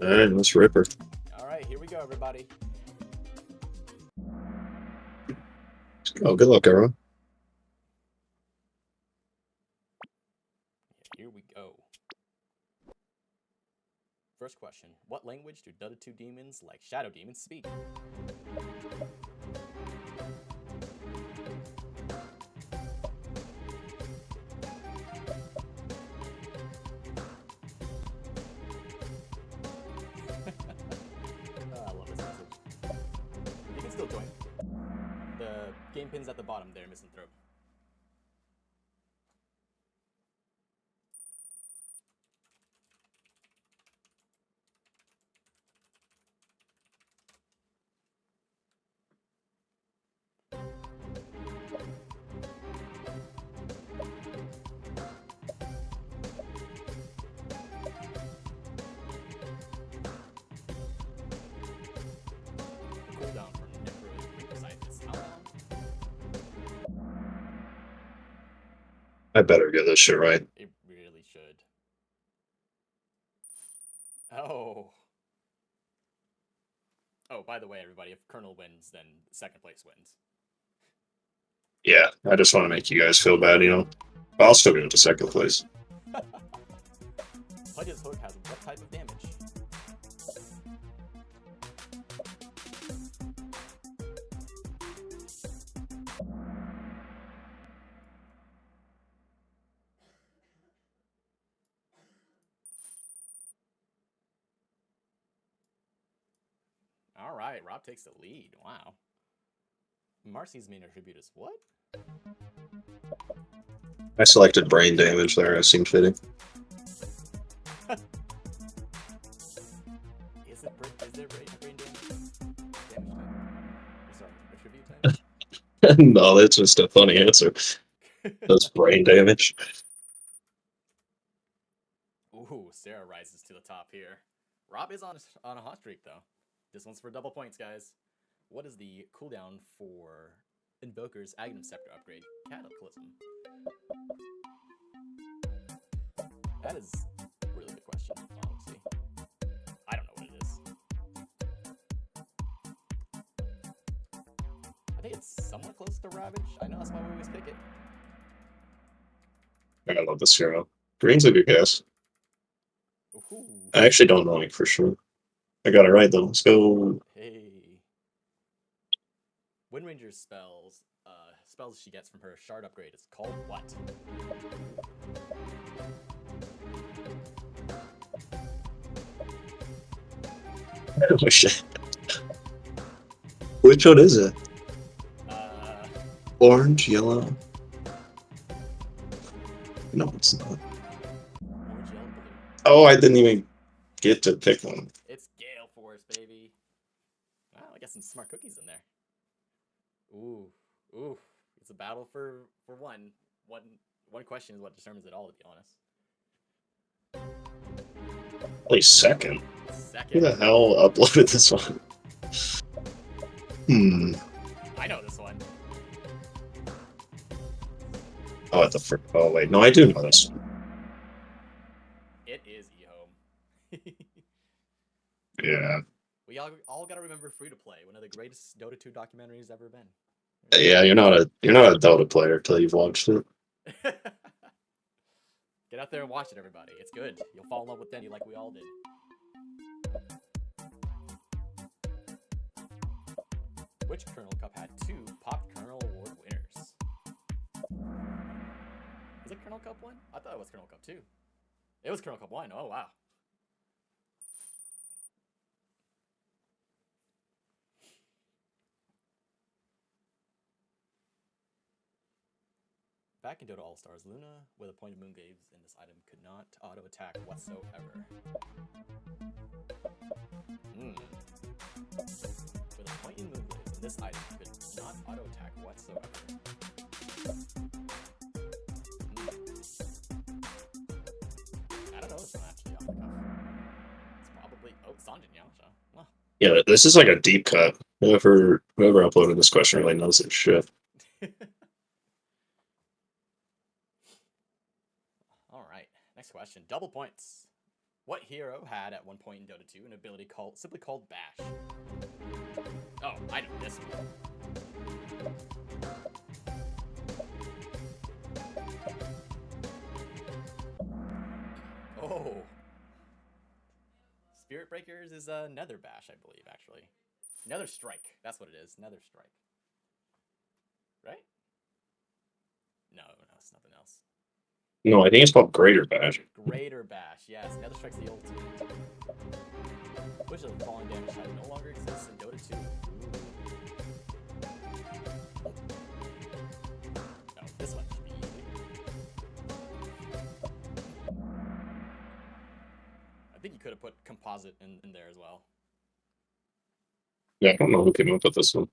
All right, let's rip her. All right, here we go, everybody. Oh, good luck, everyone. Here we go. First question. What language do Dota 2 demons like Shadow Demons speak? I love this message. You can still join. The game pin's at the bottom there, Misanthrope. The cooldown for Necro Recite is how long? I better get this shit right. It really should. Oh. Oh, by the way, everybody, if Kernel wins, then second place wins. Yeah, I just want to make you guys feel bad, you know. I'll still get into second place. Pudge's hook has what type of damage? All right, Rob takes the lead. Wow. Marcy's main attribute is what? I selected brain damage there. It seemed fitting. Is there brain damage? Damage type? Sorry, attribute type? No, that's just a funny answer. That's brain damage. Ooh, Sarah rises to the top here. Rob is on a hot streak though. This one's for double points, guys. What is the cooldown for Invoker's Aghanim Scepter upgrade? Cataclysm. That is a really good question, honestly. I don't know what it is. I think it's somewhat close to Ravage. I know that's why we always pick it. I love this hero. Green's a good guess. Ooh. I actually don't know for sure. I got it right though. Let's go. Hey. Wind Ranger's spells she gets from her shard upgrade is called what? Oh shit. Which one is it? Uh, Orange, yellow. No, it's not. orange, yellow, blue. Oh, I didn't even get to pick one. It's Gale Force, baby. Wow, I got some smart cookies in there. Ooh, ooh. It's a battle for one. One question is what determines it all, to be honest. At least second. Who Second. the hell uploaded this one? I know this one. Oh, at the first. Oh wait, no, I do know this one. It is eHome. Yeah. We all gotta remember Free to Play, one of the greatest Dota 2 documentaries ever been. Yeah, you're not a Dota player till you've watched it. Get out there and watch it, everybody. It's good. You'll fall in love with Denny like we all did. Which Kernel Kup had 2 Pop Kernel Award winners? Is it Kernel Kup 1? I thought it was Kernel Kup 2. It was Kernel Kup 1. Oh, wow. Back in Dota All-Stars, Luna, with a point of Moongaves in this item, could not auto-attack whatsoever. With a point in Moongaves in this item, could not auto-attack whatsoever. I don't know this one, actually, off the cuff. It's probably... Oh, Sanjin Yamcha. Well. Yeah, this is like a deep cut. Whoever uploaded this question really knows their shit. All right, next question. Double points. What hero had at one point in Dota 2 an ability simply called Bash? Oh, I know this one. Oh. Spirit Breakers is Nether Bash, I believe, actually. Nether Strike. That's what it is. Nether Strike. Right? No, it's nothing else. No, I think it's called Greater Bash. Greater Bash, yes. Nether Strike's the ultimate. Which of the falling damage type no longer exists in Dota 2. Ooh. Oh, this one should be easy. I think you could have put composite in there as well. Yeah, I don't know who came up with this one.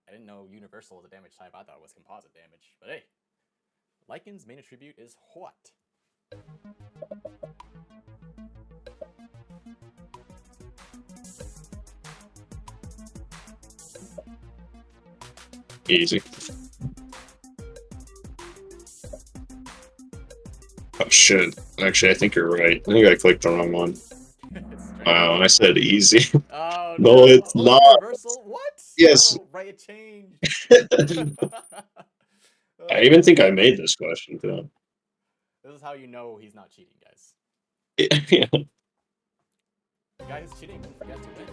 I didn't know universal was a damage type. I thought it was composite damage. But hey, Lycan's main attribute is what? Easy. Oh shit. Actually, I think you're right. I think I clicked the wrong one. Wow, I said easy. Oh No, no, it's not. Universal? What? Yes. Oh, right, it changed. I even think I made this question too. This is how you know he's not cheating, guys. Yeah. The guy who's cheating didn't forget to win.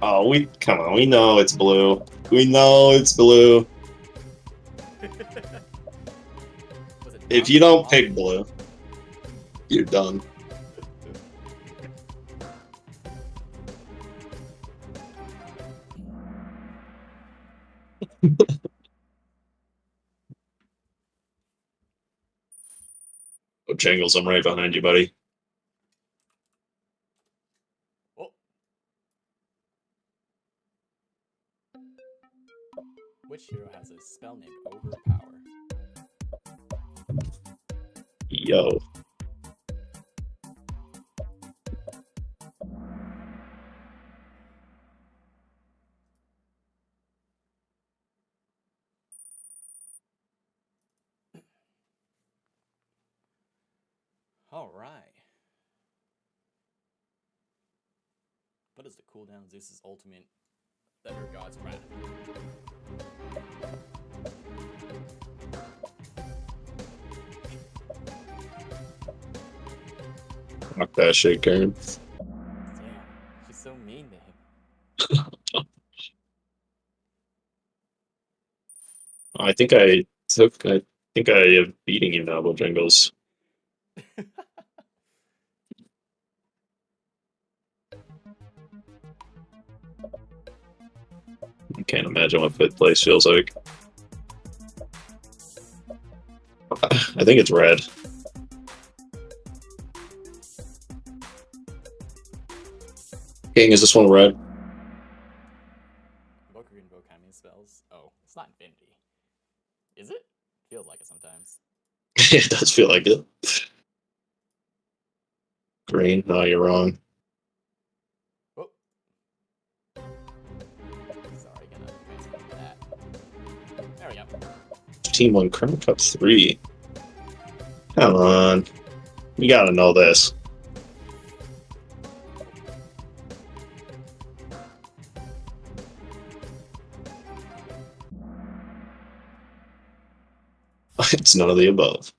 Oh, come on. We know it's blue. We know it's blue. If you don't pick blue, you're done. Oh, Jangles, I'm right behind you, buddy. Oh. Which hero has a spell named Overpower? Yo. All right. What is the cooldown Zeus's ultimate Thunder God's Wrath? Fuck that shit, Karen. Damn, she's so mean to him. I think I am beating you now, Bojangles. I can't imagine what fifth place feels like. I think it's red. King, is this one red? Invoker can invoke how many spells? Oh, it's not Infinity. Is it? Feels like it sometimes. It does feel like it. Green? No, you're wrong. Oh. Sorry, gonna transfer that. There we go. Team 1 Kernel Kup 3. Come on. You gotta know this. It's none of the above.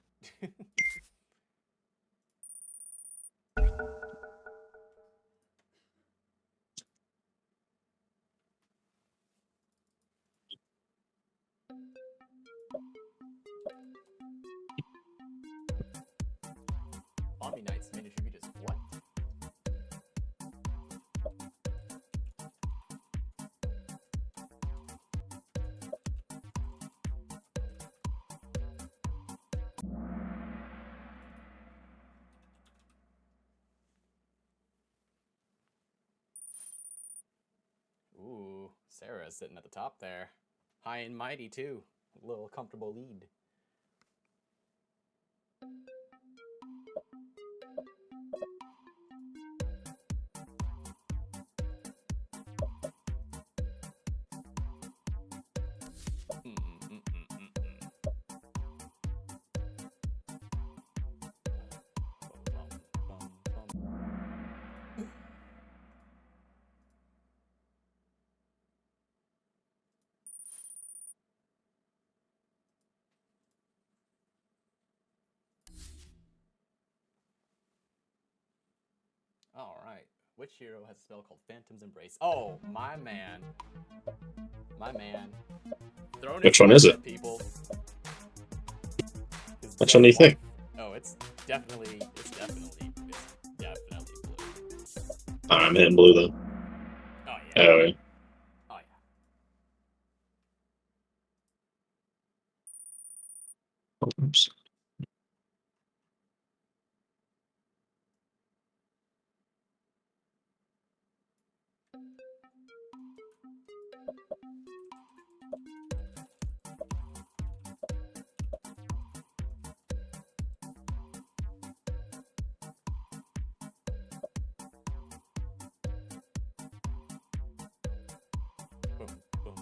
Omni Knight's main attribute is what? Ooh, Sarah's sitting at the top there. High and mighty, too. A little comfortable lead. Which hero has a spell called Phantom's Embrace? Oh, my man. My man. Throwing Which one is it? People. Which one do you think? Oh, it's definitely blue. I'm hitting blue though. Oh yeah. Oh yeah. Oh yeah. Oops. Boom, boom, boom.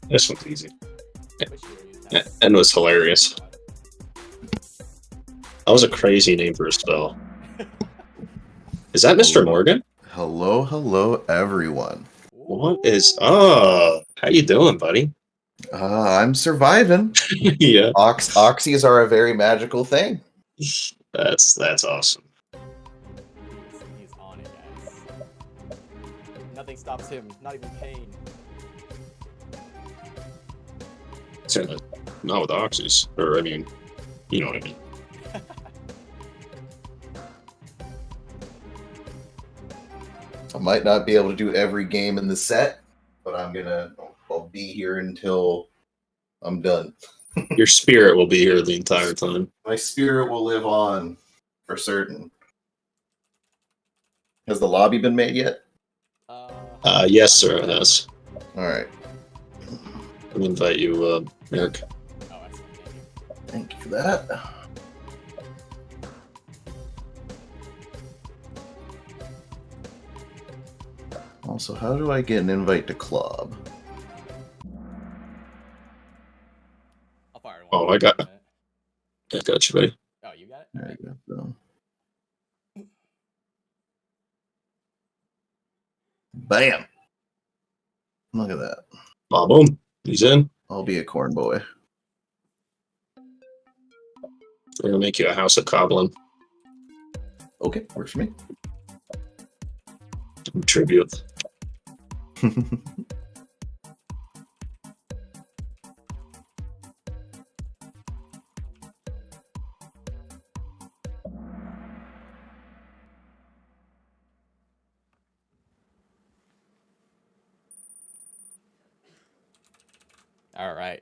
This one's easy. Which hero used that? And was hilarious. That was a crazy name for a spell. Is that Mr. Morgan? Hello, hello, everyone. What is how you doing, buddy? I'm surviving. Yeah. Oxys are a very magical thing. That's awesome. He's on it, guys. Nothing stops him, not even pain. Certainly not with Oxys. Or I mean, you know what I mean. I might not be able to do every game in the set, but I'll be here until I'm done. Your spirit will be here the entire time. My spirit will live on, for certain. Has the lobby been made yet? Yes, sir, it has. Alright. Let me invite you, Eric. Oh, excellent. Thank you for that. Also, how do I get an invite to club? I'll fire one. Oh, I got you, buddy. Oh, you got it? There you go. Bam! Look at that. Oh, boom. He's in. I'll be a corn boy. We're gonna make you a house of cobbling. Okay, works for me. Tribute. All right.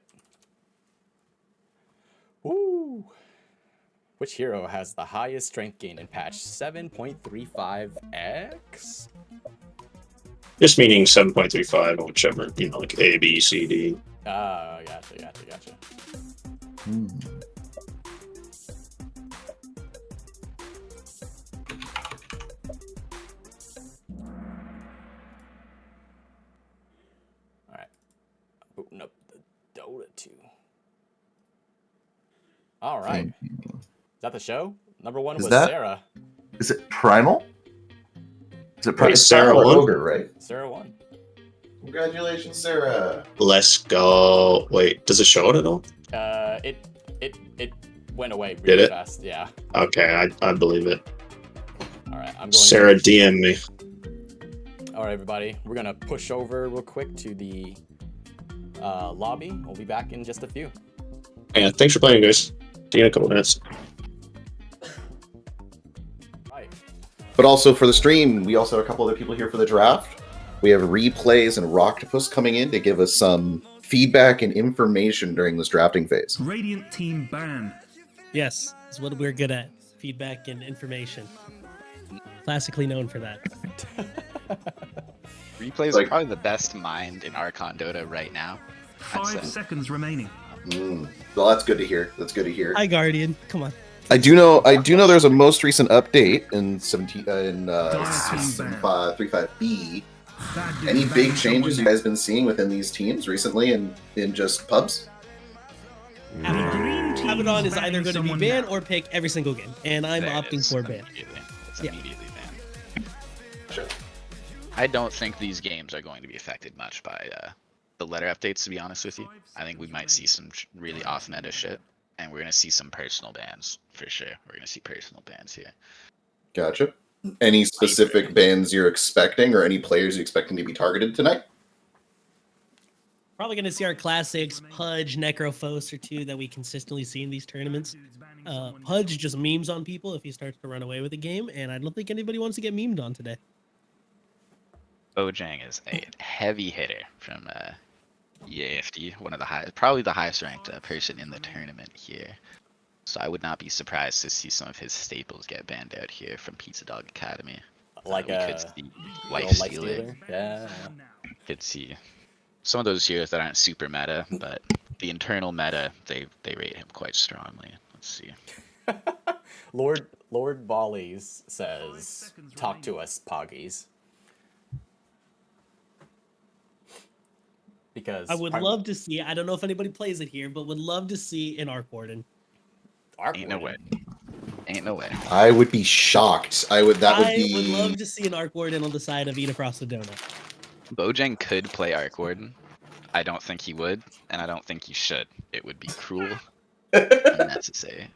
Woo! Which hero has the highest strength gain in patch 7.35x? Just meaning 7.35 or whichever, like A, B, C, D. Oh, gotcha. Alright. Booting up the Dota 2. Alright. Is that the show? Number one was Sarah. Is it Primal? Is it Wait, Sarah Primal or won? Ogre, right? Sarah won. Congratulations, Sarah. Let's go. Wait, does it show it at all? It went away Did really it? fast. Yeah. Okay, I believe it. Alright, I'm going. Sarah, DM me. Alright, everybody. We're gonna push over real quick to the lobby. We'll be back in just a few. Yeah, thanks for playing, guys. See you in a couple minutes. Right. But also for the stream, we also have a couple other people here for the draft. We have Replays and Roctopus coming in to give us some feedback and information during this drafting phase. Radiant Team Ban. Yes, it's what we're good at. Feedback and information. Classically known for that. Replay is probably the best mind in Archon Dota right now. 5 seconds remaining. Well, that's good to hear. That's good to hear. Hi, Guardian. Come on. I do know there's a most recent update in 17 in Dire Team Ban. 35B Any big changes you guys been seeing within these teams recently in just pubs? Abaddon is either going to be banned or pick every single game, and I'm There it opting is, for ban. immediately. It's Yeah. immediately banned. Sure. I don't think these games are going to be affected much by the letter updates, to be honest with you. I think we might see some really off-meta shit, and we're going to see some personal bans, for sure. We're going to see personal bans here. Gotcha. Any specific bans you're expecting, or any players you're expecting to be targeted tonight? Probably going to see our classics, Pudge, Necrophos, or two that we consistently see in these tournaments. Pudge just memes on people if he starts to run away with the game, and I don't think anybody wants to get memed on today. Bojang is a heavy hitter from EAFD, one of the highest, probably the highest ranked person in the tournament here. So I would not be surprised to see some of his staples get banned out here from Pizzadog Academy. Like we could see the Life old Life Stealer. Stealer. Yeah. Could see some of those heroes that aren't super meta, but the internal meta, they rate him quite strongly. Let's see. Lord Bollies says, "Talk to us, Poggies." Because I would love to see, I don't know if anybody plays it here, but would love to see an Arc Warden. Ain't no way. Ain't no way. I would be shocked. I would be love to see an Arc Warden on the side of Eat Across the Donut. Bojang could play Arc Warden. I don't think he would, and I don't think he should. It would be cruel and unnecessary.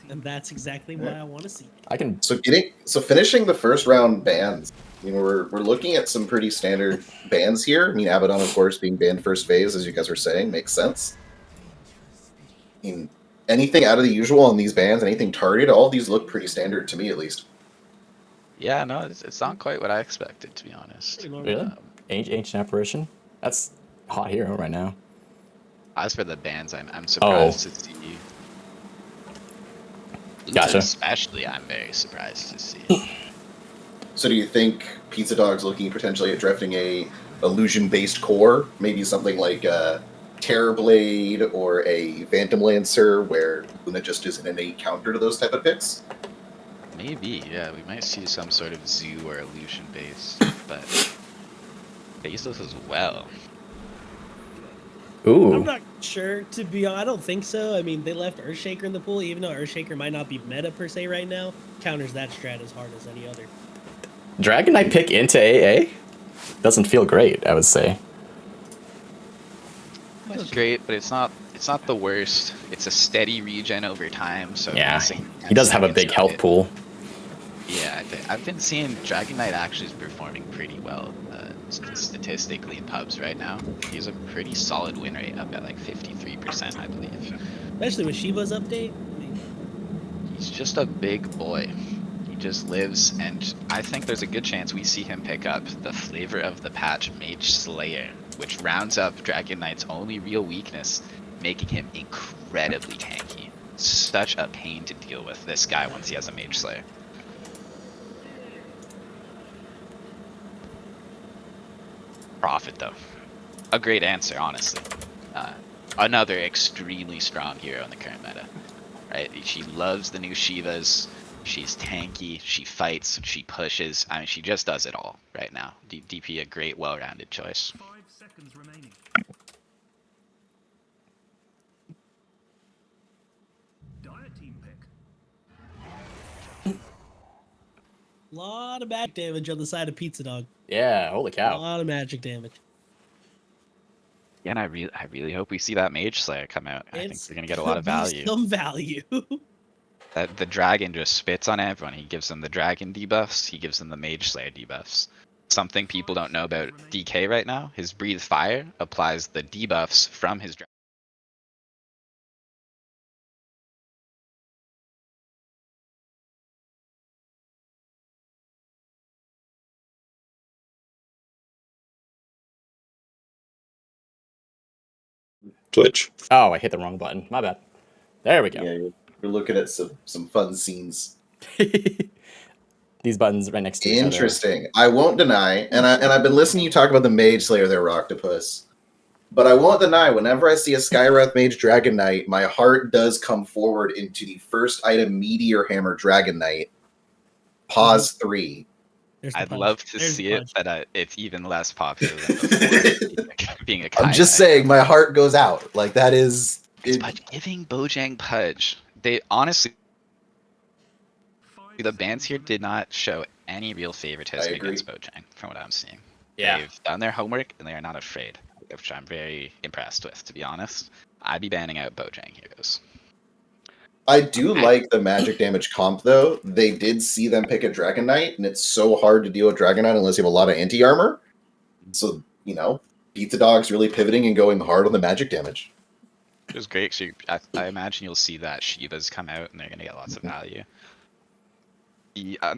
And that's exactly why I want to see. I can. so finishing the first round bans. You know, we're looking at some pretty standard bans here. I mean, Abaddon, of course, being banned first phase, as you guys were saying, makes sense. I mean, anything out of the usual on these bans, anything targeted, all of these look pretty standard to me, at least. Yeah, no, it's not quite what I expected, to be honest. Really? Ancient Apparition? That's a hot hero right now. As for the bans, I'm surprised to see. Gotcha. Especially, I'm very surprised to see. So do you think Pizza Dog's looking potentially at drafting a illusion-based core? Maybe something like a Terrorblade or a Phantom Lancer, where Luna just is an innate counter to those type of picks? Maybe, yeah, we might see some sort of zoo or illusion base, but baseless as well. Ooh. I'm not sure, to be honest. I don't think so. I mean, they left Earthshaker in the pool, even though Earthshaker might not be meta per se right now. Counters that strat as hard as any other. Dragon Knight pick into AA? Doesn't feel great, I would say. It's great, but it's not the worst. It's a steady regen over time, so Yeah, he does have a big health pool. Yeah, I've been seeing Dragon Knight actually is performing pretty well statistically in pubs right now. He has a pretty solid win rate, up at like 53%, I believe. Especially with Shiva's update. He's just a big boy. He just lives, and I think there's a good chance we see him pick up the flavor of the patch Mage Slayer, which rounds up Dragon Knight's only real weakness, making him incredibly tanky. Such a pain to deal with, this guy, once he has a Mage Slayer. Profit, though. A great answer, honestly. Another extremely strong hero in the current meta. Right? She loves the new Shivas. She's tanky. She fights. She pushes. I mean, she just does it all right now. DP, a great, well-rounded choice. 5 seconds remaining. Dire team pick. A lot of magic damage on the side of Pizza Dog. Yeah, holy A cow. lot of magic damage. Yeah, and I really hope we see that Mage Slayer come out. I think It's they're gonna get a lot of gonna be value. Some value. That the dragon just spits on everyone. He gives them the dragon debuffs. He gives them the Mage Slayer debuffs. Something people don't know about DK right now: his Breathe Fire applies the debuffs from his dragon. Twitch. Oh, I hit the wrong button. My bad. There we go. Yeah, you're looking at some fun scenes. These buttons right next to each other. Interesting. I won't deny, and I've been listening to you talk about the Mage Slayer there, Roctopus. But I won't deny, whenever I see a Skywrath Mage Dragon Knight, my heart does come forward into the first item Meteor Hammer Dragon Knight. Pause 3. There's the I'd Pudge. love to There's see the it, Pudge. but it's even less popular than before. Being a I'm just Kai'Tai. saying, my heart goes out. Like that is. But giving Bojang Pudge, they honestly, the bans here did not show any real favoritism I agree. against Bojang, from what I'm seeing. Yeah. They've done their homework and they are not afraid, which I'm very impressed with, to be honest. I'd be banning out Bojang heroes. I do like the magic damage comp though. They did see them pick a Dragon Knight, and it's so hard to deal with Dragon Knight unless you have a lot of anti armor. So Pizzadog's really pivoting and going hard on the magic damage. It was great. So I imagine you'll see that Shivas come out and they're gonna get lots of value.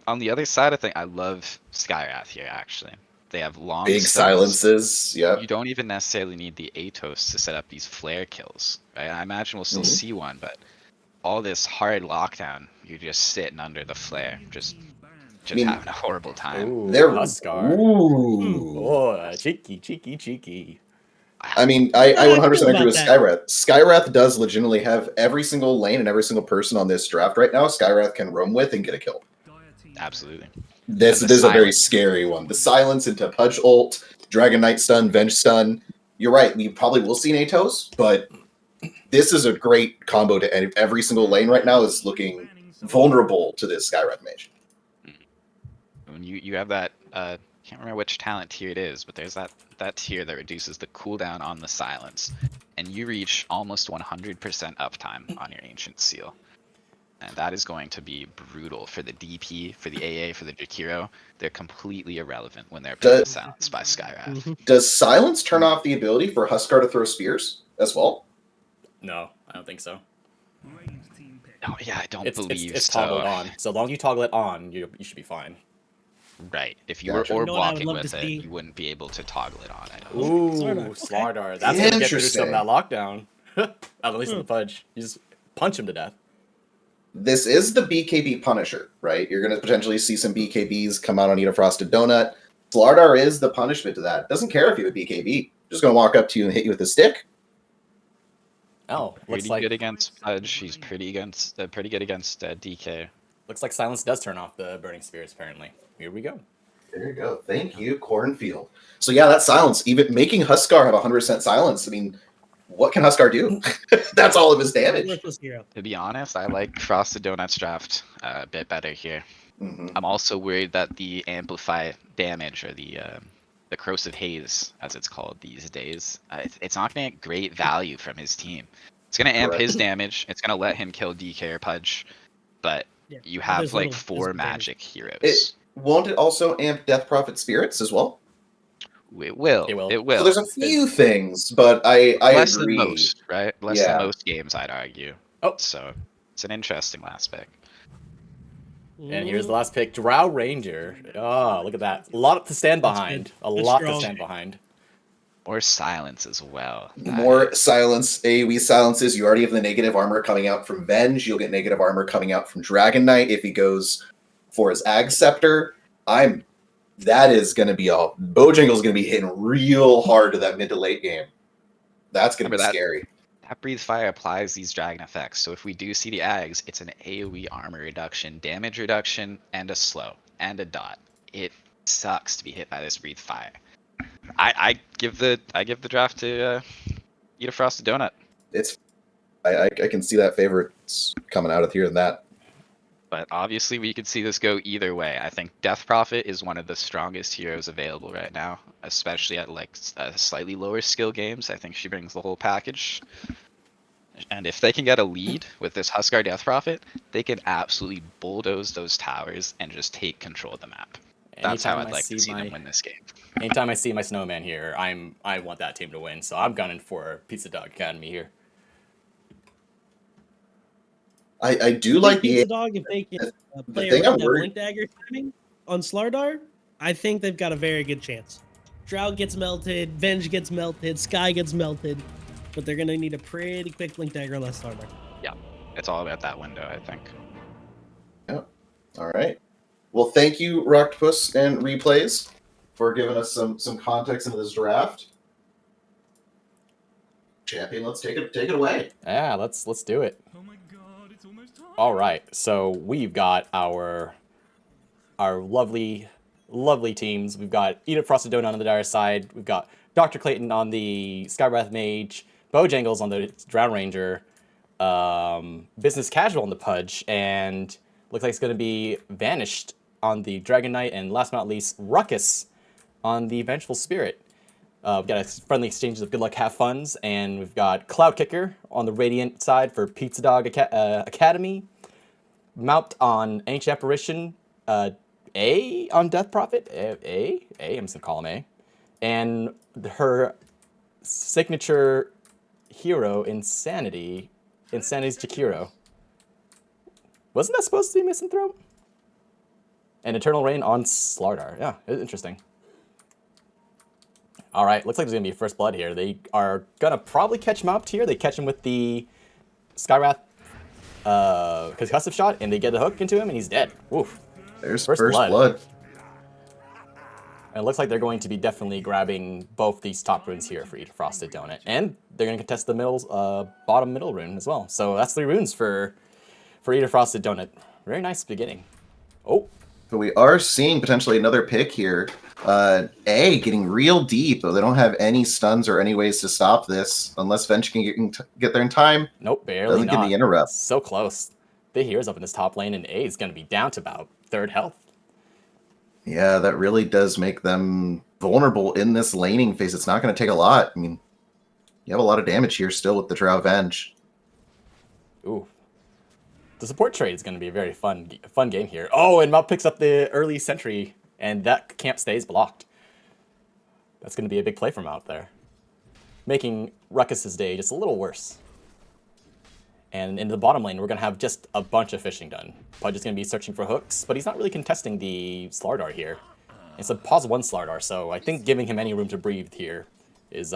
On the other side, I think I love Skywrath here. Actually, they have long Big stuns. silences. Yeah. You don't even necessarily need the Atos to set up these flare kills. Right? I imagine we'll still see one, but all this hard lockdown, you're just sitting under the flare, just having a horrible time. Ooh, They're Huskar. Ooh. Oh, cheeky. I mean, I How do I 100% feel agree with about that? Skywrath. Skywrath does legitimately have every single lane and every single person on this draft right now. Skywrath can roam with and get a kill. Absolutely. This And the is a very silence. scary one. The silence into Pudge ult, Dragon Knight stun, Venge stun. You're right. We probably will see an Atos, but this is a great combo to end. Every single lane right now is looking vulnerable to this Skywrath mage. When you have that, can't remember which talent tier it is, but there's that tier that reduces the cooldown on the silence, and you reach almost 100% uptime on your Ancient Seal. And that is going to be brutal for the DP, for the AA, for the Jakiro. They're completely irrelevant when they're put silenced by Skywrath. Does silence turn off the ability for Huskar to throw spears as well? No, I don't think so. Oh yeah, I don't believe it's so. toggled on. So long as you toggle it on, you should be fine. Right. If you Gotcha. were You know what I would walking love with to it, see? you wouldn't be able to toggle it on. I don't Ooh, Slardar, okay. Slardar. That's gonna get through some of Interesting. that lockdown. At least in the Pudge. You just punch him to death. This is the BKB Punisher, right? You're going to potentially see some BKBs come out on Eat a Frosted Donut. Slardar is the punishment to that. Doesn't care if you have a BKB. Just going to walk up to you and hit you with a stick. Oh, looks pretty like good against Pudge. He's pretty good against DK. looks like silence does turn off the burning spirits. Apparently, here we go. There you go. Thank you, Cornfield. So yeah, that silence, even making Huskar have 100% silence. I mean, what can Huskar do? That's all of his damage. Worthless hero. To be honest, I like Frosted Donuts draft a bit better here. Mhm. I'm also worried that the amplify damage, or the corrosive haze, as it's called these days, it's not going to get great value from his team. It's going to amp Correct. his damage. It's going to let him kill DK or Pudge, but Yeah, you but have there's like little 4 physical damage. magic heroes. Won't it also amp Death Prophet Spirits as well? It will. It will. It will. So there's a few things, but I Less agree. than most, right? Less Yeah. than most games, I'd argue. Oh. So it's an interesting last pick. And here's the last pick, Drow Ranger. Oh, look at that. A lot to stand That's behind. good. A That's lot strong. to stand behind. Or silence as well. More silence, AoE silences. You already have the negative armor coming out from Venge. You'll get negative armor coming out from Dragon Knight if he goes for his Ag Scepter. That is going to be all. Bojangle's going to be hitting real hard to that mid to late game. That's going to be Remember that- scary. That Breathe Fire applies these dragon effects, so if we do see the Ags, it's an AoE armor reduction, damage reduction, and a slow, and a dot. It sucks to be hit by this Breathe Fire. I give the draft to Eat a Frosted Donut. I can see that favorites coming out of here in that. But obviously we could see this go either way. I think Death Prophet is one of the strongest heroes available right now, especially at like slightly lower skill games. I think she brings the whole package. And if they can get a lead with this Huskar Death Prophet, they can absolutely bulldoze those towers and just take control of the map. That's how Anytime I'd I like to see my- them win this game. Anytime I see my snowman here, I want that team to win. So I'm gunning for Pizzadog Academy here. I do like the Pizza Dog, if they can play thing around I'm that worried- Blink Dagger timing on Slardar, I think they've got a very good chance. Drought gets melted, Venge gets melted, Sky gets melted, but they're gonna need a pretty quick Blink Dagger on that Slardar. It's all about that window, I think. All right. Well, thank you, Roctopus and Replays, for giving us some context into this draft. Champion, let's take it away. Yeah, let's do it. Oh my god, it's almost time. All right, so we've got our lovely lovely teams. We've got Edith Frosted Donut on the dire side. We've got Dr. Clayton on the Skywrath Mage. Bojangles on the Drown Ranger. Business Casual on the Pudge. And looks like it's going to be Vanished on the Dragon Knight. And last but not least, Ruckus on the Vengeful Spirit. We've got a friendly exchanges of Good Luck Have Funds. And we've got Cloud Kicker on the Radiant side for Pizzadog Academy. Mount on Ancient Apparition. A on Death Prophet. A. I'm just going to call him A. And her signature hero, Insanity's Jakiro. Wasn't that supposed to be Misanthrope? And Eternal Rain on Slardar. Yeah, interesting. All right, looks like there's going to be first blood here. They are going to probably catch him up here. They catch him with the Skywrath concussive shot, and they get the hook into him, and he's dead. Oof. There's first blood. And it looks like they're going to be definitely grabbing both these top runes here for Eat a Frosted Donut. And they're going to contest the bottom middle rune as well. So that's 3 runes for Eat a Frosted Donut. Very nice beginning. Oh. So we are seeing potentially another pick here. A getting real deep, though they don't have any stuns or any ways to stop this unless Venture can get there in time. Nope, barely doesn't not. get the interrupt. So close. The hero's up in this top lane, and A is going to be down to about 3rd health. Yeah, that really does make them vulnerable in this laning phase. It's not going to take a lot. I mean, you have a lot of damage here still with the Drow Venge. Ooh. The support trade is going to be a very fun game here. Oh, and Mount picks up the early sentry, and that camp stays blocked. That's going to be a big play from out there, making Ruckus's day just a little worse. And in the bottom lane, we're going to have just a bunch of fishing done. Pudge is going to be searching for hooks, but he's not really contesting the Slardar here. It's a pause 1 Slardar, so I think giving him any room to breathe here is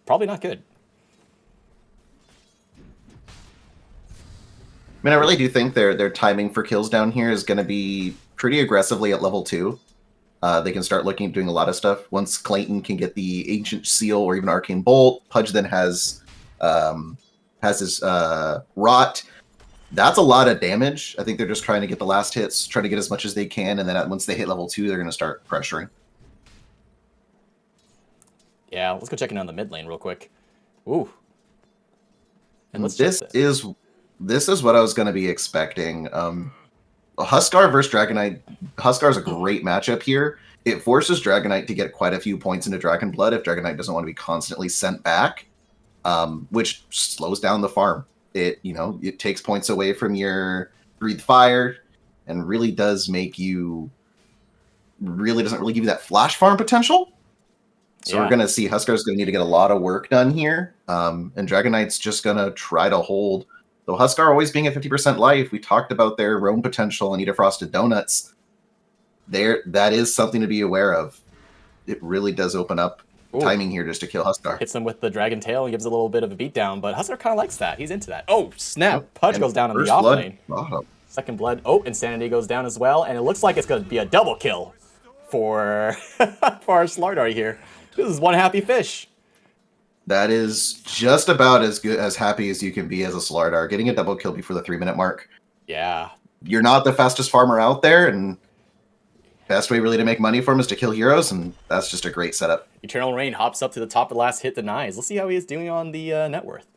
probably not good. I mean, I really do think their timing for kills down here is going to be pretty aggressively at level 2. They can start looking at doing a lot of stuff. Once Clayton can get the Ancient Seal or even Arcane Bolt, Pudge then has his Rot. That's a lot of damage. I think they're just trying to get the last hits, try to get as much as they can, and then once they hit level 2, they're going to start pressuring. Yeah, let's go check in on the mid lane real quick. Ooh. And This is what I was going to be expecting. Huskar versus Dragonite. Huskar is a great matchup here. It forces Dragonite to get quite a few points into Dragon Blood if Dragonite doesn't want to be constantly sent back, which slows down the farm. It takes points away from your Breathe Fire and really doesn't give you that flash farm potential. So We're going to see Huskar's going to need to get a lot of work done here, and Dragonite's just going to try to hold. Though Huskar always being at 50% life, we talked about their roam potential and Eat a Frosted Donuts. That is something to be aware of. It really does open up timing here just to kill Huskar. Hits him with the Dragon Tail and gives a little bit of a beatdown, but Huskar kind of likes that. He's into that. Oh, snap. Pudge goes down on the off lane. Second blood. Oh, Insanity goes down as well, and it looks like it's going to be a double kill for our Slardar here. This is one happy fish. That is just about as happy as you can be as a Slardar. Getting a double kill before the 3-minute mark. Yeah. You're not the fastest farmer out there, and best way really to make money for him is to kill heroes, and that's just a great setup. Eternal Rain hops up to the top of the last hit, denies. Let's see how he is doing on the net worth.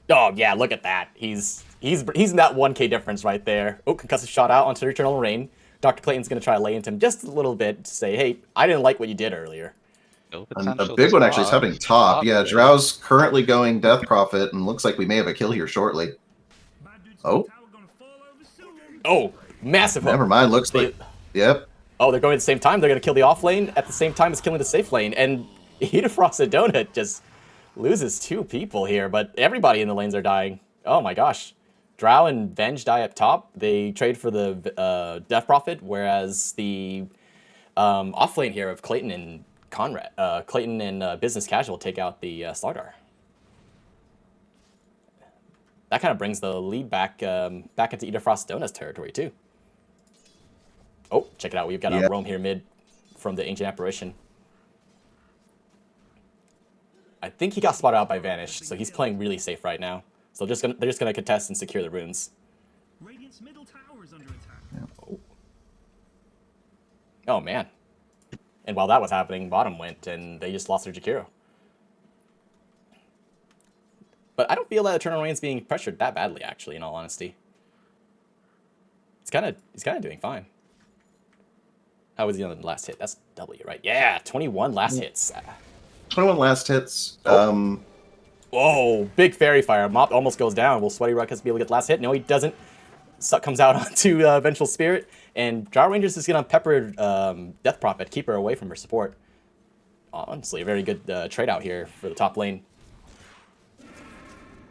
Oh, yeah, look at that. He's in that 1k difference right there. Oh, concussive shot out onto Eternal Rain. Dr. Clayton's going to try to lay into him just a little bit to say, hey, I didn't like what you did earlier. A big one actually is happening top. Yeah, Drow's currently going Death Prophet, and looks like we may have a kill here shortly. Oh, massive hook. Never mind, looks like... Yep. Oh, they're going at the same time. They're going to kill the off lane at the same time as killing the safe lane. And Eat a Frosted Donut just loses 2 people here, but everybody in the lanes are dying. Oh my gosh. Drow and Venge die up top. They trade for the Death Prophet, whereas the off lane here of Clayton and Clayton and Business Casual take out the Slardar. That kind of brings the lead back into Eat a Frosted Donut's territory too. Oh, check it out. We've got a roam here mid from the Ancient Apparition. I think he got spotted out by Vanish, so he's playing really safe right now. So they're just gonna contest and secure the runes. Radiant's middle tower is under attack. Yeah. Oh. Oh, man. And while that was happening, bottom went, and they just lost their Jakiro. But I don't feel that Eternal Reign's being pressured that badly, actually, in all honesty. He's kind of doing fine. How was he on the last hit? That's W, right? Yeah, 21 last hits. 21 last hits. Oh. Whoa, big fairy fire. Mop almost goes down. Will Sweaty Ruckus be able to get the last hit? No, he doesn't. Suck comes out onto Vengeful Spirit, and Gyro Ranger's is going to pepper Death Prophet, keep her away from her support. Honestly, a very good trade out here for the top lane.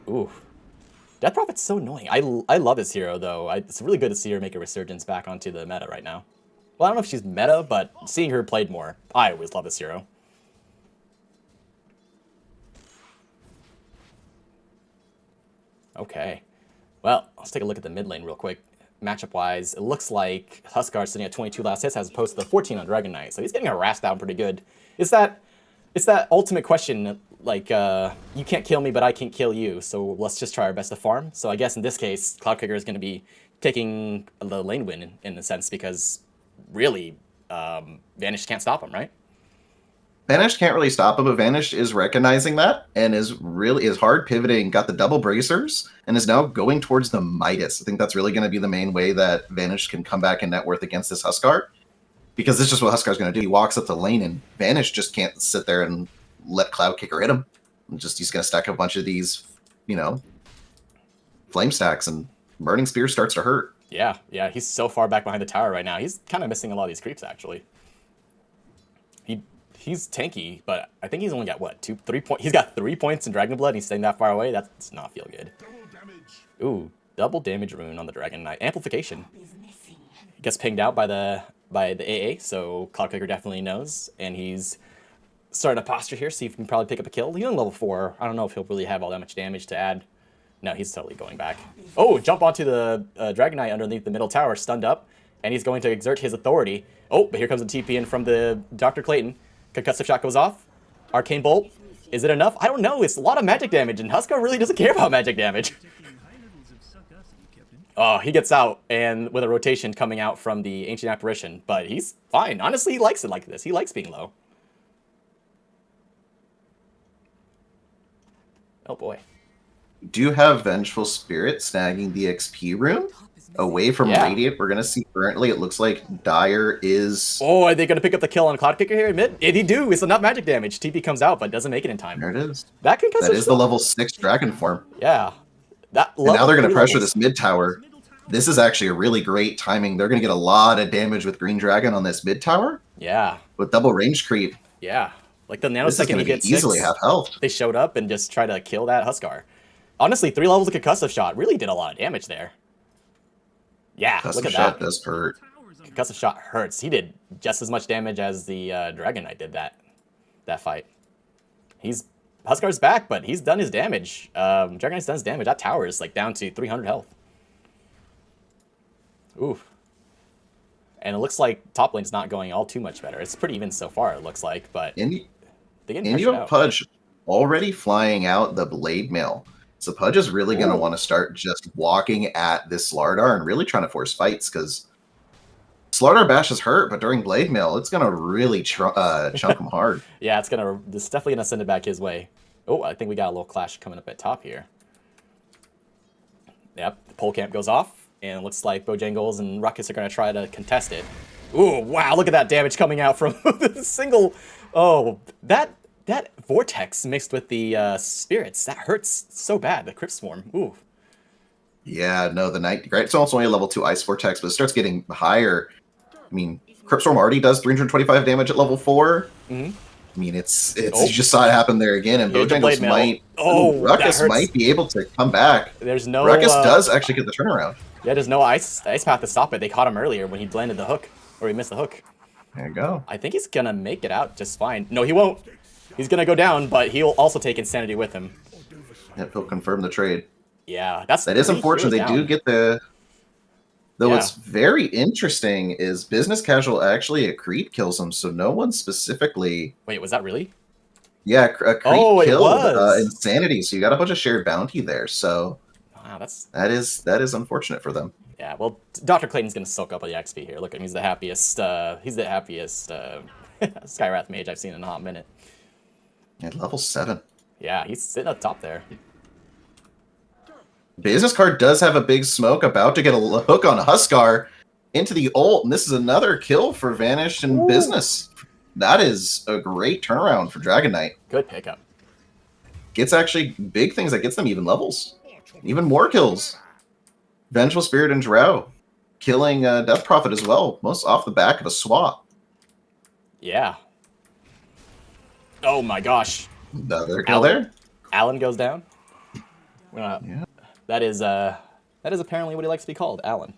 Ooh. Death Prophet's so annoying. I love this hero, though. It's really good to see her make a resurgence back onto the meta right now. Well, I don't know if she's meta, but seeing her played more, I always love this hero. Okay. Well, let's take a look at the mid lane real quick. Matchup-wise, it looks like Huskar sitting at 22 last hits as opposed to the 14 on Dragon Knight, so he's getting harassed down pretty good. It's that ultimate question, like, you can't kill me, but I can kill you, so let's just try our best to farm. So I guess in this case, Cloudkicker is going to be taking the lane win in a sense, because really, Vanish can't stop him, right? Vanish can't really stop him, but Vanish is recognizing that and is hard pivoting, got the double bracers, and is now going towards the Midas. I think that's really going to be the main way that Vanish can come back in net worth against this Huskar, because this is just what Huskar's going to do. He walks up the lane, and Vanish just can't sit there and let Cloudkicker hit him. He's going to stack a bunch of these, flame stacks, and Burning Spear starts to hurt. Yeah, he's so far back behind the tower right now. He's kind of missing a lot of these creeps, actually. He's tanky, but I think he's only got, what, 3 points? He's got 3 points in Dragon Blood, and he's staying that far away? That does not feel good. Ooh, double damage rune on the Dragon Knight. Amplification. He gets pinged out by the AA, so Cloudkicker definitely knows, and he's starting to posture here, see if he can probably pick up a kill. He's on level 4. I don't know if he'll really have all that much damage to add. No, he's totally going back. Oh, jump onto the Dragon Knight underneath the middle tower, stunned up, and he's going to exert his authority. Oh, but here comes a TP in from the Dr. Clayton. Concussive Shot goes off. Arcane Bolt. Is it enough? I don't know. It's a lot of magic damage, and Huskar really doesn't care about magic damage. Oh, he gets out, and with a rotation coming out from the Ancient Apparition, but he's fine. Honestly, he likes it like this. He likes being low. Oh, boy. Do you have Vengeful Spirit snagging the XP rune? Away from Radiant, we're going to see currently, it looks like Dire is... Oh, are they going to pick up the kill on Cloudkicker here in mid? They do. It's enough magic damage. TP comes out, but doesn't make it in time. There it is. That is the level 6 Dragon form. Yeah. And now they're going to pressure this mid tower. This is actually a really great timing. They're going to get a lot of damage with Green Dragon on this mid tower. Yeah. With double range creep. Yeah. Like the nanosecond he gets easily half health. They showed up and just tried to kill that Huskar. Honestly, 3 levels of Concussive Shot really did a lot of damage there. Yeah, look at that. Concussive Shot does hurt. Concussive Shot hurts. He did just as much damage as the Dragon Knight did that fight. Huskar's back, but he's done his damage. Dragon Knight's done his damage. That tower is like down to 300 health. Oof. And it looks like top lane's not going all too much better. It's pretty even so far, it looks like, but you have Pudge already flying out the Blade Mail. So Pudge is really going to want to start just walking at this Slardar and really trying to force fights, because Slardar Bash is hurt, but during Blade Mail, it's going to really chunk him hard. Yeah, it's definitely going to send it back his way. Oh, I think we got a little clash coming up at top here. Yep, the pole camp goes off, and it looks like Bojangles and Ruckus are going to try to contest it. Ooh, wow, look at that damage coming out from the single... Oh, that vortex mixed with the spirits, that hurts so bad. The Crypt Swarm. Ooh. Yeah, no, the Night Great's also only a level 2 Ice Vortex, but it starts getting higher. I mean, Crypt Swarm already does 325 damage at level 4. Mm-hmm. I mean, it's you just saw it happen there again, and Bojangles might... Ruckus might be able to come back. There's no... Ruckus does actually get the turnaround. Yeah, there's no ice path to stop it. They caught him earlier when he landed the hook, or he missed the hook. There you go. I think he's gonna make it out just fine. No, he won't. He's gonna go down, but he'll also take Insanity with him. Yep, he'll confirm the trade. Yeah, that is unfortunate. They do get the... Though what's very interesting is Business Casual actually a creep kills him, so no one specifically... Wait, was that really? Yeah, a creep it killed was. Insanity, so you got a bunch of shared bounty there, so... Wow, that is unfortunate for them. Yeah, well, Dr. Clayton's gonna soak up the XP here. Look at him, he's the happiest Skywrath mage I've seen in a hot minute. At level 7. Yeah, he's sitting up top there. Business card does have a big smoke, about to get a hook on Huskar into the ult, and this is another kill for Vanished and Ooh. Business. That is a great turnaround for Dragon Knight. Good pickup. Gets actually big things that gets them even levels. Even more kills. Vengeful Spirit and Drow. Killing Death Prophet as well, most off the back of a swap. Yeah. Oh my gosh. Another kill there. Alan goes down. Yeah. That is apparently what he likes to be called, Alan.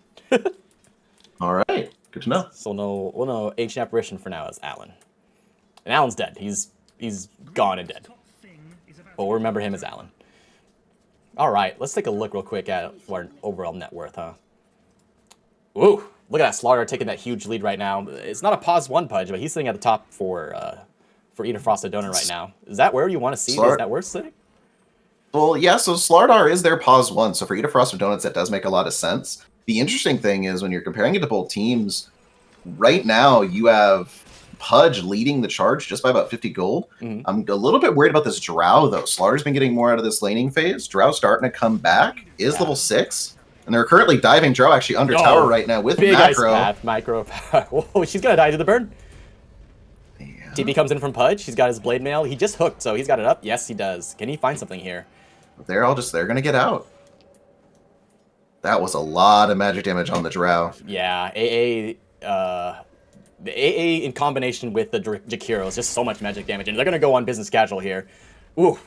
All right, good to know. So we'll know Ancient Apparition for now as Alan. And Alan's dead. He's gone and dead. But we'll remember him as Alan. All right, let's take a look real quick at our overall net worth, huh? Ooh, look at that Slaughter taking that huge lead right now. It's not a pause one Pudge, but he's sitting at the top for Eat a Frosted Donut right now. Is that where you want to see his net worth sitting? Well, yeah, so Slardar is their pause 1, so for Eat a Frosted Donuts, that does make a lot of sense. The interesting thing is when you're comparing it to both teams, right now you have Pudge leading the charge just by about 50 gold. Mm-hmm. I'm a little bit worried about this Drow, though. Slaughter's been getting more out of this laning phase. Drow starting to come back, is level 6. And they're currently diving Drow actually under tower right now with big Macro. Ice Path, Micro. Whoa, she's going to die to the burn. Yeah. TP comes in from Pudge. He's got his Blade Mail. He just hooked, so he's got it up. Yes, he does. Can he find something here? They're going to get out. That was a lot of magic damage on the Drow. Yeah, the AA in combination with the Jakiro is just so much magic damage, and they're going to go on business casual here. Ooh,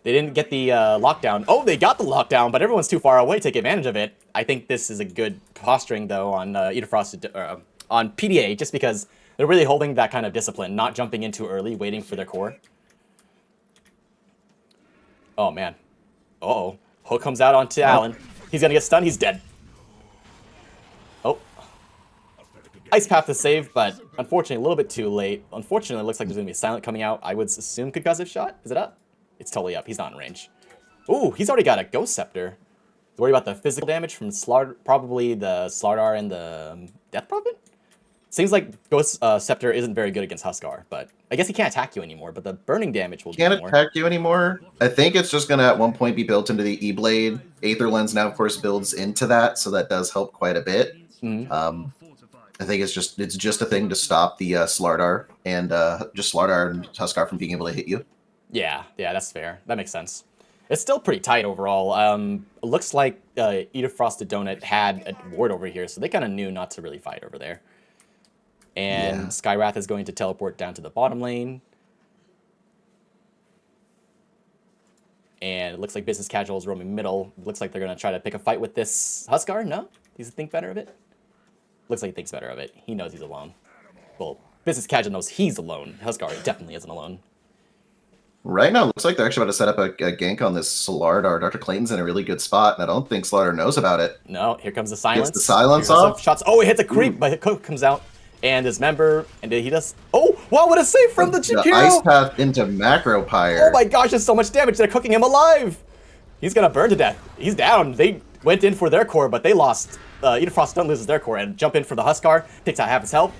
they didn't get the lockdown. Oh, they got the lockdown, but everyone's too far away to take advantage of it. I think this is a good posturing, though, on on PDA, just because they're really holding that kind of discipline, not jumping in too early, waiting for their core. Oh, man. Uh-oh. Hook comes out onto Alan. He's going to get stunned. He's dead. Oh. Ice Path to save, but unfortunately a little bit too late. Unfortunately, it looks like there's going to be a silent coming out. I would assume concussive shot. Is it up? It's totally up. He's not in range. Ooh, he's already got a Ghost Scepter. Worry about the physical damage from probably the Slardar and the Death Prophet? Seems like Ghost Scepter isn't very good against Huskar, but I guess he can't attack you anymore, but the burning damage will do more. Can't attack you anymore. I think it's just going to at one point be built into the E-Blade. Aether Lens now, of course, builds into that, so that does help quite a bit. Mm-hmm. I think it's just a thing to stop the Slardar and just Slardar and Huskar from being able to hit you. Yeah, that's fair. That makes sense. It's still pretty tight overall. It looks like Eat a Frosted Donut had a ward over here, so they kind of knew not to really fight over there. And Skywrath is going to teleport down to the bottom lane. And it looks like Business Casual is roaming middle. Looks like they're going to try to pick a fight with this Huskar. No? Does he think better of it? Looks like he thinks better of it. He knows he's alone. Well, Business Casual knows he's alone. Huskar definitely isn't alone. Right now, it looks like they're actually about to set up a gank on this Slardar. Dr. Clayton's in a really good spot, and I don't think Slardar knows about it. No, here comes the silence. Gets the silence off. Shots. Oh, it hits a creep, but Cook comes out. And his member, and he does. Oh, wow, what a save from the Chhmapion! The Ice Path into Macro Pyre. Oh my gosh, there's so much damage. They're cooking him alive. He's gonna burn to death. He's down. They went in for their core, but they lost. Eat a Frost Stun loses their core and jump in for the Huskar. Takes out half his health.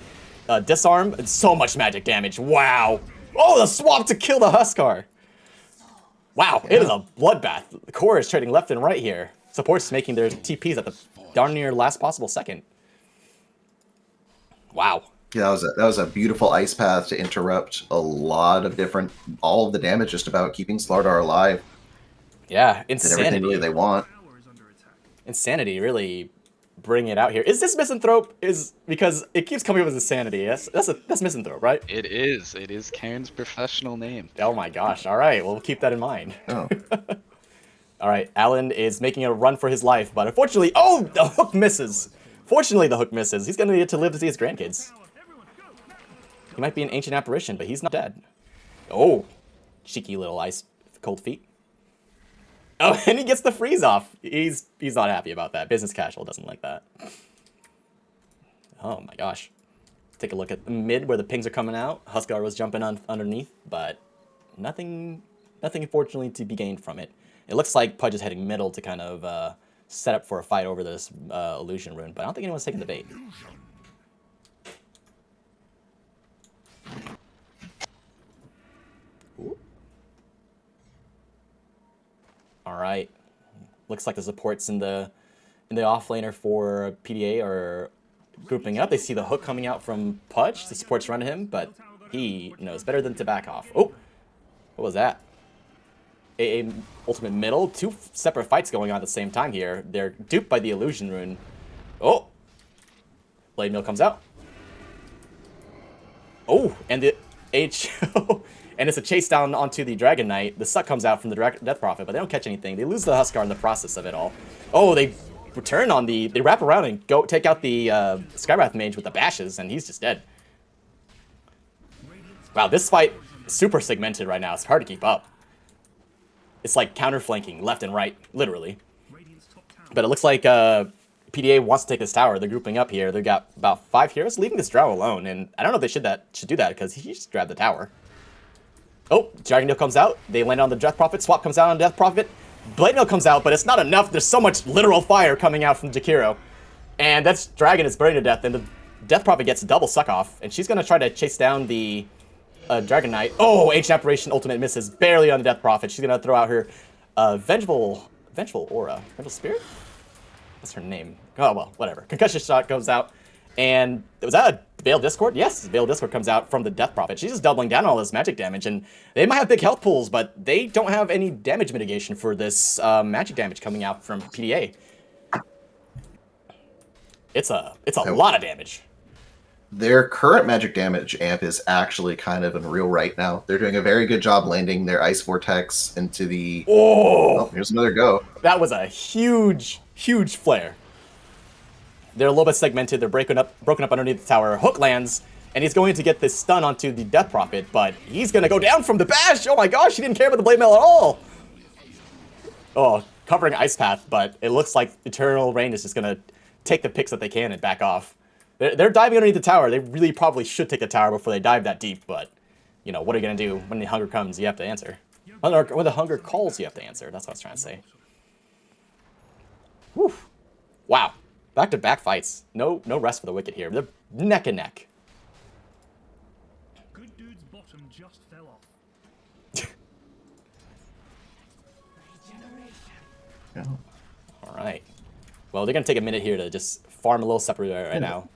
Disarm. And so much magic damage. Wow. Oh, the swap to kill the Huskar. Wow, It is a bloodbath. The core is trading left and right here. Support's making their TPs at the darn near last possible second. Wow. Yeah, that was a beautiful Ice Path to interrupt a lot of all of the damage just about keeping Slardar alive. Yeah, insanity. And everything really they want. Insanity really bring it out here. Is this Misanthrope? Because it keeps coming up as Insanity. That's Misanthrope, right? It is Karen's professional name. Oh my gosh. All right, we'll keep that in mind. Oh. All right, Alan is making a run for his life, but unfortunately, oh, the hook misses. Fortunately, the hook misses. He's going to get to live to see his grandkids. He might be an ancient apparition, but he's not dead. Oh, cheeky little ice cold feet. Oh, and he gets the freeze off. He's not happy about that. Business Casual doesn't like that. Oh my gosh. Take a look at the mid where the pings are coming out. Huskar was jumping underneath, but nothing unfortunately to be gained from it. It looks like Pudge is heading middle to kind of set up for a fight over this illusion rune, but I don't think anyone's taking the bait. Ooh. All right, looks like the supports in the offlaner for PDA are grouping up. They see the hook coming out from Pudge. The supports run to him, but he knows better than to back off. Oh, what was that? A ultimate middle. Two separate fights going on at the same time here. They're duped by the illusion rune. Oh, Blade Mill comes out. Oh, and the HO. And it's a chase down onto the Dragon Knight. The suck comes out from the Death Prophet, but they don't catch anything. They lose the Huskar in the process of it all. Oh, they return on the... They wrap around and go take out the Skywrath Mage with the bashes, and he's just dead. Wow, this fight is super segmented right now. It's hard to keep up. It's like counter-flanking left and right, literally. But it looks like PDA wants to take this tower. They're grouping up here. They've got about 5 heroes, leaving this Drow alone. And I don't know if they should do that, because he just grabbed the tower. Oh, Dragon Nail comes out. They land on the Death Prophet. Swap comes out on Death Prophet. Blade Nail comes out, but it's not enough. There's so much literal fire coming out from Jakiro. And that's Dragon is burning to death, and the Death Prophet gets a double suck off. And she's going to try to chase down the Dragon Knight. Oh, Ancient Apparition ultimate misses barely on the Death Prophet. She's going to throw out her Vengeful Aura. Vengeful Spirit? What's her name? Oh, well, whatever. Concussion shot goes out. And was that a Veiled Discord? Yes, Veiled Discord comes out from the Death Prophet. She's just doubling down on all this magic damage, and they might have big health pools, but they don't have any damage mitigation for this magic damage coming out from PDA. It's a lot of damage. Their current magic damage amp is actually kind of unreal right now. They're doing a very good job landing their Ice Vortex into the... Oh, here's another go. That was a huge, huge flare. They're a little bit segmented. They're broken up underneath the tower. Hook lands, and he's going to get this stun onto the Death Prophet, but he's going to go down from the bash. Oh my gosh, he didn't care about the Blade Mail at all. Oh, covering Ice Path, but it looks like Eternal Rain is just going to take the picks that they can and back off. They're diving underneath the tower. They really probably should take the tower before they dive that deep, but, you know, what are you going to do? When the hunger comes, you have to answer. When the hunger calls, you have to answer. That's what I was trying to say. Whew. Wow. Back-to-back fights. No rest for the Wicked here. They're neck and neck. Good dude's bottom just fell off. All right. Well, they're going to take a minute here to just farm a little separate right now.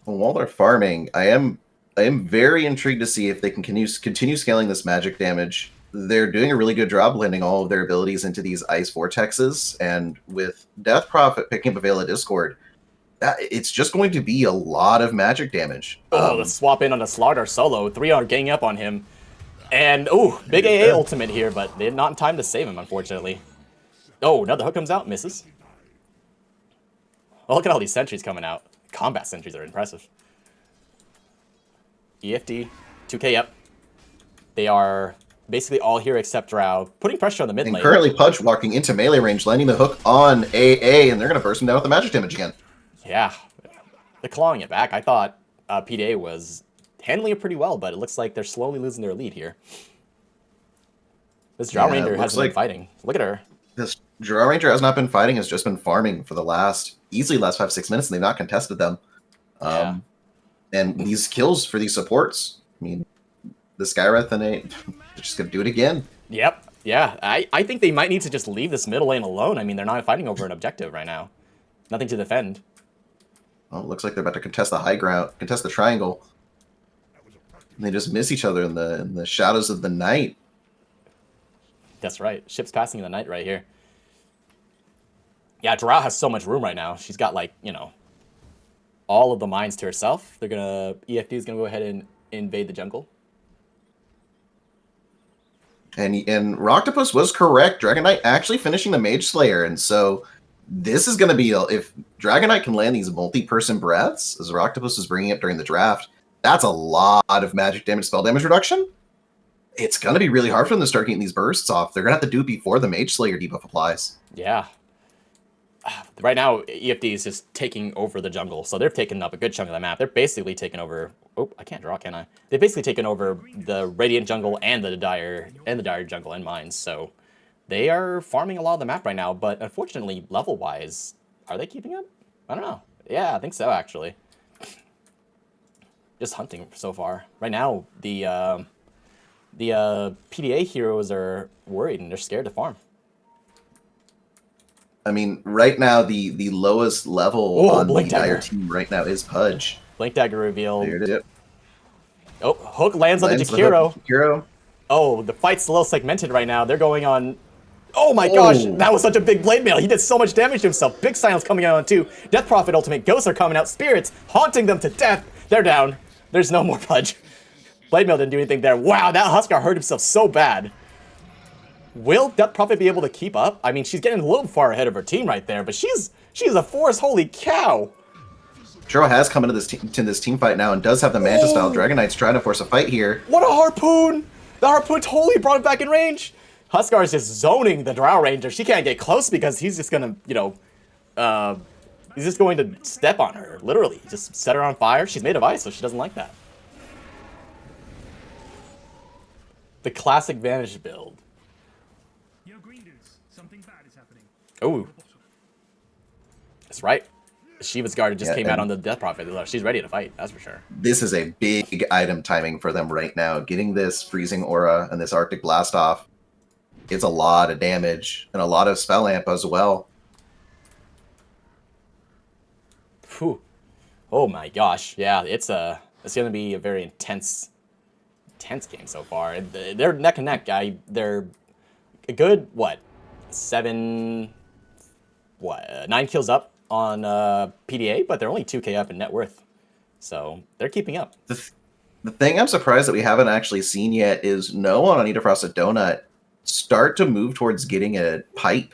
Well, while they're farming, I am very intrigued to see if they can continue scaling this magic damage. They're doing a really good job landing all of their abilities into these Ice Vortexes, and with Death Prophet picking up a Veil of Discord, it's just going to be a lot of magic damage. Oh, the swap in on the Slardar solo. 3 are ganging up on him. And, oh, big AA ultimate here, but they're not in time to save him, unfortunately. Oh, another hook comes out, misses. Oh, look at all these sentries coming out. Combat sentries are impressive. EFD, 2k up. They are... basically all here except Drow, putting pressure on the mid lane. And currently Pudge walking into melee range, landing the hook on AA, and they're going to burst him down with the magic damage again. Yeah, they're clawing it back. I thought PDA was handling it pretty well, but it looks like they're slowly losing their lead here. This Drow Ranger hasn't been fighting. Look at her. This Drow Ranger has not been fighting, has just been farming for the easily last 5-6 minutes, and they've not contested them. Yeah. And these kills for these supports, I mean, the Skywrath and they're just going to do it again. Yep. Yeah. I think they might need to just leave this middle lane alone. I mean, they're not fighting over an objective right now. Nothing to defend. Well, it looks like they're about to contest the high ground, contest the triangle. And they just miss each other in the shadows of the night. That's right. Ships passing in the night right here. Yeah, Drow has so much room right now. She's got, like, you know, all of the mines to herself. EFD is going to go ahead and invade the jungle. And Roctopus was correct. Dragon Knight actually finishing the Mage Slayer, and so this is going to be if Dragon Knight can land these multi-person breaths, as Roctopus was bringing it during the draft, that's a lot of magic damage, spell damage reduction. It's going to be really hard for them to start getting these bursts off. They're going to have to do it before the Mage Slayer debuff applies. Yeah. Right now, EFD is just taking over the jungle, so they're taking up a good chunk of the map. They're basically taking over... Oh, I can't draw, can I? They've basically taken over the Radiant jungle and the Dire jungle and mines, so they are farming a lot of the map right now, but unfortunately, level-wise, are they keeping up? I don't know. Yeah, I think so, actually. Just hunting so far. Right now, the PDA heroes are worried and they're scared to farm. I mean, right now, the lowest level on the Dire team right now is Pudge. Blink Dagger reveal. There it is. Oh, hook lands on the Jakiro. Jakiro. Oh, the fight's a little segmented right now. They're going on... Oh my gosh, that was such a big blade mail. He did so much damage to himself. Big silence coming out on 2. Death Prophet ultimate. Ghosts are coming out. Spirits haunting them to death. They're down. There's no more Pudge. Blade mail didn't do anything there. Wow, that Huskar hurt himself so bad. Will Death Prophet be able to keep up? I mean, she's getting a little far ahead of her team right there, but she's a force. Holy cow. Jiro has come into this team fight now and does have the Manta style. Dragon Knight's trying to force a fight here. What a harpoon! The harpoon totally brought it back in range. Huskar is just zoning the Drow Ranger. She can't get close because he's just gonna, you know, he's just going to step on her, literally. Just set her on fire. She's made of ice, so she doesn't like that. The classic Vanish build. Yo, green dudes, something bad is happening. Oh, that's right. Shiva's Guard just came out on the Death Prophet. She's ready to fight, that's for sure. This is a big item timing for them right now. Getting this Freezing Aura and this Arctic Blast off is a lot of damage and a lot of spell amp as well. Whew. Oh my gosh, yeah, it's going to be a very intense game so far. They're neck and neck, guy. They're a good, 9 kills up on PDA, but they're only 2k up in net worth. So they're keeping up. The thing I'm surprised that we haven't actually seen yet is no one on Eat a Frosted Donut start to move towards getting a pipe.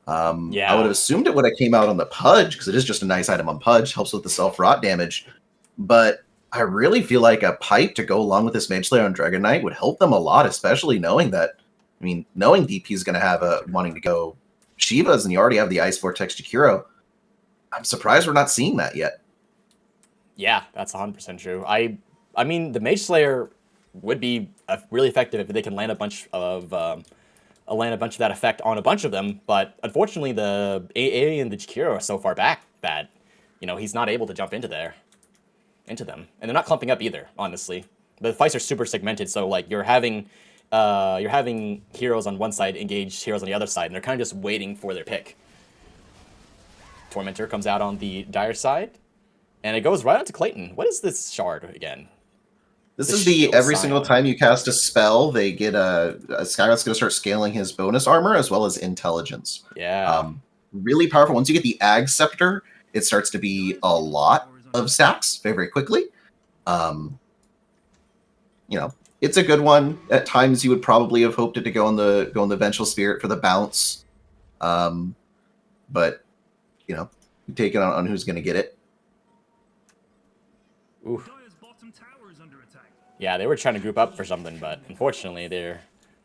I would have assumed it would have came out on the Pudge, because it is just a nice item on Pudge, helps with the self-rot damage. But I really feel like a pipe to go along with this Mage Slayer on Dragon Knight would help them a lot, especially knowing that, knowing DP is going to have wanting to go Shivas, and you already have the Ice Vortex Jakiro. I'm surprised we're not seeing that yet. Yeah, that's 100% true. I mean, the Mage Slayer would be really effective if they can land a bunch of that effect on a bunch of them, but unfortunately the AA and the Jakiro are so far back that, he's not able to jump into them. And they're not clumping up either, honestly. The fights are super segmented, so like you're having heroes on one side engage heroes on the other side, and they're kind of just waiting for their pick. Tormentor comes out on the Dire side, and it goes right onto Clayton. What is this shard again? This is the every single time you cast a spell, they get a Skywrath's going to start scaling his bonus armor as well as intelligence. Yeah. Really powerful. Once you get the Ag Scepter, it starts to be a lot of stacks very, very quickly. It's a good one. At times you would probably have hoped it to go on the Vengeful Spirit for the bounce. But you take it on who's going to get it. Oof. Yeah, they were trying to group up for something, but unfortunately they're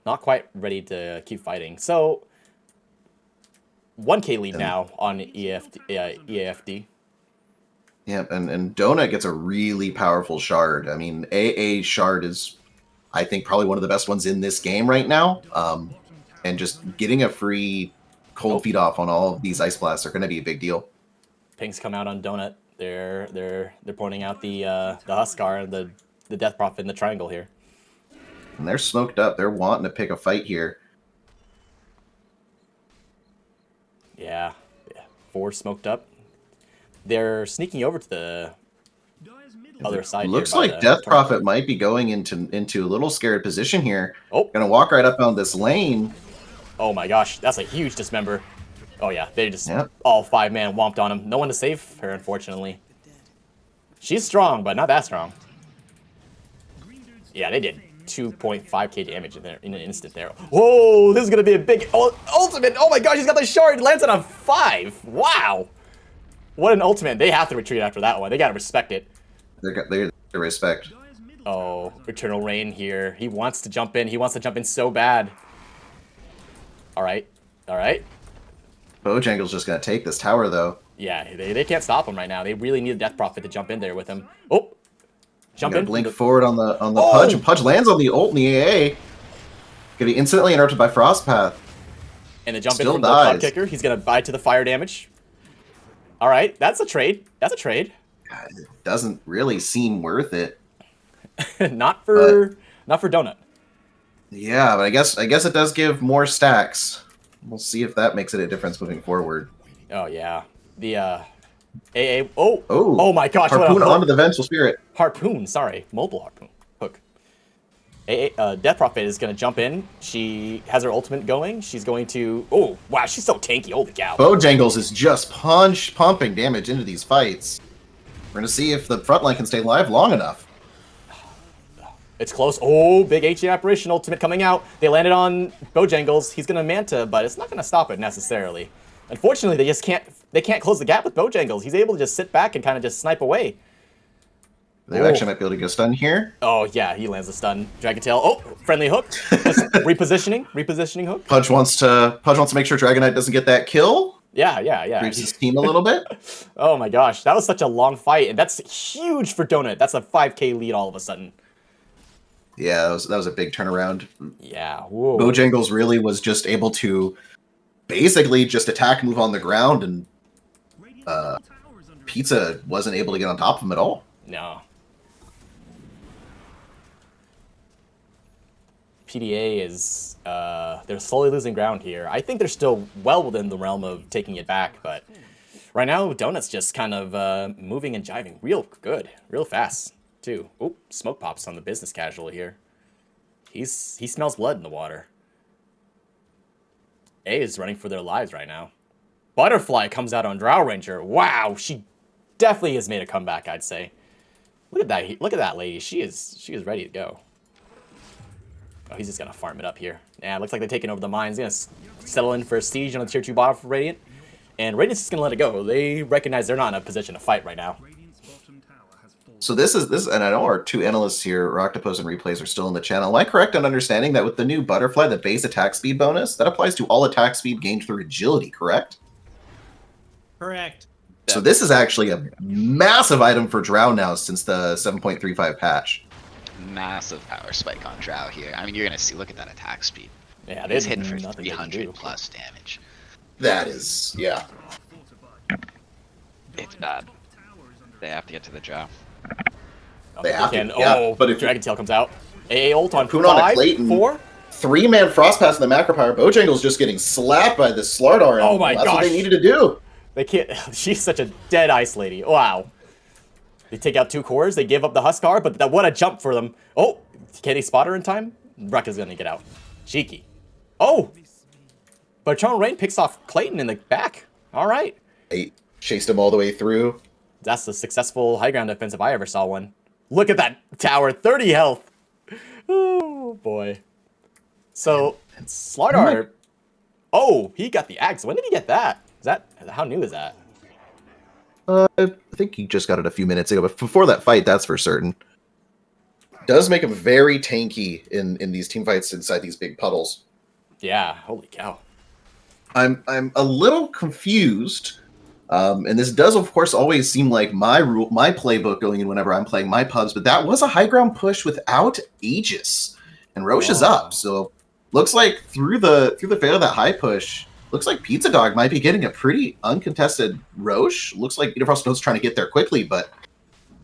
not quite ready to keep fighting. So 1k lead now on EAFD. Yeah, and Donut gets a really powerful shard. I mean, AA shard is, I think, probably one of the best ones in this game right now. And just getting a free cold feed off on all of these ice blasts are going to be a big deal. Pings come out on Donut. They're pointing out the Huskar and the Death Prophet in the triangle here. And they're smoked up. They're wanting to pick a fight here. Yeah. 4 smoked up. They're sneaking over to the other side. Looks like Death Prophet might be going into a little scared position here. Gonna walk right up on this lane. Oh my gosh, that's a huge dismember. Oh yeah, they just all 5-man whomped on him. No one to save her, unfortunately. She's strong, but not that strong. Yeah, they did 2.5k damage in an instant there. Whoa, this is gonna be a big ultimate. Oh my gosh, he's got the shard. Lands on a 5. Wow. What an ultimate. They have to retreat after that one. They gotta respect it. They're respect. Oh, Eternal Rain here. He wants to jump in. He wants to jump in so bad. Alright. Bojangle's just gonna take this tower, though. Yeah, they can't stop him right now. They really need a Death Prophet to jump in there with him. Oh! Jump in. Blink forward on the Pudge, and Pudge lands on the ult in the AA. Gonna be instantly interrupted by Frostpath. And the jump in Still from the pod dies. kicker. He's gonna buy to the fire damage. All right, that's a trade. That's a trade. God, it doesn't really seem worth it. not for Donut. Yeah, but I guess it does give more stacks. We'll see if that makes it a difference moving forward. Oh yeah, the AA. Oh, Oh, oh my gosh! What a harpoon hook. onto the vengeful spirit. Harpoon. Sorry, mobile harpoon hook. Death Prophet is gonna jump in. She has her ultimate going. She's going to. Oh wow, she's so tanky. Holy cow! Bojangles is just pumping damage into these fights. We're gonna see if the front line can stay alive long enough. It's close. Oh, big HE apparition ultimate coming out. They landed on Bojangles. He's gonna Manta, but it's not gonna stop it necessarily. Unfortunately, they just can't. They can't close the gap with Bojangles. He's able to just sit back and kind of just snipe away. They actually might be able to get a stun here. Oh yeah, he lands the stun. Dragon Tail. Oh, friendly hook. Just repositioning hook. Pudge wants to make sure Dragonite doesn't get that kill. Yeah. Creeps his team a little bit. Oh my gosh, that was such a long fight, and that's huge for Donut. That's a 5K lead all of a sudden. Yeah, that was a big turnaround. Yeah. Whoa. Bojangles really was just able to basically just attack, move on the ground, and Pizza wasn't able to get on top of him at all. No. PDA is they're slowly losing ground here. I think they're still well within the realm of taking it back, but right now Donut's just kind of moving and jiving real good, real fast too. Oh, smoke pops on the business casual here. He smells blood in the water. A is running for their lives right now. Butterfly comes out on Drow Ranger. Wow, she definitely has made a comeback, I'd say. Look at that! Look at that lady. She is ready to go. Oh, he's just gonna farm it up here. Yeah, it looks like they're taking over the mines. He's gonna settle in for a siege on the tier 2 bottom for Radiant. And Radiant's just gonna let it go. They recognize they're not in a position to fight right now. So this is, and I know our two analysts here, Roctopus and Replays, are still in the channel. Am I correct in understanding that with the new Butterfly, the base attack speed bonus, that applies to all attack speed gained through agility, correct? Correct. So this is actually a massive item for Drow now since the 7.35 patch. Massive power spike on Drow here. I mean, you're gonna see. Look at that attack speed. Yeah, He's there's hitting for nothing they can 300 do. plus damage. That is, yeah. It's bad. They have to get to the Drow. Oh, They have to, can. yeah, Oh, but if- Dragon Tail comes out. AA ult on Harpoon on a 5, Clayton. 4. 3-man Frost Pass in the macro power. Bojangles just getting slapped by this Slardar. And Oh my that's what gosh. they needed to do. They can't. She's such a dead ice lady. Wow. They take out 2 cores. They give up the Huskar, but what a jump for them. Oh, can he spot her in time? Ruck is gonna get out. Cheeky. Oh, but Eternal Rain picks off Clayton in the back. All right. They chased him all the way through. That's the successful high ground defense if I ever saw one. Look at that tower, 30 health. Oh boy. So Slardar. Oh, he got the axe. When did he get that? Is that how new is that? I think he just got it a few minutes ago, but before that fight, that's for certain. Does make him very tanky in these team fights inside these big puddles. Yeah. Holy cow. I'm a little confused, and this does of course always seem like my playbook going in whenever I'm playing my pubs, but that was a high ground push without Aegis, and Roche is up, so looks like through the fail of that high push, looks like Pizzadog might be getting a pretty uncontested Roche. Looks like Universal Node's trying to get there quickly, but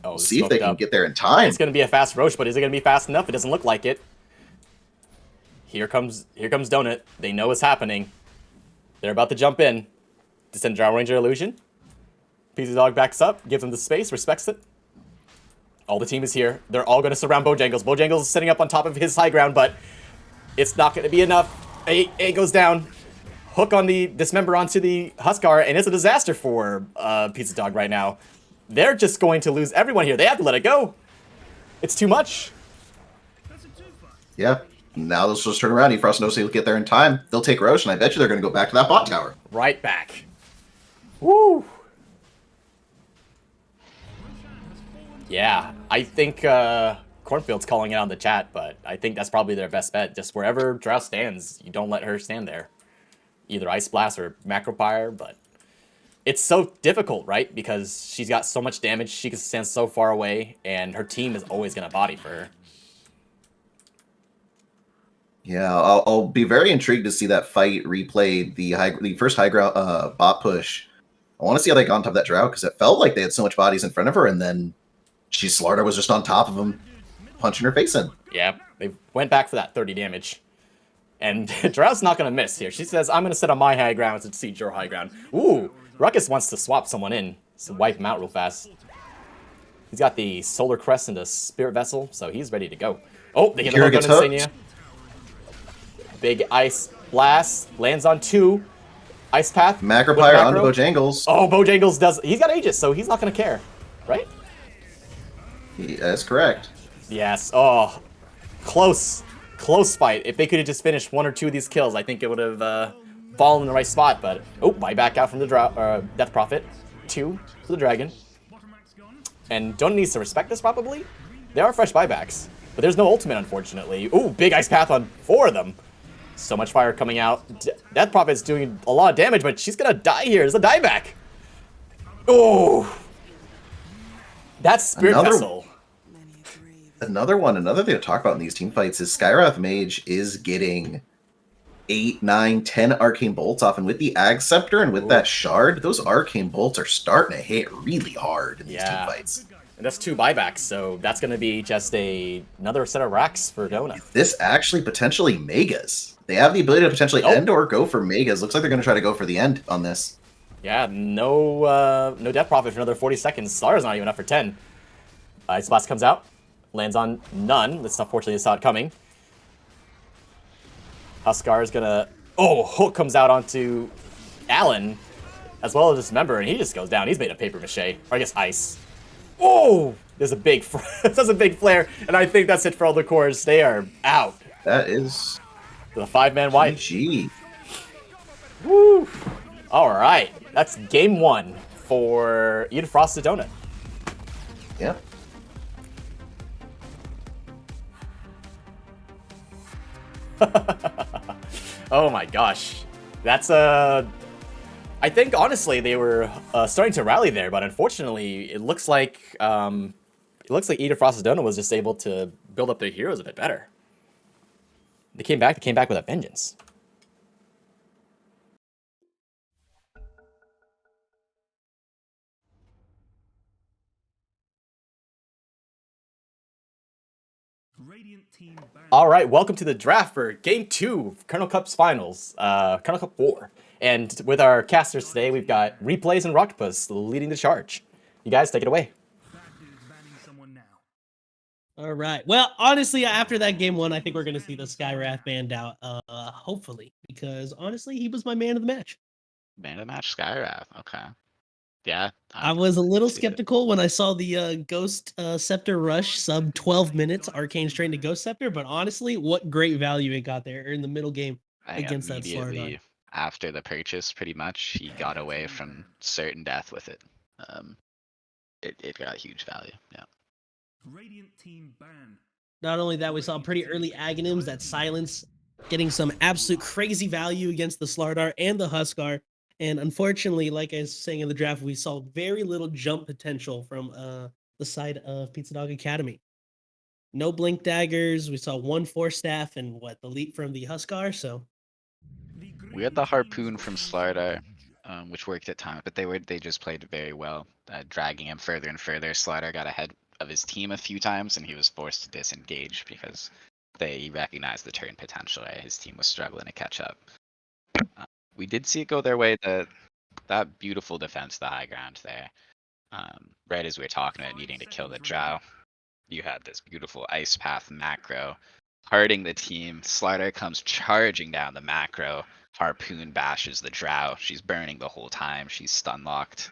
we'll see if they can get there in time. It's going to be a fast Roche, but is it going to be fast enough? It doesn't look like it. Here comes Donut. They know what's happening. They're about to jump in. Descend Drow Ranger Illusion. Pizzadog backs up, gives him the space, respects it. All the team is here. They're all going to surround Bojangles. Bojangles is sitting up on top of his high ground, but it's not going to be enough. A goes down. Hook on the dismember onto the Huskar, and it's a disaster for Pizzadog right now. They're just going to lose everyone here. They have to let it go. It's too much. Yeah. Now they'll just turn around. Frost knows he'll get there in time. They'll take Roche, and I bet you they're going to go back to that bot tower. Right back. Woo! Yeah, I think Cornfield's calling it on the chat, but I think that's probably their best bet. Just wherever Drow stands, you don't let her stand there. Either Ice Blast or Macro Pyre, but it's so difficult, right? Because she's got so much damage, she can stand so far away, and her team is always going to body for her. Yeah, I'll be very intrigued to see that fight replayed. The first high ground bot push. I want to see how they got on top of that drought because it felt like they had so much bodies in front of her, and then Slardar was just on top of him, punching her face in. Yeah, they went back for that 30 damage. And Drought's not going to miss here. She says, I'm going to sit on my high ground to siege your high ground. Ooh, Ruckus wants to swap someone in. So wipe him out real fast. He's got the Solar Crest and the Spirit Vessel, so he's ready to go. Oh, they get the hook on Insania. Big Ice Blast. Lands on 2. Ice Path. Macropire onto Bojangles. Oh, Bojangles does... He's got Aegis, so he's not going to care. Right? That's correct. Yes. Oh, close. Close fight. If they could have just finished 1 or 2 of these kills, I think it would have fallen in the right spot. But oh, buyback out from the Death Prophet. 2 for the dragon. And Donut needs to respect this probably. They are fresh buybacks, but there's no ultimate unfortunately. Ooh, big Ice Path on 4 of them. So much fire coming out. Death Prophet's doing a lot of damage, but she's gonna die here. There's a dieback. Oh, that's Spirit Vessel. Another thing to talk about in these team fights is Skywrath Mage is getting 8, 9, 10 arcane bolts off, and with the Ag Scepter and with that shard, those arcane bolts are starting to hit really hard in these team fights. And that's 2 buybacks, so that's going to be just another set of racks for Donut. This actually potentially Megas. They have the ability to potentially end or go for Megas. Looks like they're going to try to go for the end on this. Yeah, no Death Prophet for another 40 seconds. Star's not even up for 10. Ice Blast comes out. Lands on none. That's unfortunately saw it coming. Huskar is gonna... Oh, Hook comes out onto Alan, as well as Dismember, and he just goes down. He's made of paper mache, or I guess ice. Oh, there's a big, there's a big flare, and I think that's it for all the cores. They are out. That is the 5-man white. GG. Woo! All right, that's game 1 for Eat a Frosted Donut. Yep. Oh my gosh, that's I think honestly they were starting to rally there, but unfortunately it looks like Eat a Frosted Donut was just able to build up their heroes a bit better. They came back with a vengeance. All right, welcome to the draft for Game 2 of Kernel Kup's finals, Kernel Kup 4. And with our casters today, we've got Replays and Roctopus leading the charge. You guys, take it away. All right. Well, honestly, after that game 1, I think we're going to see the Skywrath banned out, hopefully, because honestly, he was my man of the match. Man of the match, Skywrath. Okay. Yeah. I was a little skeptical when I saw the Ghost Scepter rush sub 12 minutes, Arcane Strain to Ghost Scepter, but honestly, what great value it got there in the middle game against that Slardar. After the purchase, pretty much, he got away from certain death with it. It got huge value, yeah. Radiant team ban. Not only that, we saw pretty early Aghanims, that Silence, getting some absolute crazy value against the Slardar and the Huskar. And unfortunately, like I was saying in the draft, we saw very little jump potential from the side of Pizzadog Academy. No Blink Daggers. We saw 1 Force Staff and the leap from the Huskar. So we had the Harpoon from Slardar, which worked at times, but they just played very well, dragging him further and further. Slardar got ahead of his team a few times, and he was forced to disengage because they recognized the turn potential. Right? His team was struggling to catch up. We did see it go their way. That beautiful defense, the high ground there. Right as we were talking about needing to kill the Drow, you had this beautiful Ice Path macro, hurting the team. Slardar comes charging down the macro. Harpoon bashes the Drow. She's burning the whole time. She's stun locked.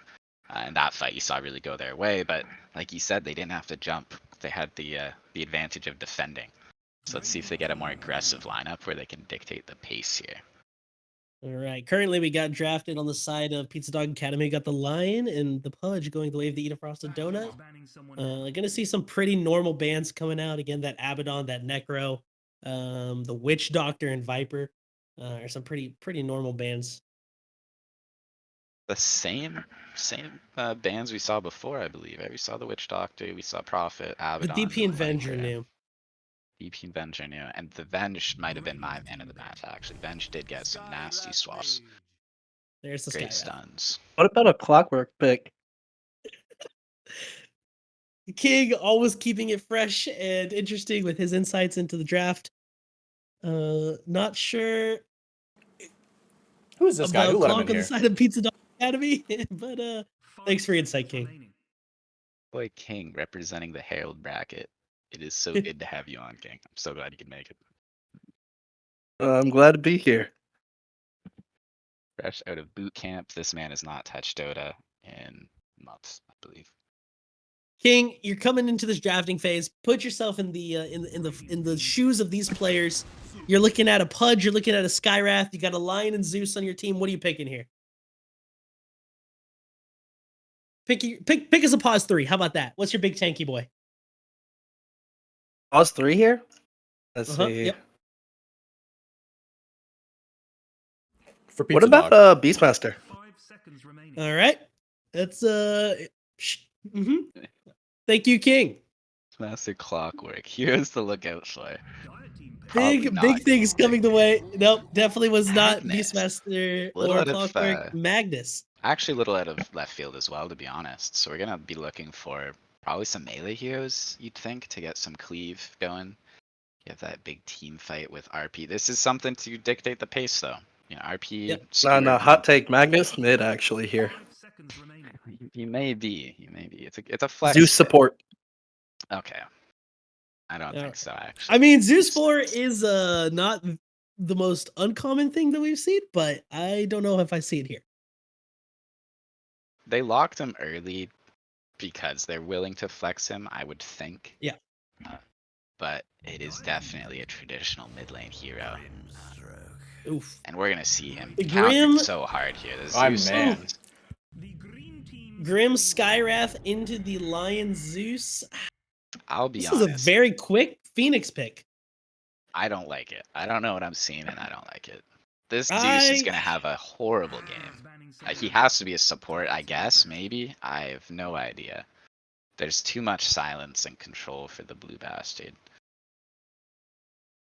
And that fight you saw really go their way. But like you said, they didn't have to jump. They had the advantage of defending. So let's see if they get a more aggressive lineup where they can dictate the pace here. All right. Currently, we got drafted on the side of Pizzadog Academy. We got the Lion and the Pudge going the way of the Eat a Frosted Donut. Going to see some pretty normal bands coming out. Again, that Abaddon, that Necro, the Witch Doctor and Viper are some pretty normal bands. The same bands we saw before, I believe. We saw the Witch Doctor, we saw Prophet, Abaddon. The DP Avenger new. DP and Venge are new, and the Venge might have been my man of the match, actually. Venge did get some nasty swaps. There's the Great Skyrath. stuns. What about a clockwork pick? King always keeping it fresh and interesting with his insights into the draft. Not sure Who is this guy? Who about let him Clonk in on the here? side of Pizzadog Academy, but thanks for your insight, King. remaining. Boy, King representing the Herald bracket. It is so good to have you on, King. I'm so glad you could make it. I'm glad to be here. Fresh out of boot camp, this man has not touched Dota in months, I believe. King, you're coming into this drafting phase. Put yourself in the in the shoes of these players. You're looking at a Pudge. You're looking at a Skyrath. You got a Lion and Zeus on your team. What are you picking here? Pick us a pause 3. How about that? What's your big tanky boy? Pause 3 here. Let's Uh-huh, see. yep. For What Pizzadog. about Beastmaster? 5 seconds remaining. All right. That's Thank you, King. Master Clockwork. Here's to look out for. Dire team pick. Probably Big not things coming the way. Nope, definitely was not Magnus. Beastmaster Little or out of, Clockwork. Magnus. Actually, a little out of left field as well, to be honest. So we're gonna be looking for probably some melee heroes, you'd think, to get some cleave going. You have that big team fight with RP. This is something to dictate the pace, though. You know, RP. Yep. No, skewered hot take. Magnus mid actually here. 5 seconds remaining. You may be. You may be. It's a flex. Zeus hit. support. Okay. I don't Yeah. think so, actually. I mean, Zeus 4 is not the most uncommon thing that we've seen, but I don't know if I see it here. They locked him early because they're willing to flex him, I would think. Yeah. But it is definitely a traditional mid lane hero. Oof. And we're gonna see him The countered Grim- so hard here. The My Zeus man. is- The green team Grim Skyrath into the Lion Zeus. I'll be This honest. is a very quick Phoenix pick. I don't like it. I don't know what I'm seeing, and I don't like it. This Zeus is I- gonna have a horrible game. banning He has to be a support, I guess. Maybe. I have no idea. There's too much silence and control for the blue bastard.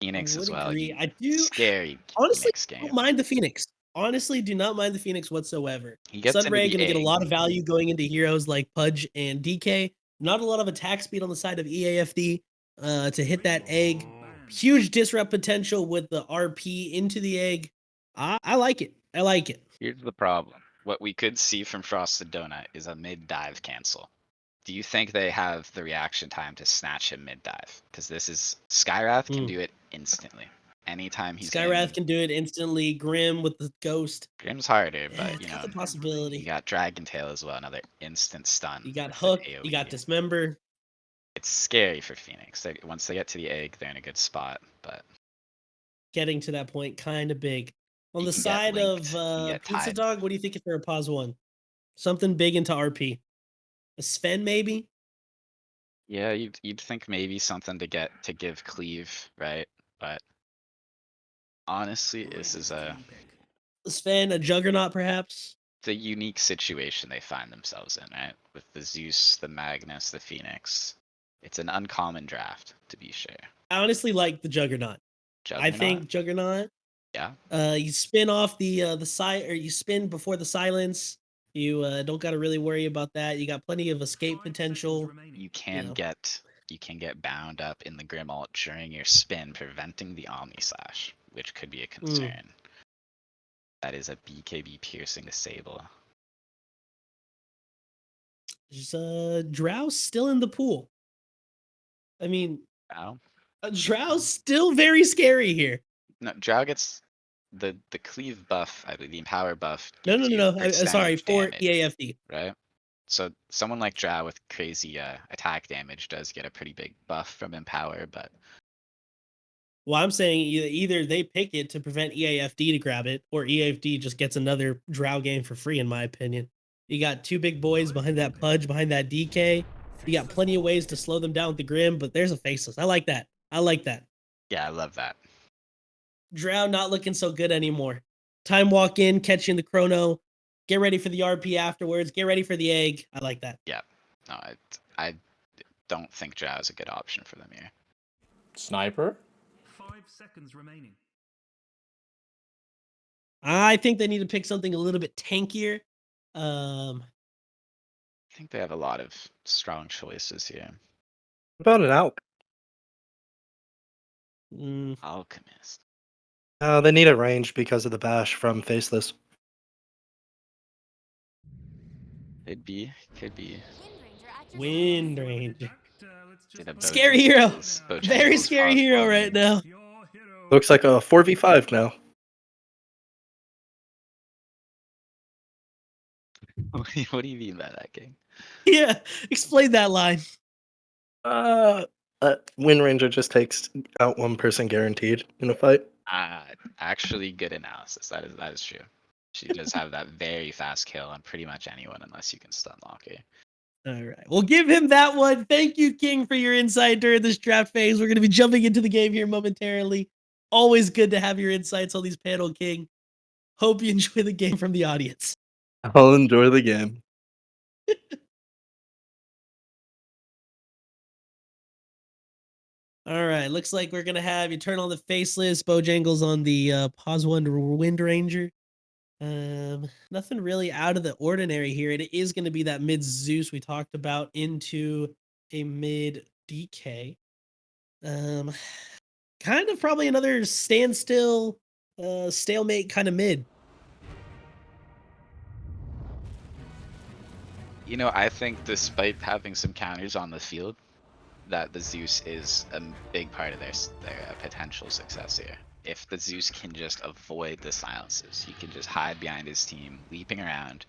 Phoenix I as would well. agree. you- I do Scary honestly Phoenix don't game. mind the Phoenix. Honestly, do not mind the Phoenix whatsoever. He gets into Sunray the gonna get a egg. lot of value going into heroes like Pudge and DK. Not a lot of attack speed on the side of EAFD to hit that egg. Huge disrupt potential with the RP into the egg. I like it. I like it. Here's the problem. What we could see from Frosted Donut is a mid dive cancel. Do you think they have the reaction time to snatch him mid dive? Because this is Skyrath can Hmm. do it instantly. Anytime he's Skyrath in. can do it instantly. Grim with the ghost. Grim's harder, Yeah, but it's you got know, the possibility. you got Dragon Tail as well, another instant stun. You got with the Hook. You got AoE. Dismember. It's scary for Phoenix. Once they get to the egg, they're in a good spot. But Getting to that point, kind of big. On You the can get side linked, of you can get Pizza tied. Dog, what do you think for a pause 1? Something big into RP. A Sven maybe? yeah, you'd think maybe something to give cleave, right? But honestly, this is a A Sven, a Juggernaut perhaps? the unique situation they find themselves in, right? With the Zeus, the Magnus, the Phoenix. It's an uncommon draft, to be sure. I honestly like the Juggernaut. I think Juggernaut. Yeah. You spin off the side, or you spin before the silence. You don't got to really worry about that. You got plenty of escape potential. You can know. get bound up in the Grim ult during your spin, preventing the Omni Slash, which could be a concern. That is a BKB piercing disable. There's Drow still in the pool. I mean, Drow? Drow's still very scary here. No, Drow gets the cleave buff, the empower buff. No. gives you Sorry, percentage for damage, EAFD. right? So someone like Drow with crazy attack damage does get a pretty big buff from empower, but Well, I'm saying either they pick it to prevent EAFD to grab it, or EAFD just gets another Drow game for free, in my opinion. You got two big boys behind that Pudge, behind that DK. You got plenty of ways to slow them down with the Grim, but there's a Faceless. I like that. yeah, I love that. Drow not looking so good anymore. Time walk in, catching the chrono. Get ready for the RP afterwards. Get ready for the egg. I like that. No, I don't think Drow is a good option for them here. Sniper? 5 seconds remaining. I think they need to pick something a little bit tankier. Um, I think they have a lot of strong choices here. What about an Alk? mm, Alchemist. They need a range because of the bash from Faceless. Could be. Wind Ranger. Did a Scary hero. Bojangles Very scary hero Frostbomb. right now. Looks like a 4v5 now. What do you mean by that, King? Yeah, explain that line. Wind Ranger just takes out one person guaranteed in a fight. Actually, good analysis. That is true. She does have that very fast kill on pretty much anyone unless you can stun lock her. All right. We'll give him that one. Thank you, King, for your insight during this draft phase. We're going to be jumping into the game here momentarily. Always good to have your insights on these panel, King. Hope you enjoy the game from the audience. I'll enjoy the game. All right. Looks like we're going to have you turn on the Faceless, Bojangles on the Pause Wonder Wind Ranger. Nothing really out of the ordinary here. It is going to be that mid Zeus we talked about into a mid DK. Kind of probably another standstill, stalemate kind of mid. You know, I think despite having some counters on the field, that the Zeus is a big part of their potential success here. If the Zeus can just avoid the silences, he can just hide behind his team, leaping around,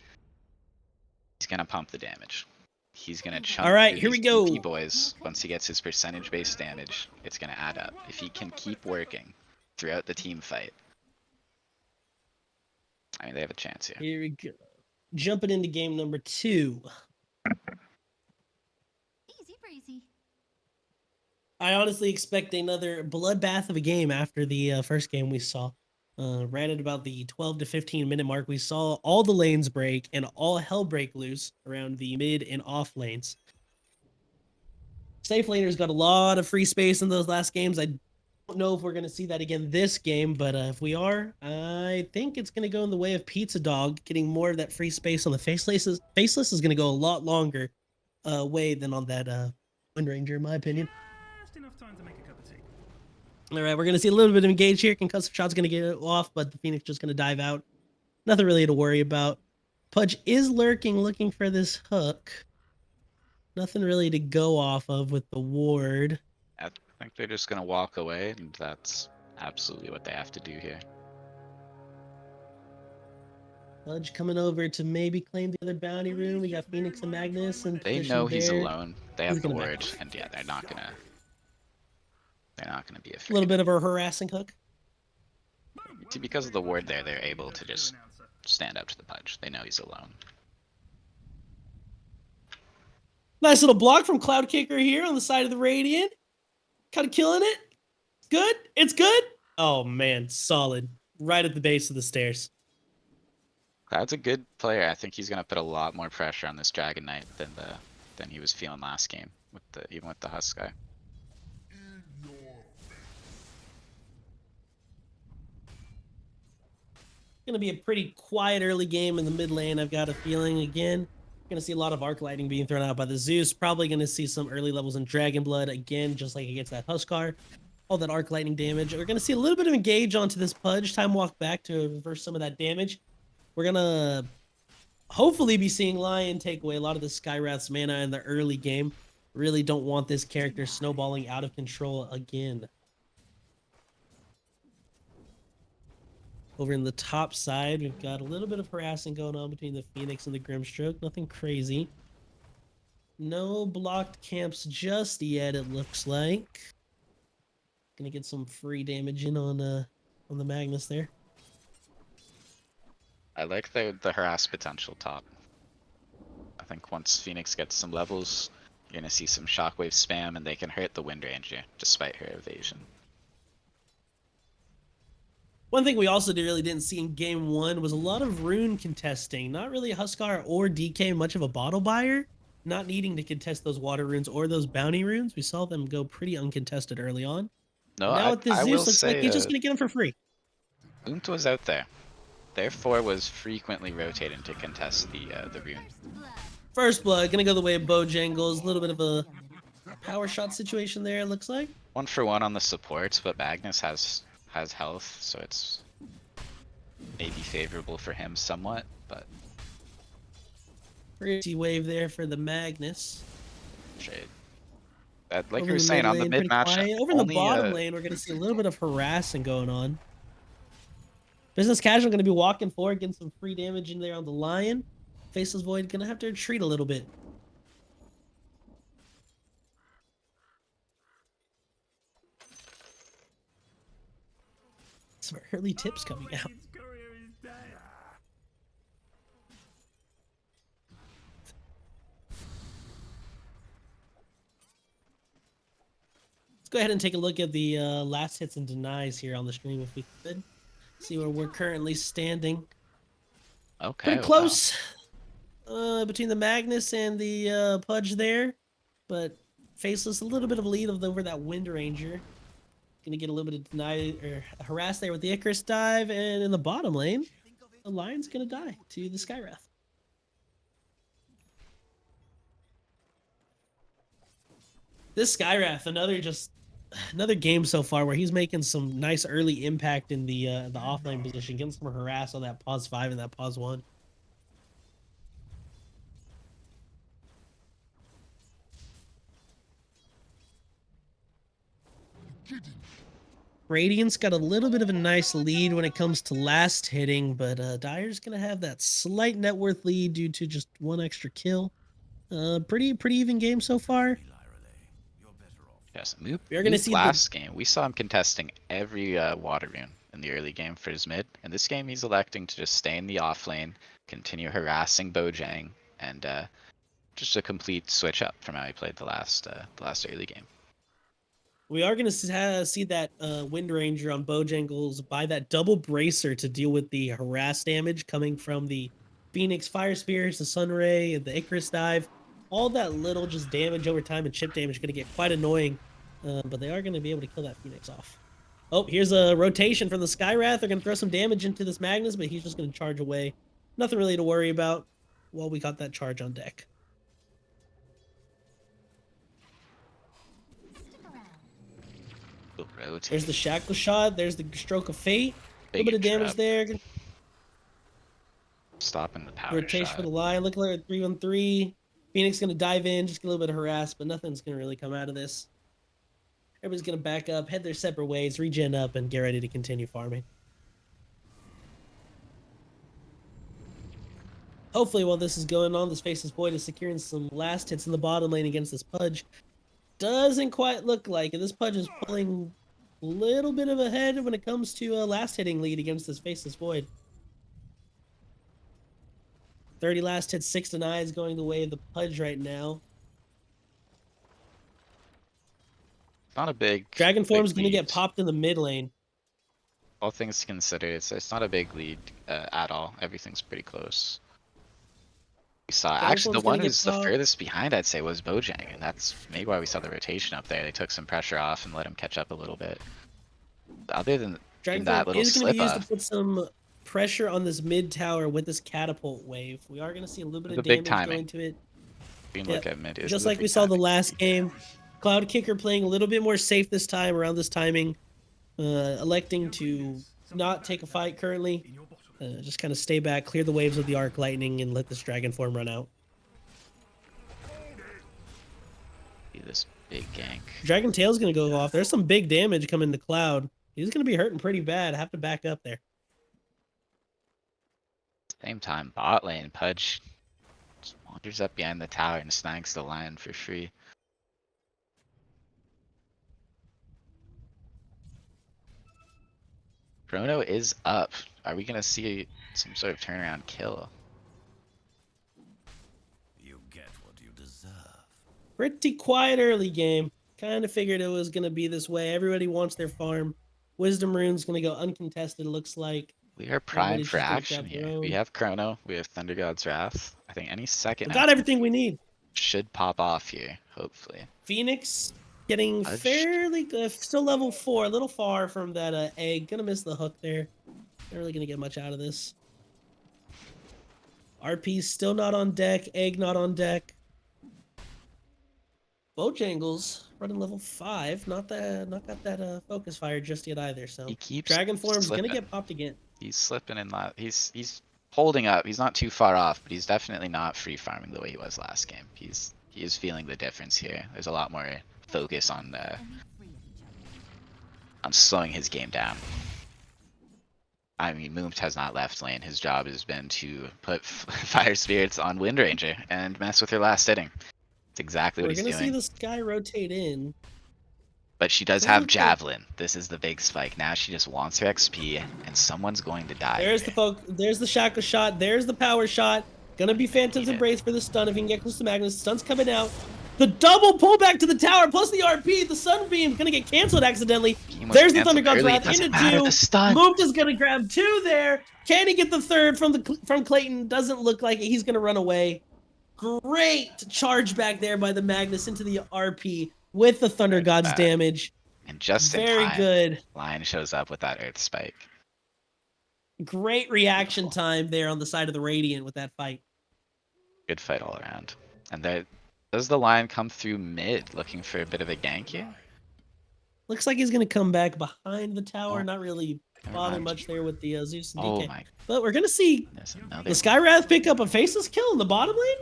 he's gonna pump the damage. He's gonna chunk All right, through here we these go. TP boys. Once he gets his percentage-based damage, it's gonna add up. If he can keep working throughout the team fight, I mean, they have a chance here. Here we go. Jumping into game number 2. Easy breezy. I honestly expect another bloodbath of a game after the first game we saw. Right at about the 12 to 15 minute mark, we saw all the lanes break and all hell break loose around the mid and off lanes. Safe laners got a lot of free space in those last games. I don't know if we're going to see that again this game, but if we are, I think it's going to go in the way of Pizzadog getting more of that free space on the Faceless. Faceless is going to go a lot longer way than on that Wind Ranger, in my opinion. Just enough time to make a cup of tea. All right, we're going to see a little bit of engage here. Concussive shot's going to get off, but the Phoenix just going to dive out. Nothing really to worry about. Pudge is lurking, looking for this hook. Nothing really to go off of with the ward. I think they're just gonna walk away, and that's absolutely what they have to do here. Pudge coming over to maybe claim the other bounty room. We got Phoenix and Magnus and They position know he's there. alone. They He's have the gonna back word, off. and yeah, they're not gonna be A afraid. little bit of a harassing hook. See, because of the ward there, they're able to just stand up to the Pudge. They know he's alone. Nice little block from Cloud Kicker here on the side of the Radiant. Kind of killing it. Good. It's good. Oh, man. Solid. Right at the base of the stairs. Cloud's a good player. I think he's gonna put a lot more pressure on this Dragon Knight than he was feeling last game, even with the Husk guy. Gonna be a pretty quiet early game in the mid lane, I've got a feeling. Again, gonna see a lot of arc lightning being thrown out by the Zeus. Probably gonna see some early levels in Dragon Blood again, just like against that Huskar. All that arc lightning damage. We're gonna see a little bit of engage onto this Pudge. Time walk back to reverse some of that damage. We're gonna hopefully be seeing Lion take away a lot of the Skywrath's mana in the early game. Really don't want this character snowballing out of control again. Over in the top side, we've got a little bit of harassing going on between the Phoenix and the Grimstroke. Nothing crazy. No blocked camps just yet, it looks like. Gonna get some free damage in on the Magnus there. I like the harass potential top. I think once Phoenix gets some levels, you're gonna see some shockwave spam, and they can hurt the Wind Ranger despite her evasion. One thing we also really didn't see in game 1 was a lot of rune contesting. Not really Huskar or DK much of a bottle buyer. Not needing to contest those water runes or those bounty runes. We saw them go pretty uncontested early on. No, Now with this I will Zeus, looks like say he's just gonna get him for free. Umt was out there. Therefore, was frequently rotating to contest the rune. First blood, gonna go the way of Bojangles. A little bit of a power shot situation there, it looks like. 1-for-1 on the supports, but Magnus has health, so it's maybe favorable for him somewhat, but Pretty wave there for the Magnus. shade. That, like Over you were the saying, mid on the lane, mid pretty matchup, quiet. Over in the only bottom lane, we're gonna see a little bit of harassing going on. Business Casual gonna be walking forward, getting some free damage in there on the Lion. Faceless Void gonna have to retreat a little bit. Some early tips coming out. His career is dead. Let's go ahead and take a look at the last hits and denies here on the stream if we could. See where we're currently standing. okay, Pretty close between the Magnus and the Pudge there, but Faceless a little bit of a lead over that Wind Ranger. Gonna get a little bit of deny or harass there with the Icarus dive, and in the bottom lane, the Lion's gonna die to the Skywrath. This Skywrath, another game so far where he's making some nice early impact in the offlane position, getting some harass on that pause 5 and that pause 1. Radiant's got a little bit of a nice lead when it comes to last hitting, but Dyer's gonna have that slight net worth lead due to just one extra kill. Pretty even game so far. yes, Moop, We are gonna Moop see last game, we saw him contesting every water rune in the early game for his mid. And this game, he's electing to just stay in the off lane, continue harassing Bojang, and just a complete switch up from how he played the last early game. We are going to see that Wind Ranger on Bojangles buy that double bracer to deal with the harass damage coming from the Phoenix Fire Spears, the Sunray, and the Icarus Dive. All that little just damage over time and chip damage is going to get quite annoying, but they are going to be able to kill that Phoenix off. Oh, here's a rotation from the Skywrath. They're going to throw some damage into this Magnus, but he's just going to charge away. Nothing really to worry about while we got that charge on deck. Rotate. There's the Shackle Shot. There's the Stroke of Fate. A little bit of damage trap. there. Stopping the power Rotation shot. for the Lion. Look at 3-on-3. Phoenix going to dive in. Just get a little bit of harass, but nothing's going to really come out of this. Everybody's going to back up, head their separate ways, regen up, and get ready to continue farming. Hopefully, while this is going on, this Faceless Void is securing some last hits in the bottom lane against this Pudge. Doesn't quite look like it. This Pudge is pulling a little bit of a head when it comes to a last hitting lead against this Faceless Void. 30 last hits, 6 denies going the way of the Pudge right now. Not a big Dragon Form's big going to lead. get popped in the mid lane. All things considered, it's not a big lead at all. Everything's pretty close. We saw Dragon actually the Form's gonna one get who's the popped. furthest behind, I'd say, was Bojang, and that's maybe why we saw the rotation up there. They took some pressure off and let him catch up a little bit. Other than Dragon that Form little is going to be slip used up, to put some pressure on this mid tower with this catapult wave. We are going to see a little bit The of big damage timing. going to it. we can Yeah, look at mid. is Just the like we big saw the timing. last game. Cloud Kicker playing a little bit more safe this time around this timing. Electing to not take a fight currently. Just kind of stay back, clear the waves of the Arc Lightning, and let this Dragon Form run out. See this big gank. Dragon Tail's going to go off. There's some big damage coming to Cloud. He's going to be hurting pretty bad. Have to back up there. Same time, bot lane, Pudge just wanders up behind the tower and snags the Lion for free. Chrono is up. Are we gonna see some sort of turnaround kill? You get what you deserve. Pretty quiet early game. Kind of figured it was going to be this way. Everybody wants their farm. Wisdom Rune's going to go uncontested, it looks like. We are primed Everybody's for just gonna action grab their here. We own. have Chrono, we have Thunder God's Wrath. I think any second We now got everything we need. should pop off here, hopefully. Phoenix Getting Fudge. fairly good. Still level 4, a little far from that egg. Gonna miss the hook there. Not really gonna get much out of this. RP's still not on deck. Egg not on deck. Bojangles running level 5. Not got that focus fire just yet either. So He keeps Dragon Form's gonna slipping. get popped again. He's slipping in that. He's holding up. He's not too far off, but he's definitely not free farming the way he was last game. He is feeling the difference here. There's a lot more focus on slowing his game down. I mean, Moomt has not left lane. His job has been to put Fire Spirits on Wind Ranger and mess with her last hitting. It's exactly what he's doing. We're gonna see this guy rotate in. But she does have Javelin. This is the big spike. Now she just wants her XP, and someone's going to die. There's there's the shackle shot. There's the power shot. Gonna be Phantom's Embrace for the stun if he can get close to Magnus. Stun's coming out. The double pullback to the tower plus the RP. The Sunbeam gonna get canceled accidentally. There's the Thunder God's Wrath into 2. Moopt is gonna grab 2 there. Can he get the 3rd from Clayton? Doesn't look like it. He's gonna run away. Great charge back there by the Magnus into the RP with the Thunder God's damage. And just in very time, good. Lion shows up with that Earth Spike. Great reaction time there on the side of the Radiant with that fight. Good fight all around. And there, does the Lion come through mid looking for a bit of a gank here? Looks like he's going to come back behind the tower. Oh, Not really bothering much there with the Zeus and Oh DK. my. But we're going to see There's the another. Skywrath pick up a faceless kill in the bottom lane.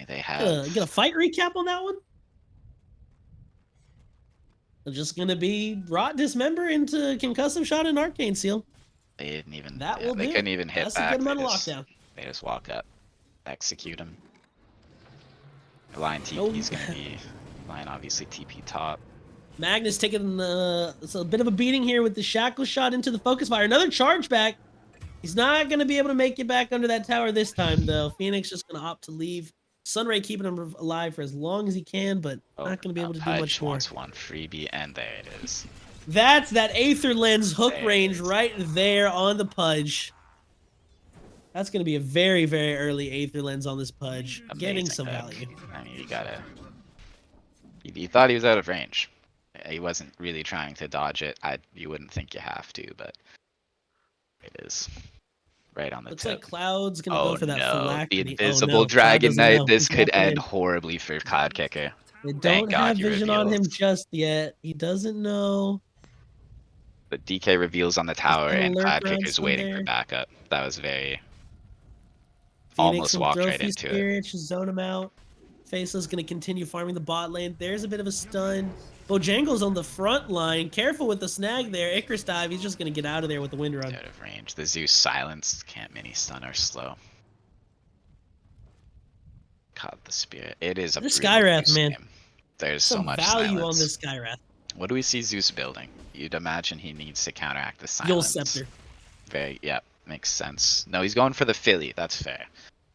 They have. Get a fight recap on that one. They're just going to be Rot Dismember into Concussive Shot and Arcane Seal. They didn't even. That Yeah, will they do couldn't it. even hit That's back. a good amount of They just- lockdown. They just walk up, execute him. Lion TP Oh. is gonna be. Lion obviously TP top. Magnus taking it's a bit of a beating here with the shackle shot into the focus fire. Another charge back. He's not going to be able to make it back under that tower this time, though. Phoenix just going to opt to leave. Sunray keeping him alive for as long as he can, but not going to be able to do Pudge much more. wants one freebie, and there it is. That's that Aether Lens hook There it range is. right there on the Pudge. That's going to be a very, very early Aether Lens on this Pudge. Getting Amazing some hook. value. I mean, you gotta. You thought he was out of range. He wasn't really trying to dodge it. You wouldn't think you have to, but it is right on the Looks tip. like Cloud's going to Oh go for that no, Phylactery. the Oh, invisible no, Cloud dragon doesn't know. knight. This He's could walking end in. horribly for Cloud Kicker. They Thank don't God have he vision on him reveals. just yet. He doesn't know. But DK reveals on the tower, gonna and lurk Cloud around Kicker's waiting somewhere. for backup. That was very. Phoenix Almost will walked throw right few into it. spirits, just zone him out. Faceless going to continue farming the bot lane. There's a bit of a stun. Bojangles on the front line. Careful with the snag there. Icarus dive. He's just going to get out of there with the wind run. Out of range. The Zeus silence can't mini stun or slow. Caught the spirit. It is a This brutal Skywrath, Zeus man. game. There's Some so much value silence. on this Skywrath. What do we see Zeus building? You'd imagine he needs to counteract the Yule silence. Scepter. Very, yep, makes sense. No, he's going for the Philly. That's fair.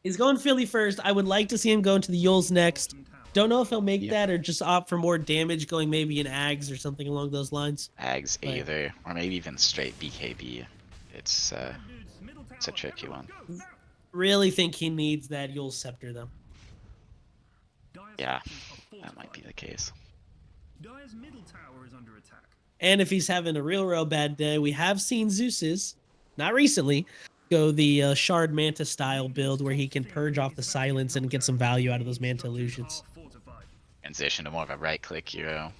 He's going Philly first. I would like to see him go into the Yules next. Don't know if he'll make Yeah. that or just opt for more damage, going maybe in Ags or something along those lines. Ags Right. either, or maybe even straight BKB. It's a tricky one. Really think he needs that Yule Scepter, though. Yeah, that might be the case. Dire's middle tower is under attack. And if he's having a real bad day, we have seen Zeus's, not recently, go the Shard Manta style build where he can purge off the silence and get some value out of those Manta illusions. Transition to more of a right-click hero.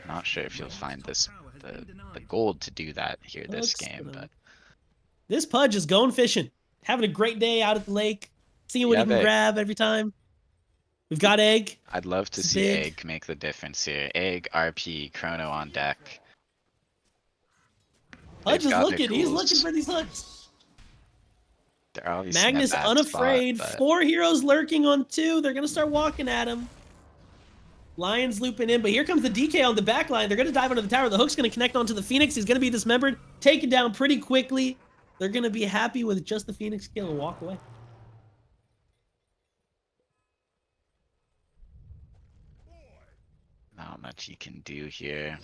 Not sure if you'll find the gold to do that here this game, but This Pudge is going fishing, having a great day out at the lake, seeing what Yeah, he can babe. grab every time. We've got Egg. I'd love to It's see big. Egg make the difference here. Egg, RP, Chrono on deck. Pudge They've is got their looking. He's looking tools. for these hooks. They're obviously in a Magnus bad unafraid. spot, but 4 heroes lurking on 2. They're going to start walking at him. Lions looping in, but here comes the DK on the back line. They're going to dive under the tower. The hook's going to connect onto the Phoenix. He's going to be dismembered, taken down pretty quickly. They're going to be happy with just the Phoenix kill and walk away. not much you can do here.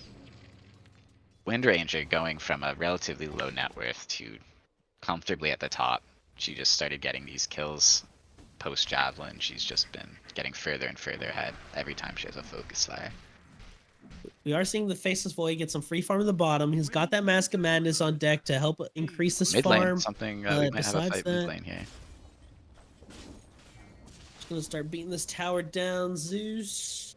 Wind Ranger going from a relatively low net worth to comfortably at the top. She just started getting these kills post Javelin, she's just been getting further and further ahead every time she has a Focus Fire. We are seeing the Faceless Void get some free farm at the bottom. He's got that Mask of Madness on deck to help increase this Mid lane, farm. something, we might have a besides fight mid lane here. Just gonna start beating this tower down, Zeus.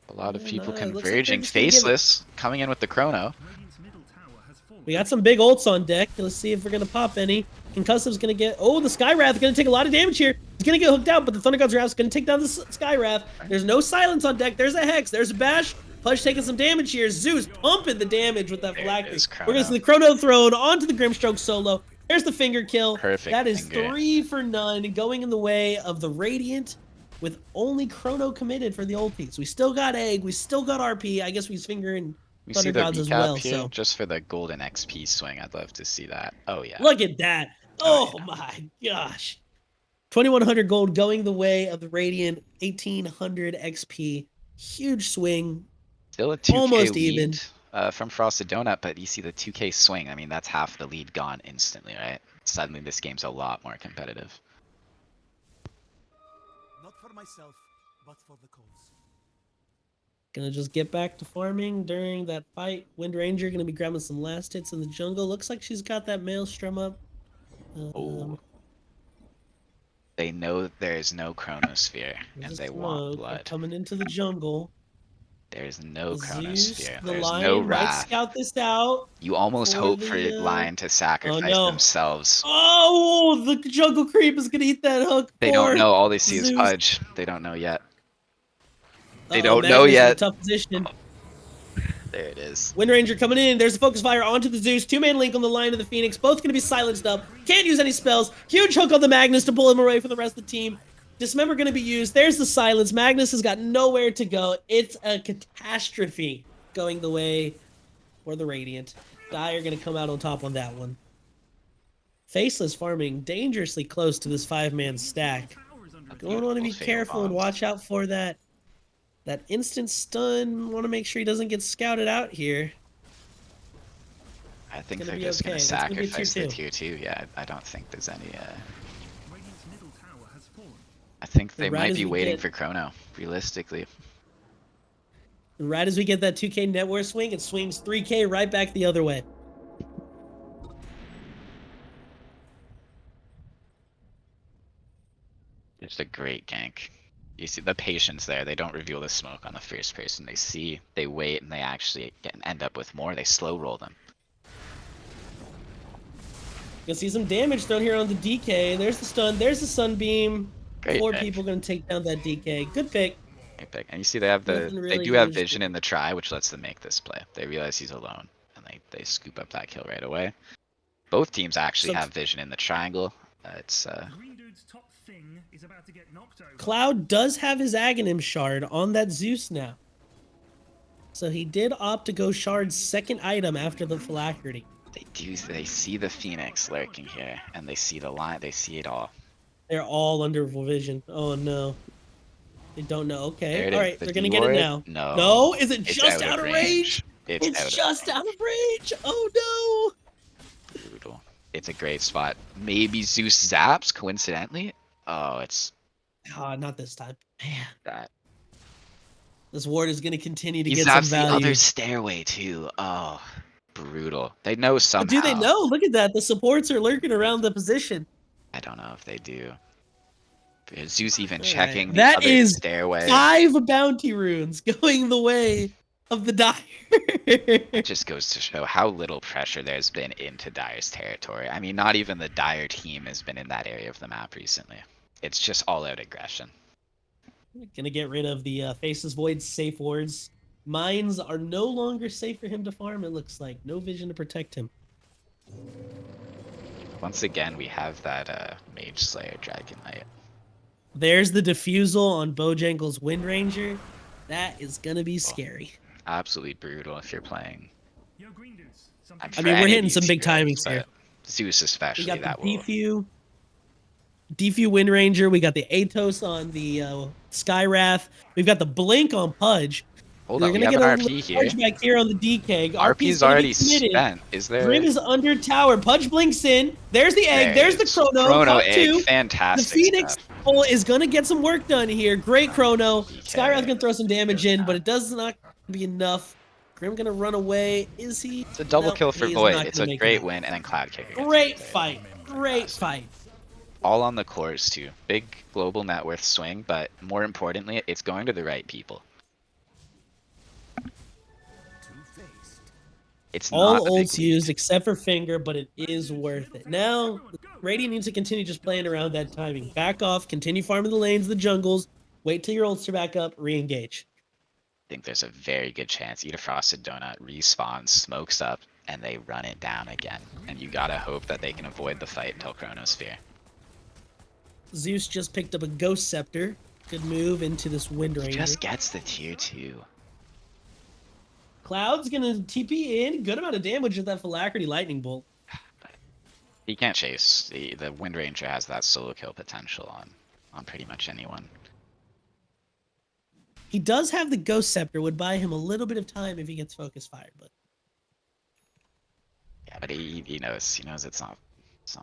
A lot of people it looks like converging. they're just gonna give it- Faceless coming in with the Chrono. Radiant's middle tower has fallen. We got some big ults on deck. Let's see if we're gonna pop any. Concussive's gonna get. Oh, the Sky Wrath is gonna take a lot of damage here. He's gonna get hooked out, but the Thunder God's Wrath is gonna take down the Sky Wrath. There's no silence on deck. There's a Hex. There's a Bash. Pudge taking some damage here. Zeus pumping the damage with that There it Phylactery. is, We're gonna see the Chrono thrown onto the Grimstroke solo. There's the finger kill. Perfect That is finger. 3 for none, going in the way of the Radiant, with only Chrono committed for the ultis. We still got Egg. We still got RP. I guess we finger in We Thunder see the Gods as recap well. here, So just for the golden XP swing. I'd love to see that. Oh yeah. look at that. Oh, Oh my gosh. 2100 gold going the way of the Radiant. 1800 XP. Huge swing. Still a 2K almost lead, even. From Frosted Donut, but you see the 2K swing. I mean, that's half the lead gone instantly, right? Suddenly this game's a lot more competitive. Not for myself, but for the cause. Gonna just get back to farming during that fight. Wind Ranger gonna be grabbing some last hits in the jungle. Looks like she's got that Maelstrom up. Oh. They know there's no Chronosphere, and there's a they smoke. want They're blood. coming into the jungle. There's no Zeus, Chronosphere. the There's Lion no might Wrath. scout this out. You almost for hope the, for Lion to sacrifice no. themselves. Oh, the jungle creep is gonna eat that hook. They for don't know. All they see is Zeus. Pudge. They don't know yet. They Uh-oh, don't know Magnus in a yet. tough position. There it is. Wind Ranger coming in. There's a Focus Fire onto the Zeus. 2-man link on the line of the Phoenix. Both going to be silenced up. Can't use any spells. Huge hook on the Magnus to pull him away from the rest of the team. Dismember going to be used. There's the silence. Magnus has got nowhere to go. It's a catastrophe going the way for the Radiant. Dire going to come out on top on that one. Faceless farming dangerously close to this 5-man stack. Going to want to be Fatal careful and bombs. watch out for that instant stun. Want to make sure he doesn't get scouted out here. I think gonna they're be just okay. gonna That's gonna be sacrifice tier the two. tier 2. Yeah, I don't think there's any. Radiant's middle tower has fallen. I think they Right might as be we waiting get- for Chrono, realistically. Right as we get that 2K net worth swing, it swings 3K right back the other way. It's a great gank. You see the patience there. They don't reveal the smoke on the first person. They see, they wait, and they actually end up with more. They slow roll them. You'll see some damage thrown here on the DK. There's the stun. There's the sunbeam. Great 4 pick. people going to take down that DK. Good pick. Great pick. And you see they have Nothing they really do have huge. vision in the try, which lets them make this play. They realize he's alone, and they scoop up that kill right away. Both teams actually So- have vision in the triangle. Green dude's top thing is about to get knocked over. Cloud does have his Aghanim shard on that Zeus now. So he did opt to go shard's second item after the Phylactery. They see the Phoenix lurking here, and they see the line. They see it all. They're all under vision. Oh no. They don't know. There Okay. it All is. right. The They're going to get it D-ward? now. No. No? Is it It's just out of range? It's It's out just of out of range. Oh no. brutal. It's a great spot. Maybe Zeus zaps coincidentally. Oh, it's Ah, not this time. Man. that. This ward is going to continue to He get some zaps the value. other stairway too. Oh, brutal. They know somehow. But do they know? Look at that. The supports are lurking around the position. I don't know if they do. Is Zeus even All checking right. the That other is stairway? 5 bounty runes going the way of the Dire. It just goes to show how little pressure there's been into Dire's territory. I mean, not even the Dire team has been in that area of the map recently. It's just all-out aggression. Gonna get rid of the Faceless Void safe wards. Mines are no longer safe for him to farm, it looks like. No vision to protect him. Once again, we have that Mage Slayer Dragon Knight. There's the defusal on Bojangles Wind Ranger. That is gonna be scary. Absolutely brutal if you're playing. Yo, green dudes, something I'm I sure mean, we're any of hitting some these big heroes, timings here. but Zeus especially, We got that the will. Defu Wind Ranger. We got the Atos on the Sky Wrath. We've got the Blink on Pudge. Hold They're on, we gonna have get an a RP little here. Pudge back here on the DK. RP's gonna already be committed. spent. Is there? Grim is under tower. Pudge blinks in. There's the egg. There There's it the is. chrono. Chrono Caught egg. two. The Fantastic Phoenix stuff. Soul is gonna get some work done here. Great chrono. DK. Skywrath's gonna throw some damage in, but it does not be enough. Grim gonna run away. Is he? It's a double kill for he is Void. not It's gonna a make great it. win, and then Cloud Kicker. gets Great it. fight. Great fight. All on the cores too. Big global net worth swing, but more importantly, it's going to the right people. It's not All the big ults league. used except for Finger, but it is worth it. Now, Radiant needs to continue just playing around that timing. Back off, continue farming the lanes, the jungles, wait till your ults are back up, re-engage. I think there's a very good chance Eat a Frosted Donut respawns, smokes up, and they run it down again. And you gotta hope that they can avoid the fight until Chronosphere. Zeus just picked up a Ghost Scepter. Good move into this Wind He Ranger. just gets the tier 2. Cloud's gonna TP in. Good amount of damage with that Phylactery Lightning Bolt. He can't chase. The Wind Ranger has that solo kill potential on pretty much anyone. He does have the Ghost Scepter, would buy him a little bit of time if he gets Focus Fired, but Yeah, but he knows it's not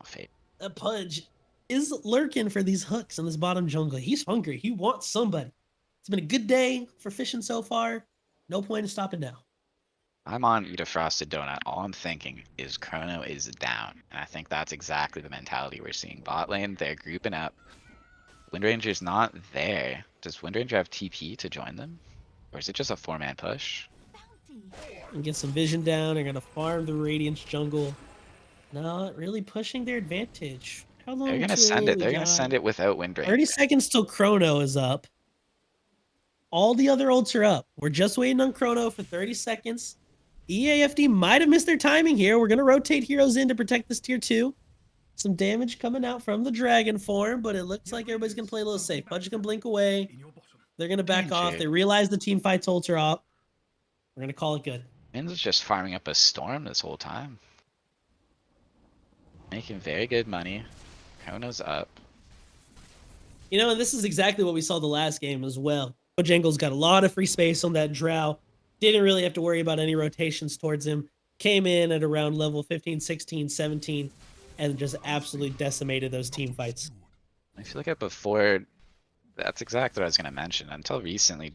fate. that Pudge is lurking for these hooks in this bottom jungle. He's hungry. He wants somebody. It's been a good day for fishing so far. No point in stopping now. I'm on Eat a Frosted Donut. All I'm thinking is Chrono is down. And I think that's exactly the mentality we're seeing. Bot lane, they're grouping up. Wind Ranger's not there. Does Wind Ranger have TP to join them? Or is it just a 4-man push? And get some vision down. They're going to farm the Radiance jungle. Not really pushing their advantage. How long They're gonna till send it. we They're gonna got- send it without Wind Ranger. 30 seconds till Chrono is up. All the other ults are up. We're just waiting on Chrono for 30 seconds. EAFD might have missed their timing here. We're going to rotate heroes in to protect this tier 2. Some damage coming out from the dragon form, but it looks like everybody's going to play a little safe. Pudge can blink away. They're going to back off. They realize the team fight's ults are up. We're going to call it good. Min's is just farming up a storm this whole time. Making very good money. Chrono's up. You know, and this is exactly what we saw the last game as well. Bojangle's got a lot of free space on that drow. Didn't really have to worry about any rotations towards him. Came in at around level 15, 16, 17, and just absolutely decimated those team fights. If you look at before, that's exactly what I was going to mention. Until recently,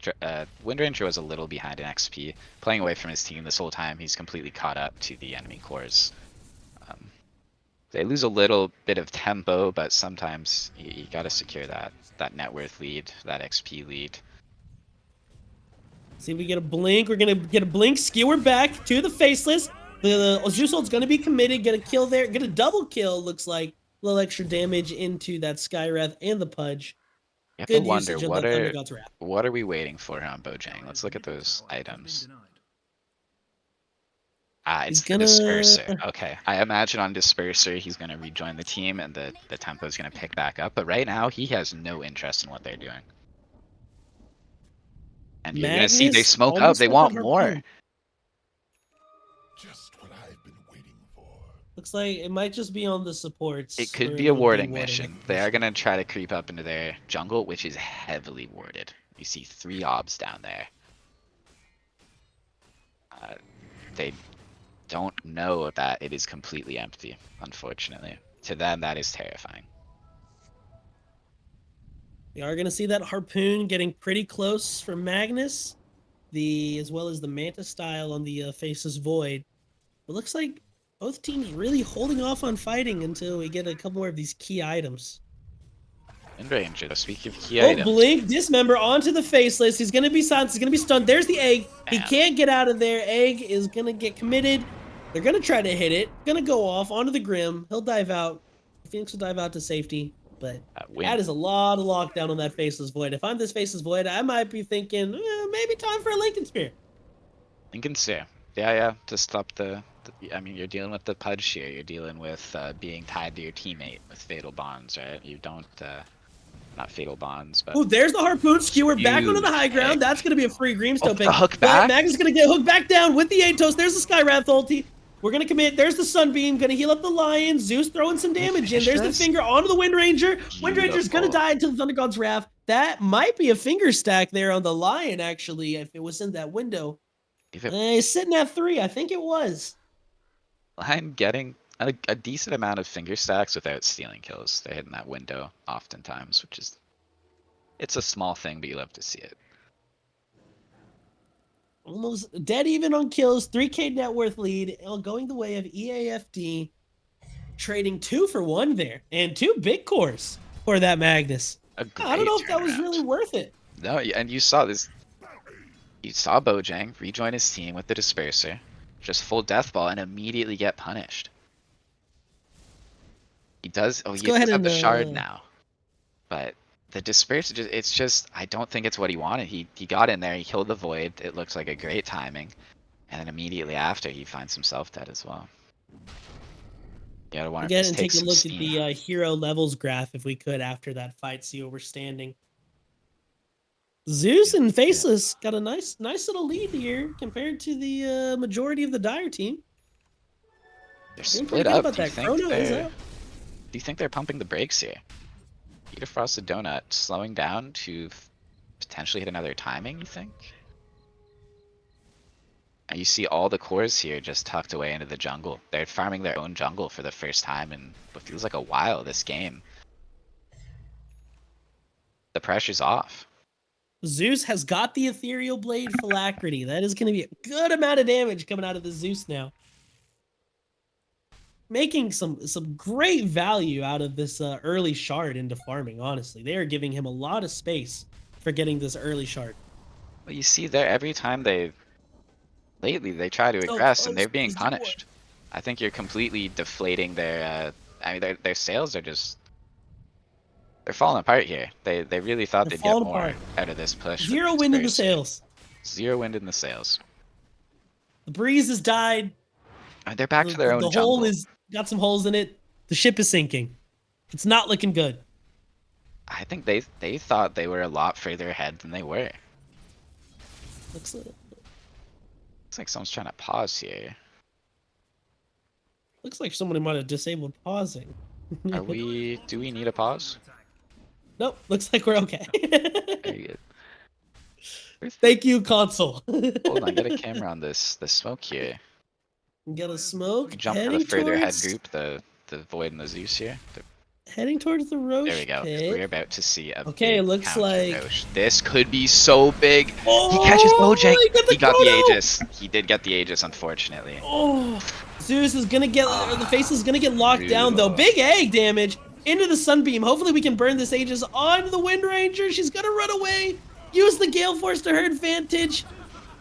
Wind Ranger was a little behind in XP. Playing away from his team this whole time, he's completely caught up to the enemy cores. They lose a little bit of tempo, but sometimes you got to secure that net worth lead, that XP lead. See if we get a blink. We're going to get a blink. Skewer back to the Faceless. The Zeus ult's going to be committed. Get a kill there. Get a double kill, looks like. A little extra damage into that Skywrath and the Pudge. You have Good to wonder, usage of what the are, Thunder God's Wrath. what are we waiting for on Bojang? Let's look at those items. Ah, it's He's gonna- Disperser. Okay, I imagine on Disperser he's going to rejoin the team and the tempo is going to pick back up. But right now he has no interest in what they're doing. And you're going to see they Magnus smoke up. almost They with want the more. harpoon. Just what I've been waiting for. Looks like it might just be on the supports. It could where be a they'll warding warding mission. it. They are going to try to creep up into their jungle, which is heavily warded. You see 3 obs down there. They don't know that it is completely empty, unfortunately. To them, that is terrifying. We are going to see that harpoon getting pretty close from Magnus, as well as the Manta style on the Faceless Void. It looks like both teams really holding off on fighting until we get a couple more of these key items. Wind Ranger, speaking of key Oh, items. blink, dismember onto the Faceless. He's going to be silenced. He's going to be stunned. There's the egg. He Damn. can't get out of there. Egg is going to get committed. They're going to try to hit it. Going to go off onto the Grim. He'll dive out. Phoenix will dive out to safety. But that is a lot of lockdown on that Faceless Void. If I'm this Faceless Void, I might be thinking, maybe time for a Lincoln Spear. Lincoln Spear. Yeah, to stop I mean, you're dealing with the Pudge here. You're dealing with being tied to your teammate with Fatal Bonds, right? You don't, not Fatal Bonds, but... Ooh, there's the Harpoon Skewer back onto the high ground. Huge. That's going to be a free Greamstone pick. Hook back? Magnus is going to get hooked back down with the Atos. There's the Skywrath ulti. We're going to commit. There's the Sunbeam. Going to heal up the Lion. Zeus throwing some damage in. There's the finger onto the Wind Ranger. Wind Ranger's going to die into the Thunder God's Wrath. That might be a finger stack there on the Lion, actually, if it was in that window. He's sitting at 3. I think it was. Lion getting a decent amount of finger stacks without stealing kills. They're hitting that window oftentimes, which is... It's a small thing, but you love to see it. Almost dead even on kills. 3K net worth lead. Going the way of EAFD. Trading 2 for 1 there. And 2 big cores for that Magnus. I don't know if that was really worth it. No, and you saw this. You saw Bojang rejoin his team with the Disperser. Just full death ball and immediately get punished. He does. Oh, he does have the shard now. But the Disperser, it's just, I don't think it's what he wanted. He got in there, he killed the Void. It looks like a great timing. And then immediately after, he finds himself dead as well. You gotta Again, and take a look at the hero levels graph if we could after that fight, see where we're standing. Zeus and Faceless got a nice little lead here compared to the majority of the Dire team. They're split up. Do you think they're pumping the brakes here? Eat a Frosted Donut, slowing down to potentially hit another timing, you think? And you see all the cores here just tucked away into the jungle. They're farming their own jungle for the first time in what feels like a while this game. The pressure's off. Zeus has got the Ethereal Blade Phylactery. That is going to be a good amount of damage coming out of the Zeus now. Making some great value out of this early shard into farming, honestly. They are giving him a lot of space for getting this early shard. Well, you see there, every time lately they try to aggress and they're being punished. I think you're completely deflating their, I mean, their sales are just... They're falling apart here. They really thought they'd get more out of this push. 0 wind in the sails. 0 wind in the sails. The breeze has died. They're back to their own jungle. The hole is got some holes in it. The ship is sinking. It's not looking good. I think they thought they were a lot further ahead than they were. Looks like someone's trying to pause here. Looks like somebody might have disabled pausing. Do we need a pause? Nope, looks like we're okay. Very good. Thank you, console. Hold on, get a camera on the smoke here. Get a smoke. Jump to the further ahead group, the Void and the Zeus here. Heading towards the Roche. There we go. Pit. We're about to see a okay, it looks like Roche. This could be so big. Oh, he catches Bojang. He got the chrono. Aegis. He did get the Aegis, unfortunately. Oh, Zeus is gonna get the face is gonna get locked down though. Big egg damage into the Sunbeam. Hopefully we can burn this Aegis on the Wind Ranger. She's gonna run away. Use the Gale Force to her advantage.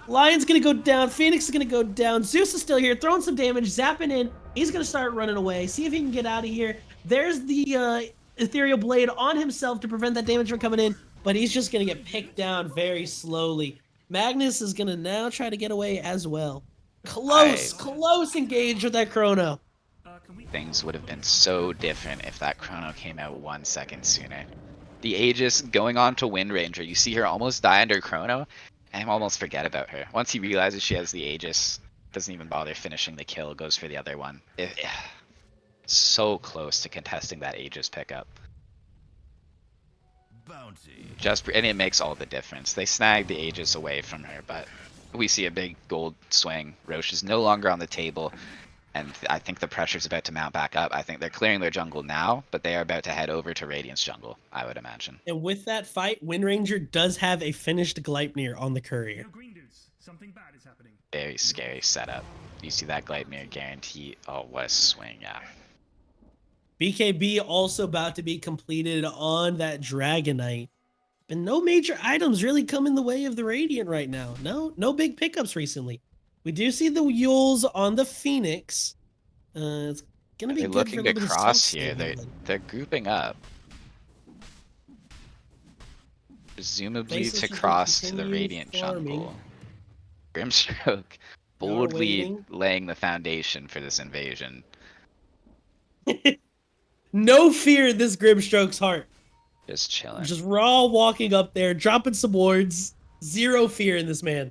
Lion's gonna go down. Phoenix is gonna go down. Zeus is still here, throwing some damage, zapping in. He's gonna start running away. See if he can get out of here. There's the Ethereal Blade on himself to prevent that damage from coming in, but he's just gonna get picked down very slowly. Magnus is gonna now try to get away as well. Close engage with that chrono. Things would have been so different if that chrono came out 1 second sooner. The Aegis going on to Wind Ranger. You see her almost die under chrono, and almost forget about her. Once he realizes she has the Aegis, doesn't even bother finishing the kill, goes for the other one. So close to contesting that Aegis pickup. And it makes all the difference. They snag the Aegis away from her, but we see a big gold swing. Roche is no longer on the table, and I think the pressure's about to mount back up. I think they're clearing their jungle now, but they are about to head over to Radiant's jungle, I would imagine. And with that fight, Wind Ranger does have a finished Gleipnir on the courier. Something bad is happening. Very scary setup. You see that Gleipnir guarantee. Oh, what a swing, yeah. BKB also about to be completed on that Dragonite. But no major items really come in the way of the Radiant right now. No big pickups recently. We do see the Yules on the Phoenix. It's gonna be they're good looking to cross here. They're grouping up. Presumably to cross to the Radiant jungle. Grimstroke boldly laying the foundation for this invasion. No fear in this Grimstroke's heart. Just chilling. Just raw walking up there, dropping some wards. 0 fear in this man.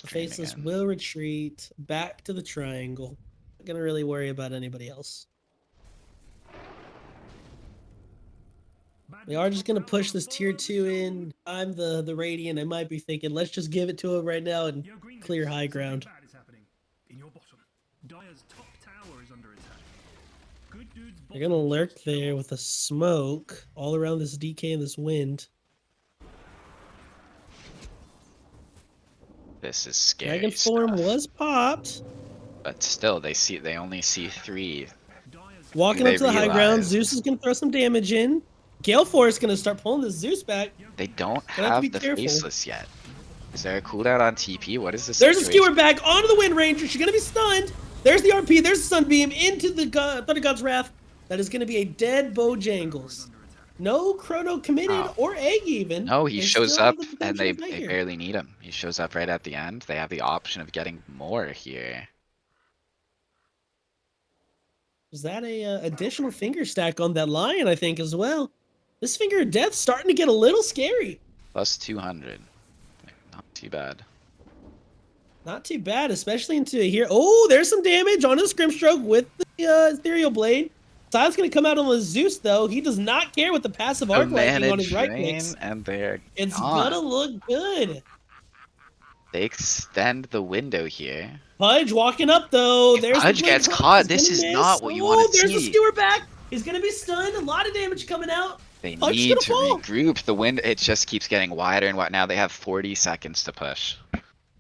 Faceless will retreat back to the triangle. Not gonna really worry about anybody else. We are just gonna push this tier 2 in. I'm the Radiant. I might be thinking, let's just give it to him right now and clear high ground. In your bottom, Dire's top tower is under attack. Good dude's They're gonna lurk there with a smoke all around this DK and this wind. This is scary Dragon form stuff. was popped. But still, they only see 3. Walking They up to the high ground, realize- Zeus is gonna throw some damage in. Gale Force is gonna start pulling the Zeus back. They don't Gonna have to have be the careful. faceless yet. Is there a cooldown on TP? What is this? There's a skewer back onto the Wind Ranger. She's gonna be stunned. There's the RP. There's the Sunbeam into the Thunder God's Wrath. That is gonna be a dead Bojangles. No Chrono committed or Egg even. No, he They shows still up have the and potential they of Night here. barely need him. He shows up right at the end. They have the option of getting more here. Is that a additional finger stack on that lion? I think as well. This finger of death starting to get a little scary. Plus 200. Not too bad. Not too bad, especially into here. Oh, there's some damage on his Scrimstroke with the Ethereal Blade. Sile's gonna come out on the Zeus though. He does not care with the passive arc lightning on his right clicks. And they're It's gone. gonna look good. They extend the window here. Pudge walking up though. There's Pudge the gets Blade caught. Hook. This He's is gonna not miss. what you wanna There's the see. skewer back. He's gonna be stunned. A lot of damage coming out. They Pudge is need gonna to fall. regroup. The wind, it just keeps getting wider and what. Now they have 40 seconds to push.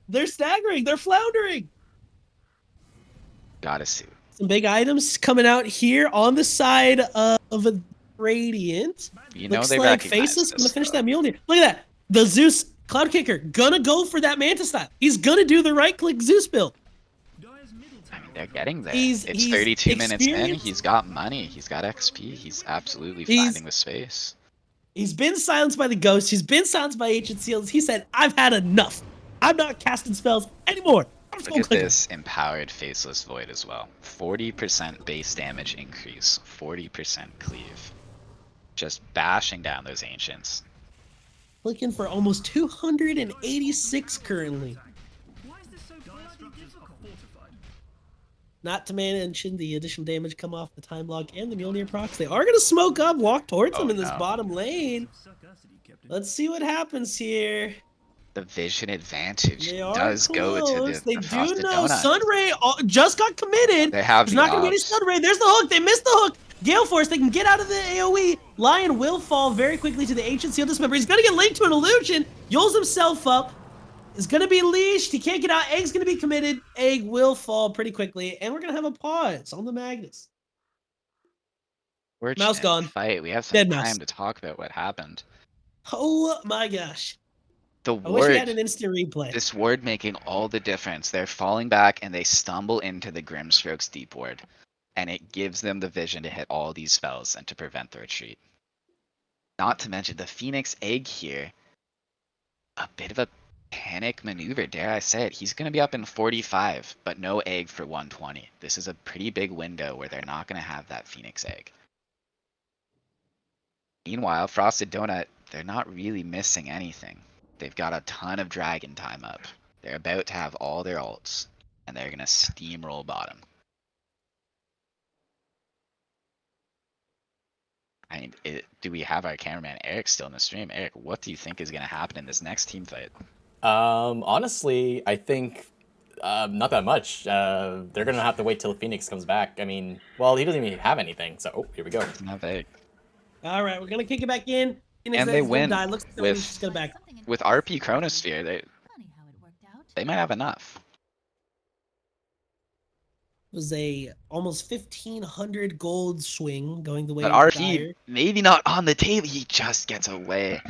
They're staggering. They're floundering. Gotta see. Some big items coming out here on the side of a Radiant. You know Looks they like recognize Faceless this, gonna finish though. that Mjolnir. Look at that. The Zeus Cloud Kicker gonna go for that Manta style. He's gonna do the right click Zeus build. I mean, they're getting there. He's It's 32 minutes in. experienced. He's got money. He's got XP. He's absolutely He's- finding the space. He's been silenced by the ghost. He's been silenced by ancient seals. He said, "I've had enough. I'm not casting spells anymore. I'm just Look gonna at click." this empowered faceless void as well. 40% base damage increase. 40% cleave. Just bashing down those ancients. Looking for almost 286 currently. Why is this so bloody difficult? Not to mention the additional damage come off the time log and the Mjolnir procs. They are gonna smoke up, walk towards him in this no. bottom lane. Let's see what happens here. The vision advantage They are does go to close. the They do frosted know donut. Sunray just got committed. They have There's the not gonna be any ops. Sunray. There's the hook. They missed the hook. Gale Force, they can get out of the AoE. Lion will fall very quickly to the Ancient Seal Dismember. He's gonna get linked to an illusion. Yules himself up. Is gonna be leashed. He can't get out. Egg's gonna be committed. Egg will fall pretty quickly. And we're gonna have a pause on the Magnus. Fortunate Mouse gone. Fight. We have some Dead mouse. time to talk about what happened. Oh my gosh. The I wish we had ward, an instant replay. this ward making all the difference. They're falling back and they stumble into the Grimstrokes deep ward. And it gives them the vision to hit all these spells and to prevent the retreat. Not to mention the Phoenix Egg here. A bit of a panic maneuver, dare I say it. He's going to be up in 45, but no egg for 120. This is a pretty big window where they're not going to have that Phoenix Egg. Meanwhile, Frosted Donut, they're not really missing anything. They've got a ton of Dragon time up. They're about to have all their ults, and they're going to steamroll bottom. I mean, do we have our cameraman Eric still in the stream? Eric, what do you think is going to happen in this next team fight? Honestly, I think not that much. They're gonna have to wait till Phoenix comes back. I mean, well, he doesn't even have anything. So, oh, here we go. It's not big. All right, we're gonna kick it back in. Phoenix And they Egg's gonna win die. Looks like with- just go back. With RP Chronosphere, they might have enough. It was a almost 1,500 gold swing going the way But of RP, Dire. maybe not on the table. He just gets away.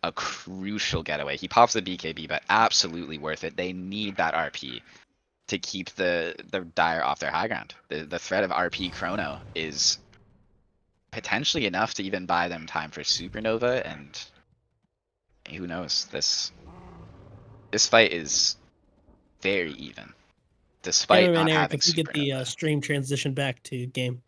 A crucial getaway. He pops the BKB, but absolutely worth it. They need that RP to keep the Dire off their high ground. The threat of RP Chrono is potentially enough to even buy them time for Supernova, and who knows? This fight is very even, despite Cameraman not Eric, having if you get the Supernova. stream transition back to game.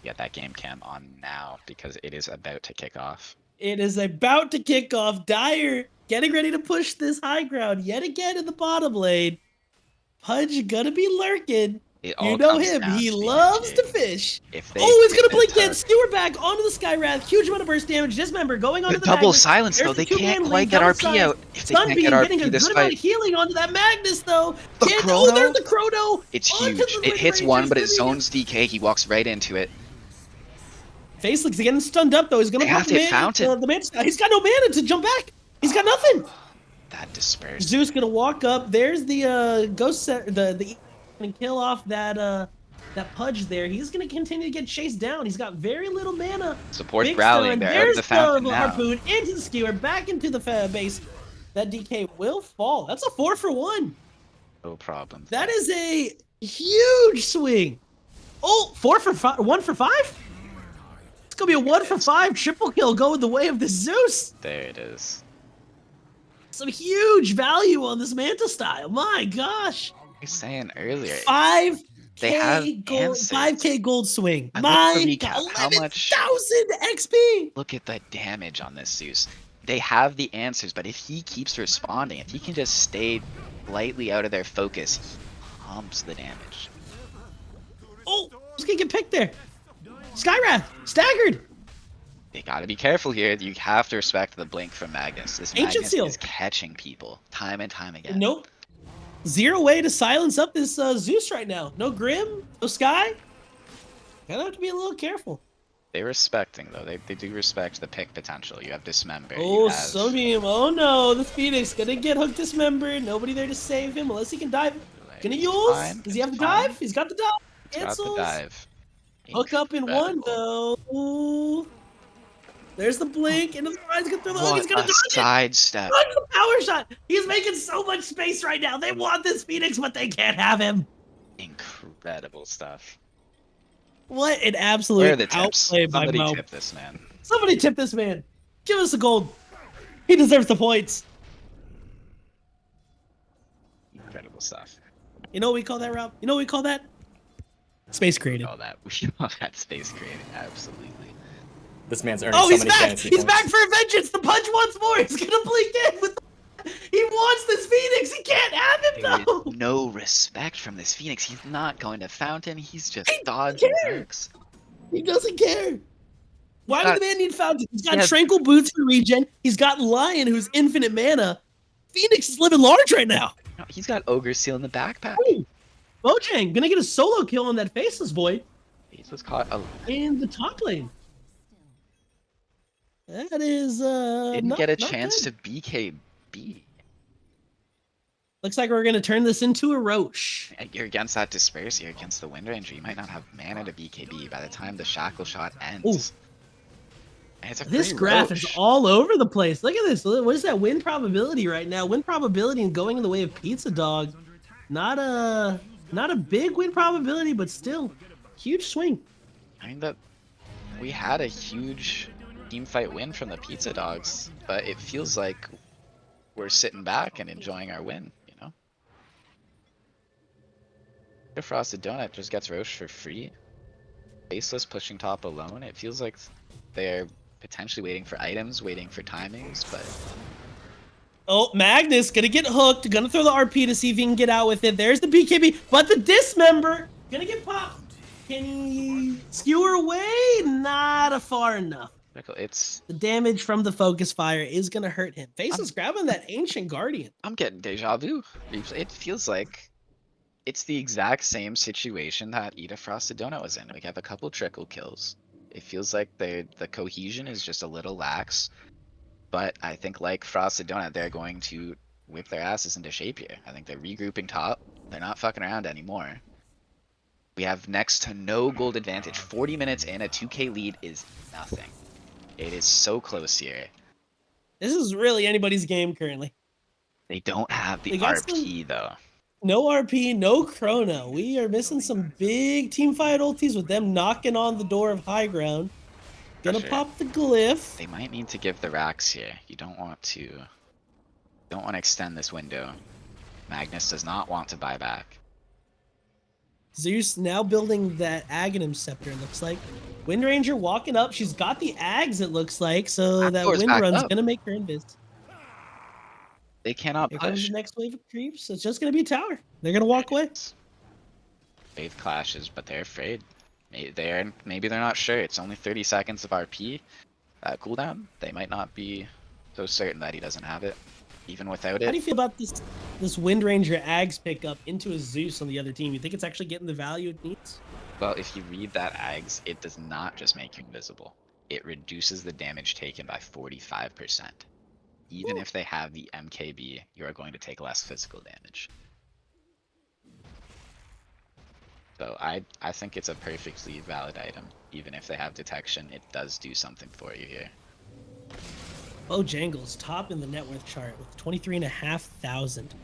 Get that game cam on now because it is about to kick off. It is about to kick off. Dyer getting ready to push this high ground yet again in the bottom lane. Pudge gonna be lurking. It all You know comes him. down He to the loves to engine. fish. If they Oh, he's gonna if it blink that took- skewer back onto the Skywrath. Huge amount of burst damage. Dismember going onto the double Magnus. silence There's though. the They can't two-man quite lane, get double RP silence. out. If they can't get Sunbeam getting a RP this good amount fight, of healing onto that Magnus though. The Oh, chrono? there's the chrono. it's onto huge. the It hits Wind one, but it Rangers. zones DK. He walks right into it. Facelix getting stunned up though. He's gonna They pop have to hit Fountain. the man. He's got no mana to jump back. He's got nothing. That dispersed. Zeus gonna walk up. There's the ghost set. The and kill off that Pudge there. He's gonna continue to get chased down. He's got very little mana. Support's Big rallying. stun. They're out of There's the fountain now. harpoon into the skewer, back into the base. That DK will fall. That's a 4-for-1. No problem. That is a huge swing. Oh, 4-for-5, 1-for-5. It's gonna be a 1-for-5 triple kill going the way of the Zeus. There it is. Some huge value on this Manta style. My gosh. I was saying earlier. 5K They have gold, answers. 5K gold swing. I looked My at the God, recap. How much- 11,000 XP. Look at the damage on this Zeus. They have the answers, but if he keeps responding, if he can just stay lightly out of their focus, he pumps the damage. Oh, who's gonna get picked there? Skywrath, staggered. They gotta be careful here. You have to respect the blink from Magnus. This Ancient Magnus Seal. is catching people time and time again. Nope. Zero way to silence up this Zeus right now. No Grim, no Sky. Gotta have to be a little careful. They're respecting though. They do respect the pick potential. You have Dismember. Oh, you have... Sunbeam. Oh no, the Phoenix gonna get hooked dismembered. Nobody there to save him unless he can dive. Gonna use? Fine, Does he have the fine. dive? He's got the dive. He's got the Cancels. dive. Hook up in one Incredible. though. Ooh. There's the blink into the rise. He's gonna throw the hook. What He's gonna a dodge it. sidestep. Dodge the power shot. He's making so much space right now. They want this Phoenix, but they can't have him. Incredible stuff. What an Where are absolute the tips? outplay by Somebody Mo. tip this man. Somebody tip this man. Give us the gold. He deserves the points. Incredible stuff. You know what we call that, Rob? You know what we call that? Space creative. All that. We all that space creating. Absolutely. This man's earning Oh, so he's many back! fantasy He's points. back for vengeance! The punch once more! He's gonna blink in with He wants this Phoenix! He can't have him There though! is no respect from this Phoenix. He's not going to Fountain. He's just He dodging cares. perks. He doesn't care! Why got- would the man need Fountain? He's got He has- Tranquil Boots for regen. He's got Lion, who's infinite mana. Phoenix is living large right now. No, he's got Ogre Seal in the backpack. Ooh. Mojang gonna get a solo kill on that Faceless boy He's just caught a... in the top lane. That is Didn't not- get a not chance good. to BKB. Looks like we're gonna turn this into a Roche. You're against that Disperse. You're against the Wind Ranger. You might not have mana to BKB by the time the Shackle Shot ends. Ooh. And it's a This free graph is Roche. all over the place. Look at this. What is that win probability right now? Win probability and going in the way of Pizzadog. Not a big win probability, but still huge swing. I mean, we had a huge team fight win from the Pizza Dogs, but it feels like we're sitting back and enjoying our win, you know? The Frosted Donut just gets Roche for free. Faceless pushing top alone. It feels like they're potentially waiting for items, waiting for timings, but Oh, Magnus gonna get hooked. Gonna throw the RP to see if he can get out with it. There's the BKB, but the Dismember gonna get popped. Can he skewer away? Not far enough. it's... The damage from the focus fire is gonna hurt him. Faceless grabbing that Ancient Guardian. I'm getting deja vu. It feels like it's the exact same situation that Ida Frosted Donut was in. We have a couple trickle kills. It feels like the cohesion is just a little lax. But I think like Frosted Donut, they're going to whip their asses into shape here. I think they're regrouping top. They're not fucking around anymore. We have next to no gold advantage. 40 minutes in, a 2k lead is nothing. It is so close here. This is really anybody's game currently. They don't have the They got RP though. No RP, no Chrono. We are missing some big team fight ultis with them knocking on the door of high ground. Gonna Sure. pop the glyph. They might need to give the racks here. You don't want to extend this window. Magnus does not want to buy back. Zeus now building that Aghanim Scepter, it looks like. Wind Ranger walking up. She's got the Ags, it looks like, so that Backdoor's Wind back Run's up. going to make her invis. They cannot Here comes push. the next wave of creeps. It's just going to be a tower. They're going to walk away. Faith clashes, but they're afraid. Maybe they're not sure. It's only 30 seconds of RP cooldown. They might not be so certain that he doesn't have it, even without How do you it. feel about this Wind Ranger Ags pickup into a Zeus on the other team? You think it's actually getting the value it needs? Well, if you read that Ags, it does not just make you invisible. It reduces the damage taken by 45%. Even if they have the MKB, you are going to take less physical damage. So I think it's a perfectly valid item. Even if they have detection, it does do something for you here. Bojangles top in the net worth chart with 23,500.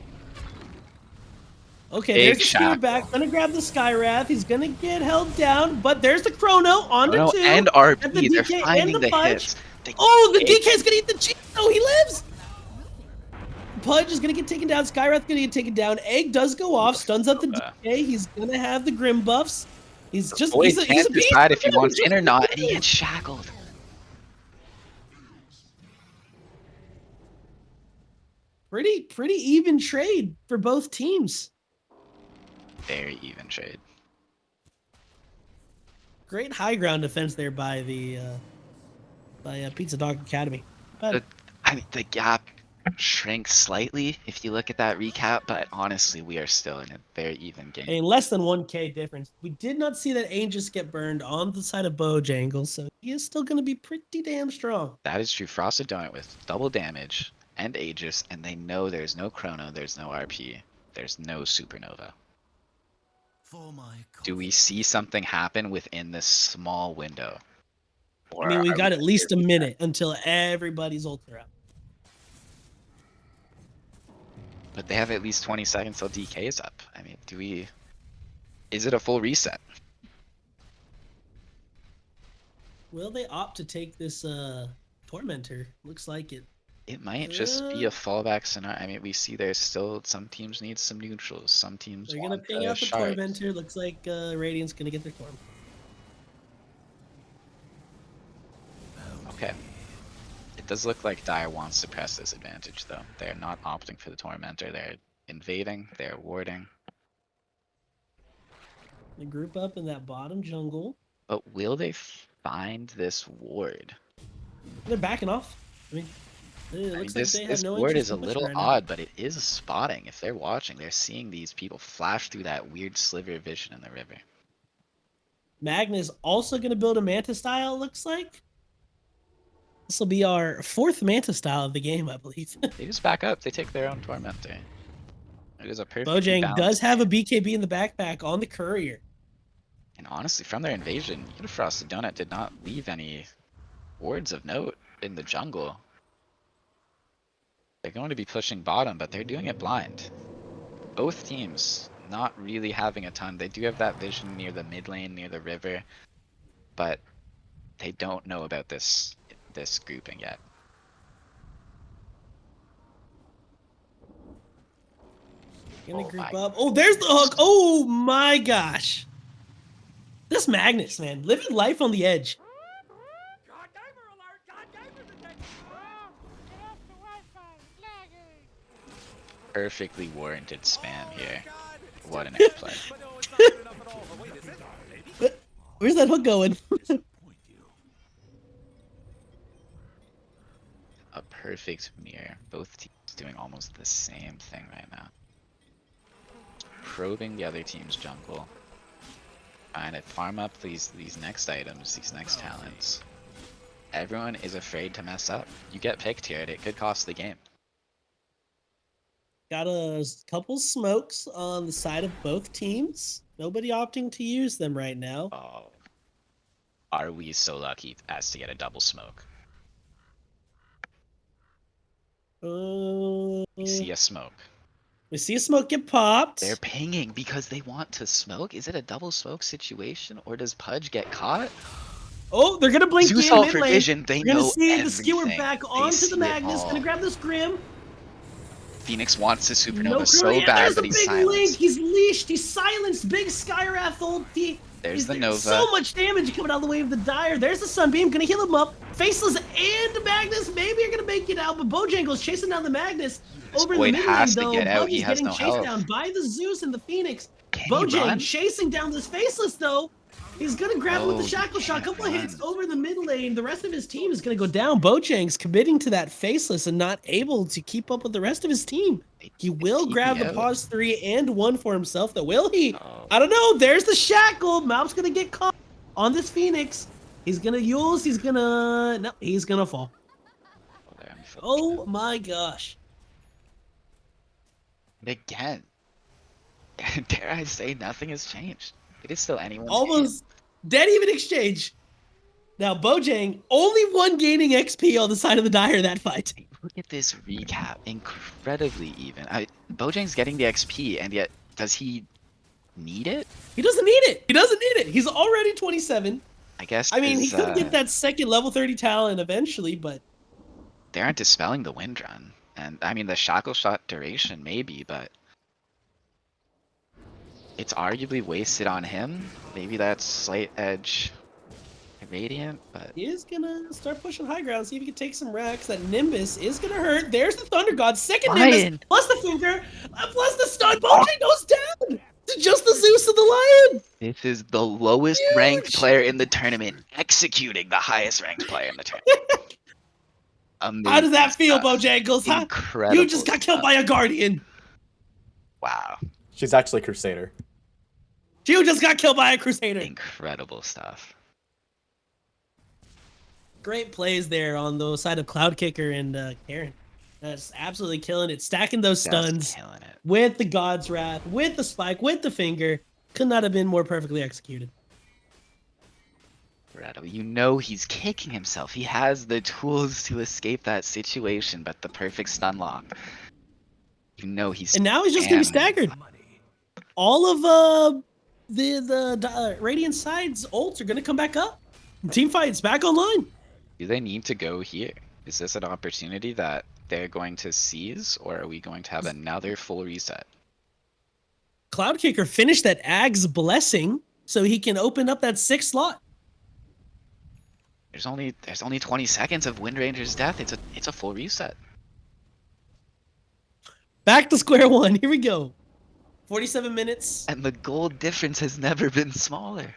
Okay, Big there's the Skewer shackle. back. Gonna grab the Skywrath. He's gonna get held down, but there's the Chrono on to two. And at RP, the they're DK and finding the Pudge. hits. Oh, the DK's gonna eat the G. Oh, he lives. Pudge is gonna get taken down. Skywrath gonna get taken down. Egg does go off. Stuns up the DK. He's gonna have the Grim buffs. He's just Boy he's a can't beast. decide if he wants in or not, and he gets shackled. Pretty even trade for both teams. Very even trade. Great high ground defense there by the Pizzadog Academy. But I mean, the gap shrinks slightly if you look at that recap, but honestly, we are still in a very even game. a less than 1K difference. We did not see that Aegis get burned on the side of Bojangles, so he is still going to be pretty damn strong. That is true. Frosted Donut with double damage and Aegis, and they know there's no Chrono, there's no RP, there's no Supernova. Do we see something happen within this small window? I mean, we've are got we at least a gonna minute until everybody's ult are out. But they have at least 20 seconds till DK is up. I mean, is it a full reset? Will they opt to take this Tormentor? Looks like it. It might just be a fallback scenario. I mean, we see there's still some teams need some neutrals. Some teams They're going to want ping out the shards. Tormentor. Looks like Radiant's going to get their Torm. Okay. It does look like Dire wants to press this advantage, though. They're not opting for the Tormentor. They're invading. They're warding. They group up in that bottom jungle. But will they find this ward? They're backing off. I mean, it I mean, looks like this they have no ward interest is a in pushing little right now. odd, but it is spotting. If they're watching, they're seeing these people flash through that weird sliver of vision in the river. Magna's also going to build a Manta style, it looks like. This will be our fourth Manta style of the game, I believe. They just back up. They take their own Tormentor. It is a perfect Bojang does have a BKB in the backpack on the Courier. And honestly, from their invasion, even Frosted Donut did not leave any wards of note in the jungle. They're going to be pushing bottom, but they're doing it blind. Both teams not really having a ton. They do have that vision near the mid lane, near the river, but they don't know about this grouping yet. Gonna Oh group my- up. Oh, there's the hook. Oh my gosh. This Magnus, man, living life on the edge. Perfectly warranted spam here. What an airplay. Where's that hook going? A perfect mirror. Both teams doing almost the same thing right now. Probing the other team's jungle. Trying to farm up these next items, these next talents. Everyone is afraid to mess up. You get picked here and it could cost the game. Got a couple smokes on the side of both teams. Nobody opting to use them right now. Oh, are we so lucky as to get a double smoke? We see a smoke. We see a smoke get popped. They're pinging because they want to smoke. Is it a double smoke situation or does Pudge get caught? Oh, they're gonna blink Zeus in all mid for lane. vision. They We're gonna know see everything. the skewer back They onto see the it Magnus. all. Gonna grab this Grim. Phoenix wants to supernova No so Curly, and bad, there's but a he's big silenced. link. He's leashed. He's silenced. Big Skywrath ult. There's the There's Nova. so much damage coming out of the way of the Dire. There's the Sunbeam. Gonna heal him up. Faceless and Magnus. Maybe you're gonna make it out, but Bojangles chasing down the Magnus. This Over in the Void mid has lane, to though, get out. Bug He is has getting no chased health. down by the Zeus and the Phoenix. Can he run? Bojang chasing down this Faceless, though. He's gonna grab him with the Oh, Shackle he Shot. can't Couple of hits run. over the mid lane. The rest of his team is gonna go down. Bojang's committing to that Faceless and not able to keep up with the rest of his team. He will grab the pause 3 and 1 for himself. Though will he? Oh. I don't know. There's the Shackle. Mouth's gonna get caught on this Phoenix. He's gonna use. He's gonna. No, he's gonna fall. Oh my gosh. And again, dare I say, nothing has changed. It is still anyone's game. Almost dead even exchange. Now Bojang only one gaining XP on the side of the Dire that fight. Look at this recap. Incredibly even. Bojang's getting the XP, and yet, does he need it? He doesn't need it. He doesn't need it. He's already 27. I guess. I mean, he could get that second level 30 talent eventually, but They aren't dispelling the wind run. And I mean, the shackle shot duration maybe, but it's arguably wasted on him. Maybe that's slight edge Radiant, but he is gonna start pushing high ground, see if he can take some racks. That Nimbus is gonna hurt. There's the Thunder God, second Nimbus, plus the finger, plus the stun. Bojang goes down to just the Zeus and the Lion. this is the lowest ranked player in the tournament executing the highest ranked player in the tournament. How does that feel, stuff. Bojangles? Huh? Incredible. You just got killed by a Guardian. Wow. She's actually Crusader. You just got killed by a Crusader. Incredible stuff. Great plays there on the side of Cloud Kicker and Karen. That's absolutely killing it. Stacking those Just stuns killing it. with the God's Wrath, with the Spike, with the Finger. Could not have been more perfectly executed. Incredible. You know he's kicking himself. He has the tools to escape that situation, but the perfect stun lock. You know he's. And now he's just going to be spamming. staggered. All of the Radiant side's ults are going to come back up. Team fight's back online. Do they need to go here? Is this an opportunity that they're going to seize, or are we going to have another full reset? Cloud Kicker finished that Ag's Blessing so he can open up that 6th slot. There's only 20 seconds of Wind Ranger's death. It's a full reset. Back to square one. Here we go. 47 minutes. And the gold difference has never been smaller.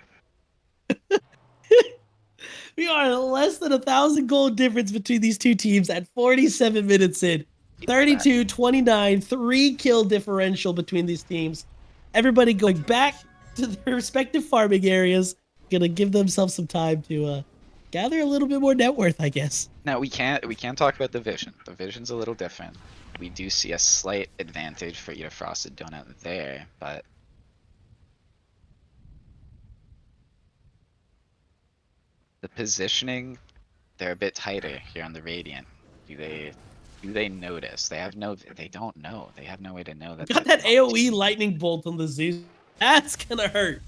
We are less than 1,000 gold difference between these two teams at 47 minutes in. 32-29, 3-kill differential between these teams. Everybody going back to their respective farming areas. Gonna give themselves some time to gather a little bit more net worth, I guess. Now we can't talk about the vision. The vision's a little different. We do see a slight advantage for Eat a Frosted Donut there, but the positioning, they're a bit tighter here on the Radiant. Do they notice? They don't know. They have no way to know that. Got that AoE lightning bolt on the Zeus. That's gonna hurt.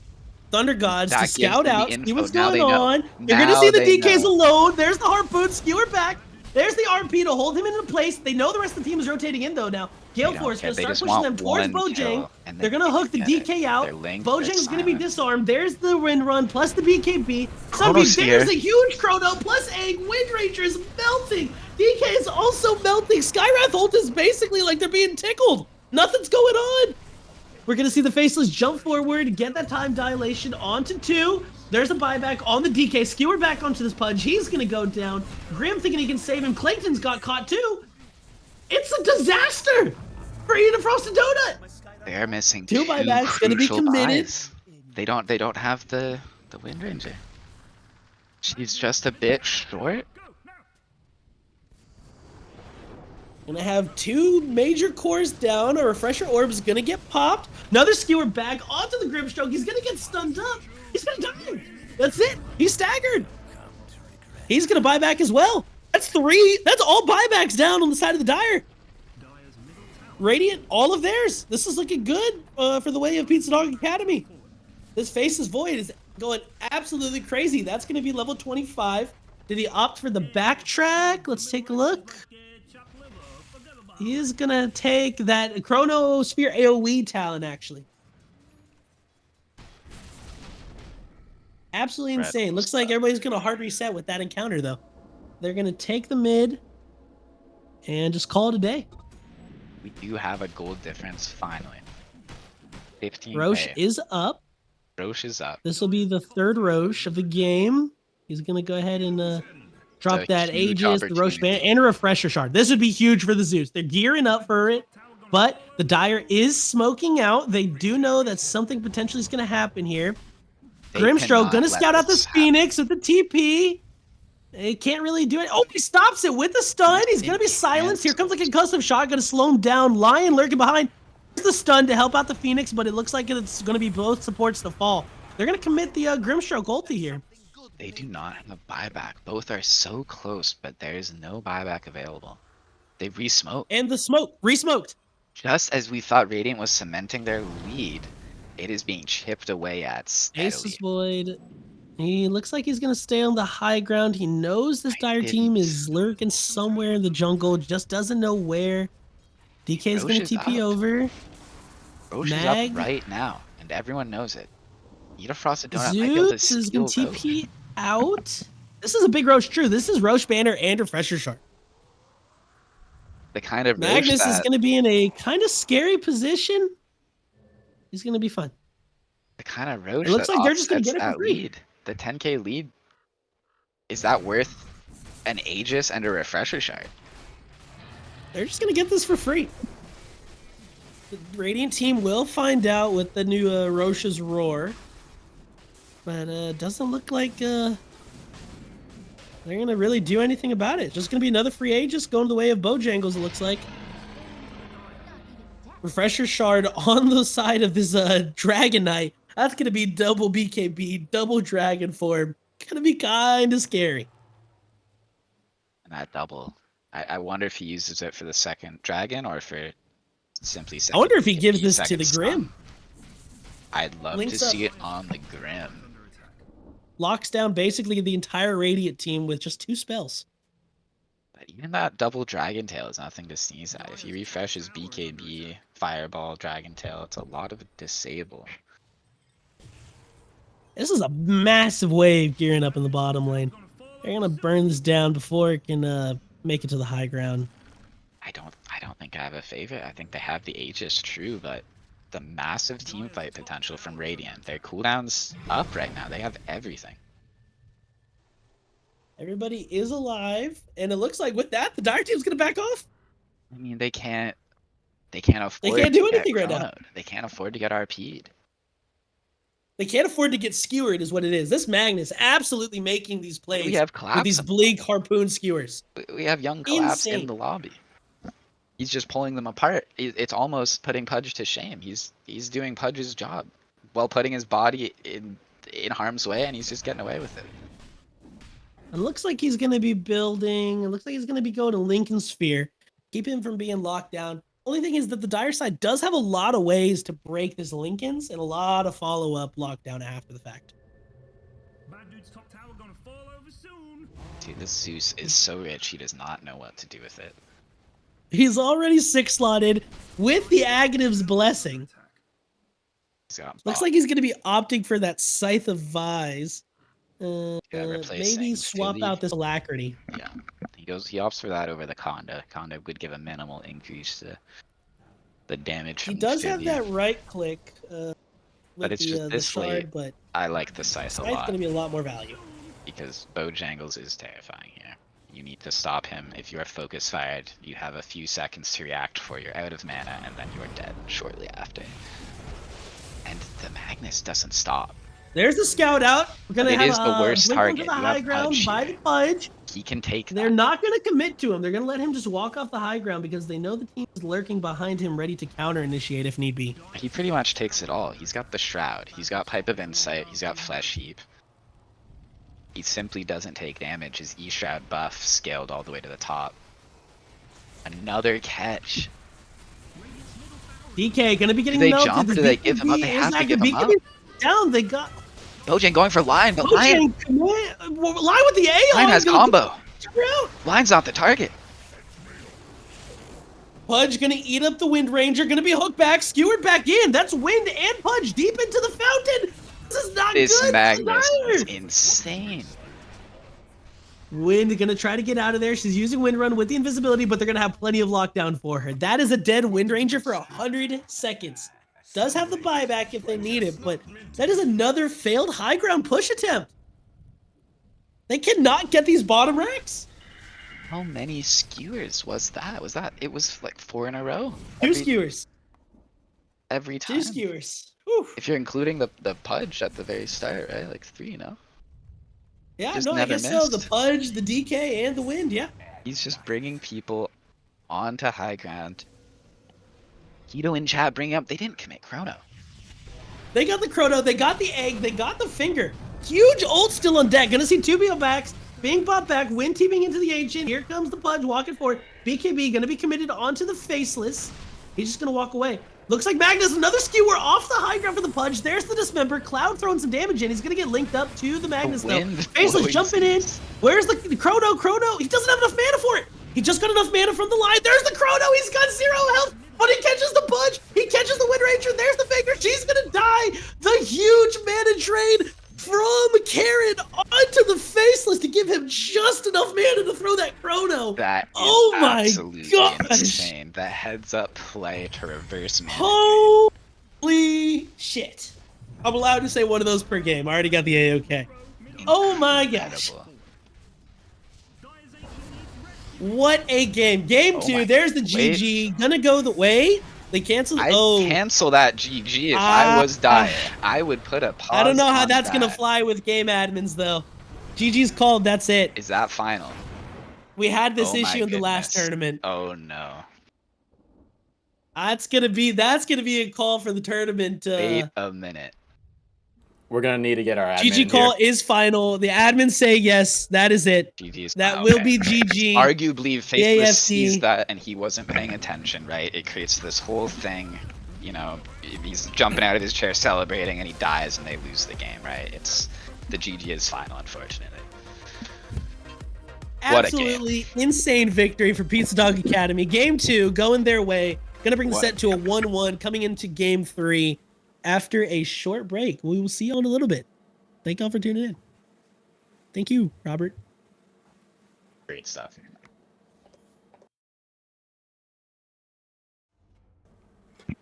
Thunder Gods That to gives scout them the out, see info. what's Now going they know. on. You're gonna Now see the they DKs know. alone. There's the Harpoon, skewer back. There's the RP to hold him into place. They know the rest of the team is rotating in though now. Gale They Force don't gonna care. They start just pushing them want towards one Bojang. kill, and They're then gonna hook the get it. DK out. They're linked, they're Bojang's gonna be silent. disarmed. There's the Wind Run plus the BKB. Chrono's There's here. a huge Chrono plus Egg. Wind Ranger is melting. DK is also melting. Skywrath ult is basically like they're being tickled. Nothing's going on. We're going to see the Faceless jump forward, get that time dilation onto 2. There's a buyback on the DK. Skewer back onto this Pudge. He's going to go down. Grim thinking he can save him. Clayton's got caught too. It's a disaster for Eat a Frosted Donut. They're missing 2 two buybacks, gonna be crucial committed. buys. They don't have the Wind Ranger. She's just a bit short. Gonna have 2 major cores down. A refresher orb is gonna get popped. Another skewer back onto the Grimstroke. He's gonna get stunned up. He's gonna die. That's it. He's staggered. He's gonna buy back as well. That's 3. That's all buybacks down on the side of the Dire. Radiant, all of theirs. This is looking good for the way of Pizzadog Academy. This Faceless Void is going absolutely crazy. That's gonna be level 25. Did he opt for the backtrack? Let's take a look. He is gonna take that Chrono Spear AoE talent, actually. Absolutely insane. Looks like everybody's gonna hard reset with that encounter, though. They're gonna take the mid and just call it a day. We do have a gold difference finally. 15. Roche is up. Roche is up. This will be the third Roche of the game. He's gonna go ahead and drop that Aegis, the Roche Band, and a Refresher Shard. This would be huge for the Zeus. They're gearing up for it, but the Dire is smoking out. They do know that something potentially is gonna happen here. Grimstroke gonna scout out this Phoenix with the TP. He can't really do it. Oh, he stops it with the stun. He's gonna be silenced. Here comes the concussive shot, gonna slow him down. Lion lurking behind. There's the stun to help out the Phoenix, but it looks like it's gonna be both supports to fall. They're gonna commit the Grimstroke ulti here. They do not have a buyback. Both are so close, but there is no buyback available. They re-smoked. And the smoke, re-smoked. Just as we thought Radiant was cementing their lead, it is being chipped away at steadily. Aces Void. He looks like he's going to stay on the high ground. He knows this Dire team is lurking somewhere in the jungle, just doesn't know where. DK is going to TP over. Roche is up right now, and everyone knows it. Eat a frosted donut. Zeus is going to TP out. This is a big Roche true. This is Roche Banner and Refresher Shard. The kind of Magnus is going to be in a kind of scary position. He's going to be fun. The kind of Roche it looks like they're just going to get it for free. Lead. The 10k lead, is that worth an Aegis and a Refresher Shard? They're just going to get this for free. The Radiant team will find out with the new Roche's Roar. But doesn't look like they're going to really do anything about it. It's just going to be another free Aegis going the way of Bojangles, it looks like. Refresher Shard on the side of this Dragon Knight. That's going to be double BKB, double Dragon form. Going to be kind of scary. And that double. I wonder if he uses it for the second Dragon or for simply second. I wonder if he gives this to the Grim. I'd love to see it on the Grim. Locks down basically the entire Radiant team with just 2 spells. But even that double Dragon Tail is nothing to sneeze at. If he refreshes BKB, Fireball, Dragon Tail, it's a lot of disable. This is a massive wave gearing up in the bottom lane. They're gonna burn this down before it can make it to the high ground. I don't think I have a favorite. I think they have the Aegis, true, but the massive team fight potential from Radiant. Their cooldown's up right now. They have everything. Everybody is alive, and it looks like with that, the Dire team's gonna back off. I mean, they can't afford. They can't do anything right now. They can't afford to get RP'd. They can't afford to get skewered, is what it is. This Magnus absolutely making these plays we have with these bleak harpoon skewers. We have young Collapse in the lobby. He's just pulling them apart. It's almost putting Pudge to shame. He's doing Pudge's job while putting his body in harm's way, and he's just getting away with it. It looks like he's going to be building. It looks like he's going to be going to Lincoln Sphere. Keep him from being locked down. Only thing is that the Dire side does have a lot of ways to break this Lincoln's and a lot of follow-up lockdown after the fact. Bad dude's top tower gonna fall over soon. Dude, this Zeus is so rich, he does not know what to do with it. He's already 6-slotted with the Agonim's Blessing. Looks like he's going to be opting for that Scythe of Vise. Maybe swap out this Alacrity. Yeah, he opts for that over the Conda. Conda would give a minimal increase to the damage. He does have that right click. But it's just this shard, late. But I like the Scythe a lot. Scythe's going to be a lot more value. Because Bojangles is terrifying here. You need to stop him. If you are focus fired, you have a few seconds to react before you're out of mana, and then you're dead shortly after. And the Magnus doesn't stop. There's the scout out. We're gonna have the worst target. To the high ground by the Pudge. He can take that. They're not gonna commit to him. They're gonna let him just walk off the high ground because they know the team is lurking behind him, ready to counter initiate if need be. He pretty much takes it all. He's got the Shroud. He's got Pipe of Insight. He's got Flesh Heap. He simply doesn't take damage. His E-Shroud buff scaled all the way to the top. Another catch. DK gonna be getting do they melted. Jump? Do they give him up? They have to give him up. Down. They got. Bojang going for Lion, but Lion with the A. Lion has combo. Lion's not the target. Pudge gonna eat up the Wind Ranger, gonna be hooked back, skewered back in. That's Wind and Pudge deep into the fountain. This is not This good. Magnus is Desire. insane. Wind gonna try to get out of there. She's using Wind Run with the invisibility, but they're gonna have plenty of lockdown for her. That is a dead Wind Ranger for 100 seconds. Does have the buyback if they need it, but that is another failed high ground push attempt. They cannot get these bottom racks. How many skewers was that? It was like 4 in a row? Two skewers. Every time. Two skewers. Whew. If you're including the Pudge at the very start, right? Like 3, you know? Yeah, Just no, I never guess so. The missed. Pudge, the DK, and the Wind, yeah. He's just bringing people onto high ground. Keto in chat bringing up, they didn't commit Chrono. They got the Chrono, they got the Egg, they got the Finger. Huge ult still on deck. Gonna see 2 BO backs being bought back. Wind teaming into the Ancient. Here comes the Pudge walking forward. BKB gonna be committed onto the Faceless. He's just gonna walk away. Looks like Magnus, another skewer off the high ground for the Pudge. There's the Dismember. Cloud throwing some damage in. He's gonna get linked up to the Magnus though. Faceless jumping in. Where's the Chrono? Chrono, he doesn't have enough mana for it. He just got enough mana from the line. There's the Chrono. He's got 0 health, but he catches the Pudge. He catches the Wind Ranger. There's the Finger. She's gonna die. The huge mana drain from Karen onto the Faceless to give him just enough mana to throw that Chrono. That is Oh my absolutely gosh. insane. That heads up play to reverse mana. Holy shit. I'm allowed to say one of those per game. I already got the AOK. Oh my gosh. Incredible. What a game. Game Oh 2. my- There's the GG. Gonna go the way. They canceled. I'd Oh. cancel that GG if I was Dire. I would put a pause I don't know how on that's gonna that. fly with game admins though. GG's called. That's it. Is that final? We had this Oh my issue in the last goodness. tournament. Oh no. That's gonna be a call for the tournament. Wait a minute. We're gonna need to get our admin GG in call here. is final. The admins say yes. That is it. GG's That okay. will be GG. Arguably, Faceless AFC. sees that and he wasn't paying attention, right? It creates this whole thing, you know, he's jumping out of his chair celebrating and he dies and they lose the game, right? It's the GG is final, unfortunately. What a game. Absolutely insane victory for Pizzadog Academy. Game 2 going their way. Gonna bring the What set to a 1-1 coming into game 3 after a short break. We will see you in a little bit. Thank y'all for tuning in. Thank you, Robert. Great stuff.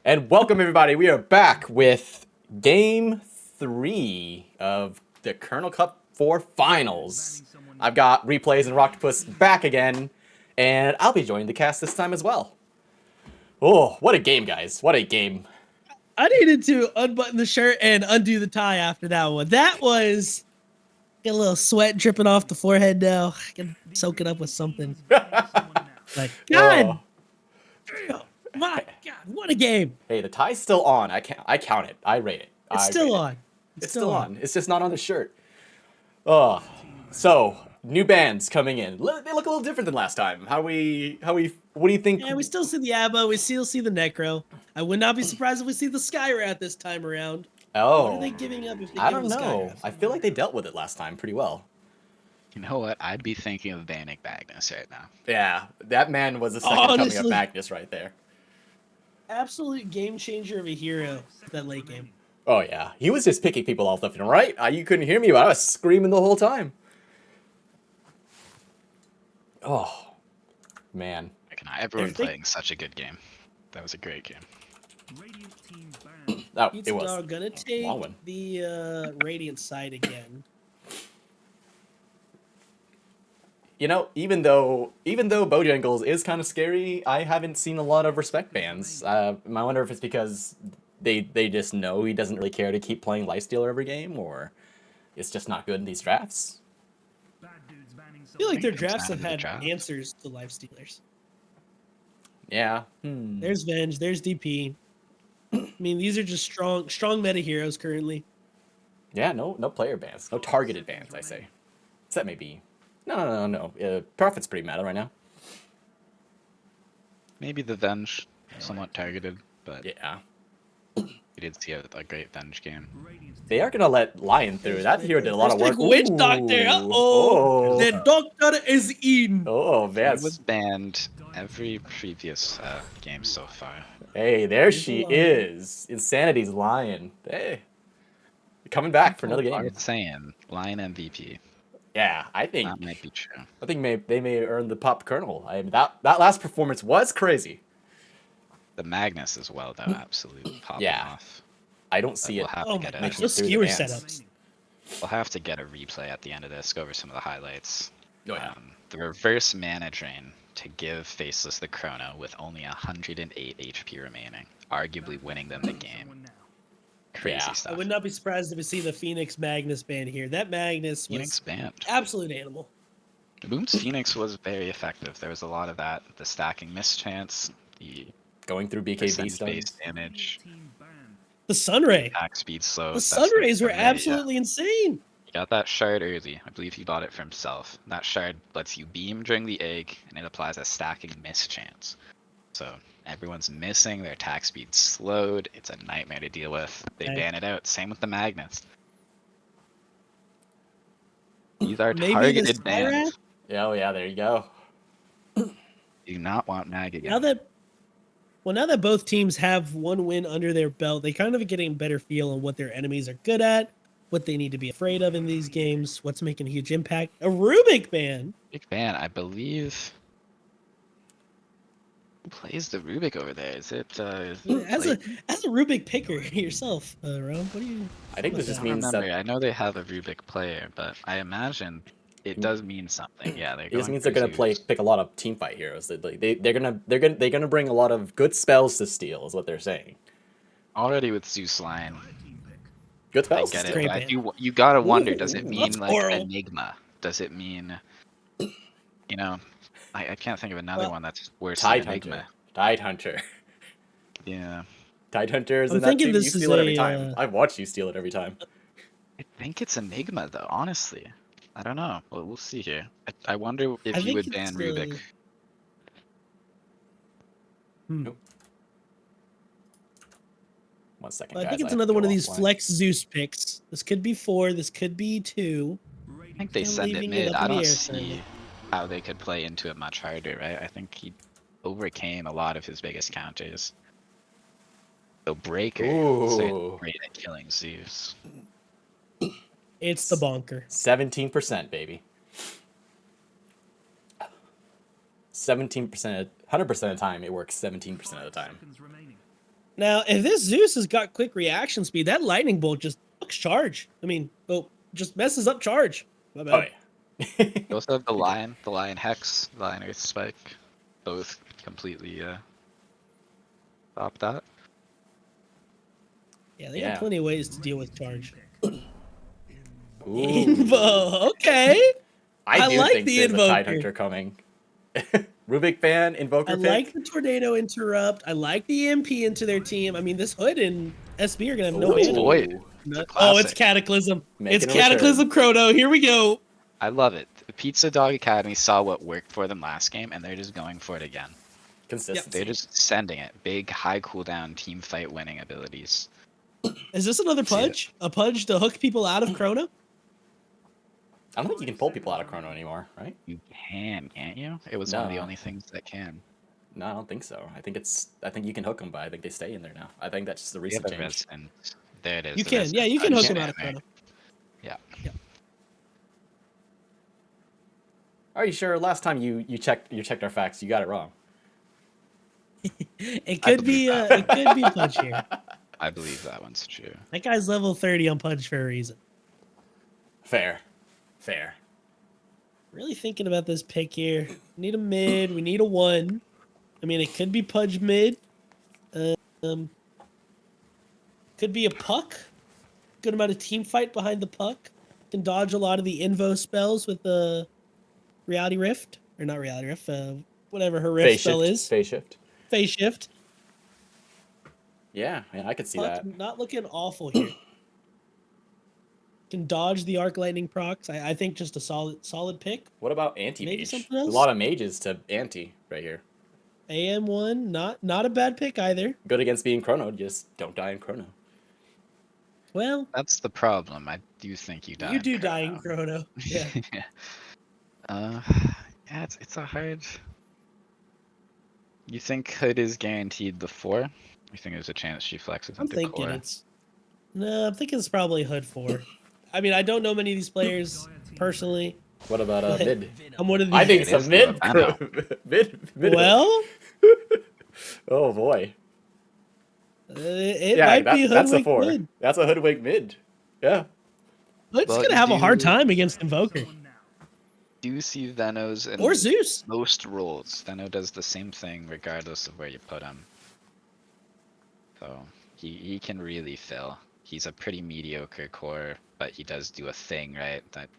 And welcome everybody. We are back with game 3 of the Kernel Kup 4 finals. I've got replays and Roctopus back again, and I'll be joining the cast this time as well. Oh, what a game, guys. What a game. I needed to unbutton the shirt and undo the tie after that one. That was... Get a little sweat dripping off the forehead now. I can soak it up with something. Like, God! Oh. My God, what a game! Hey, the tie's still on. I count it. I rate it. It's I still rate it. on. It's still on. It's just not on the shirt. Oh, so new bands coming in. They look a little different than last time. What do you think? Yeah, we still see the Abba. We still see the Necro. I would not be surprised if we see the Skyrat this time around. Oh, What are they giving up if they I give don't them know. Skyrat? I feel like they dealt with it last time pretty well. You know what? I'd be thinking of banning Magnus right now. Yeah, that man was the second coming of Honestly. Magnus right there. Absolute game changer of a hero, that late game. Oh yeah, he was just picking people off left and right. You couldn't hear me, but I was screaming the whole time. Oh, man. Everyone If they- playing such a good game. That was a great game. Radiant team banned. Oh, Pizza it was. Dog gonna take long one. the Radiant side again. You know, even though Bojangles is kind of scary, I haven't seen a lot of respect bans. I wonder if it's because they just know he doesn't really care to keep playing Lifestealer every game, or it's just not good in these drafts. Bad dudes banning I feel like their Comes drafts down have to the had draft. answers to Life Stealers. Yeah. There's Venge, there's DP. I mean, these are just strong meta heroes currently. Yeah, no player bans. No targeted bans, I say. Except maybe... No. Prophet's pretty meta right now. Maybe the Venge, somewhat targeted, but Yeah. we did see a great Venge game. They are gonna let Lion through. That hero did a lot of work. Witch Doctor. Uh-oh. Oh. The doctor is in. Oh, man. He was banned every previous game so far. Hey, there Here's she the lion. is. Insanity's lion. Hey. Coming back for another People game. are saying Lion MVP. Yeah, I think That might be true. they may earn the pop kernel. I mean, that last performance was crazy. The Magnus as well, though, absolutely popping Yeah. off. I don't But see we'll it. have Oh to my get gosh, making those it through the skewer bands. setups. We'll have to get a replay at the end of this, go over some of the highlights. Oh, yeah. The reverse mana drain to give Faceless the Chrono with only 108 HP remaining, arguably winning them the game. Crazy Yeah. I stuff. would not be surprised if we see the Phoenix Magnus ban here. That Magnus was Phoenix banned. absolute animal. Boom's Phoenix was very effective. There was a lot of that. The stacking mischance, the Going through BKB percentage-based stuns. damage, The Sunray. attack speed slow. The Sunrays were absolutely insane. He got that shard early. I believe he bought it for himself. That shard lets you beam during the egg, and it applies a stacking mischance. So everyone's missing, their attack speed slowed. It's a nightmare to deal with. They Okay. ban it out. Same with the Magnets. These are Maybe the targeted Syrat? bans. Yeah, oh yeah, there you go. Do not want Mag again. Now that both teams have one win under their belt, they kind of are getting a better feel on what their enemies are good at, what they need to be afraid of in these games, what's making a huge impact. A Rubik ban. Big ban, I believe. Who plays the Rubik over there? Is it As a Rubik picker yourself, Ron, what do you? I think this about just that? means remember. that I know they have a Rubik player, but I imagine it does mean something. Yeah, it just means they're gonna pick a lot of team fight heroes. They're gonna bring a lot of good spells to steal, is what they're saying. already with Zeus Lion. Good I spells. get to it. steal. Great But ban. you gotta wonder, does it Ooh, mean that's like oral. Enigma? Does it mean, you know, I can't think of another Well, one that's worse Tide than Hunter. Enigma. Tide Hunter. Yeah, Tide Hunter is I'm in that thinking team. You this is steal it every a, time. I've watched you steal it every time. I think it's Enigma though. Honestly, I don't know. Well, we'll see here. I wonder if I you think would ban it's, Rubik. Nope. 1 second, I guys. think it's have to another go one of these offline. flex Zeus picks. This could be 4. This could be 2. I think they Kinda send it leaving mid. up I in the don't air see currently. how they could play into it much harder, right? I think he overcame a lot of his biggest counters. So Breaker, certainly Ooh. great at killing Zeus. It's the bonker. 17%, baby. 17%, 100% of the time, it works 17% of the time. Now, if this Zeus has got quick reaction speed, that lightning bolt just fucks charge. I mean, just messes up charge. My bad. Oh, yeah. You also have the Lion Hex, the Lion Earth Spike, both completely stop that. Yeah, they Yeah. got plenty of ways to deal with charge. Ooh. Invo, okay. I do like think the there's a Tide Invoker. Hunter coming. Rubik ban, Invoker I pick. like the Tornado Interrupt. I like the MP into their team. I mean, this Hood and SB are going to have no Ooh. mana. Boy. Oh, it's classic. Cataclysm. Making It's a return. Cataclysm Chrono. Here we go. I love it. The Pizzadog Academy saw what worked for them last game, and they're just going for it again. Consistency. They're just sending it. Big, high cooldown, team fight winning abilities. Is this another See it. Pudge? A Pudge to hook people out of Chrono? I don't think you can pull people out of Chrono anymore, right? You can, can't you? It was one of the No. only things that can. No, I don't think so. I think you can hook them, but I think they stay in there now. I think that's just the We recent have a change. resident. There it is. You the can. resident Yeah, you can Pudge hook them out of spammer. Chrono. Yeah. Are you sure? Last time you checked our facts, you got it wrong. It I could be believe it could be a Pudge here. I believe that one's true. That guy's level 30 on Pudge for a reason. Fair. Really thinking about this pick here. We need a mid. We need a 1. I mean, it could be Pudge mid. Could be a puck. Good amount of team fight behind the puck. Can dodge a lot of the Invo spells with the Reality Rift. Or not Reality Rift. Whatever her Rift spell is. Phase shift. Phase Shift. Yeah, I could see Puck that. not looking awful here. Can dodge the Arc Lightning procs. I think just a solid pick. What about anti Maybe mage? something A else? lot of mages to anti right here. AM1, not a bad pick either. Good against being Chrono, just don't die in Chrono. Well, That's the problem. I do think you die. you in do die in Chrono. Chrono. Yeah. Yeah, it's a hard. You think Hood is guaranteed the 4? You think there's a chance she flexes I'm into thinking core? I'm thinking it's probably Hood 4. I mean, I don't know many of these players personally. What about But mid? I'm one of I think these. it's a It is mid. the mid. Well, Oh boy. it Yeah, might be that's a Hoodwink 4. mid. That's a hoodwink mid. Yeah. Hood's Well, gonna have a hard do- time against Invoker Do you see Venos in or Zeus. most roles? Veno does the same thing regardless of where you put him. So he can really fill. He's a pretty mediocre core, but he does do a thing, right? That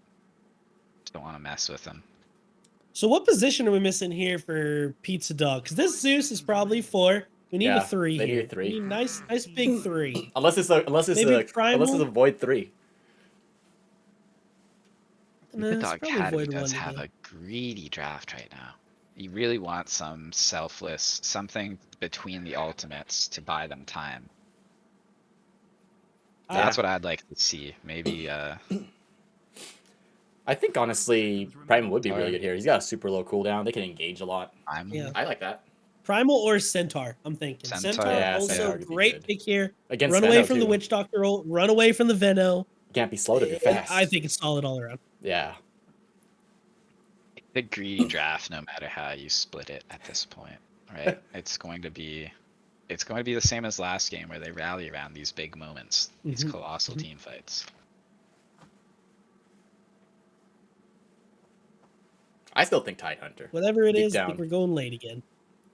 don't want to mess with him. So what position are we missing here for Pizzadog? Because this Zeus is probably 4. We need Yeah, a 3 they need here. a 3. We need nice big 3. Unless it's Maybe a Primal? void 3. Nah, it's Pizzadog probably Academy Void does 1 have again. a greedy draft right now. You really want some selfless, something between the ultimates to buy them time. That's what I'd like to see. Maybe I think honestly, Primal would be really good here. He's got a super low cooldown. They can engage a lot. Yeah. I like that. Primal or Centaur, I'm thinking. Centaur, Centaur yeah, also Centaur could be great good. pick here. Against Run away Veno, from the too. Witch Doctor roll. Run away from the Veno. Can't be slowed if you're fast. I think it's solid all around. Yeah. the greedy draft, no matter how you split it at this point, right? It's going to be the same as last game where they rally around these big moments, these colossal team fights. I still think Tidehunter. Whatever it Deep is, I down. think we're going late again.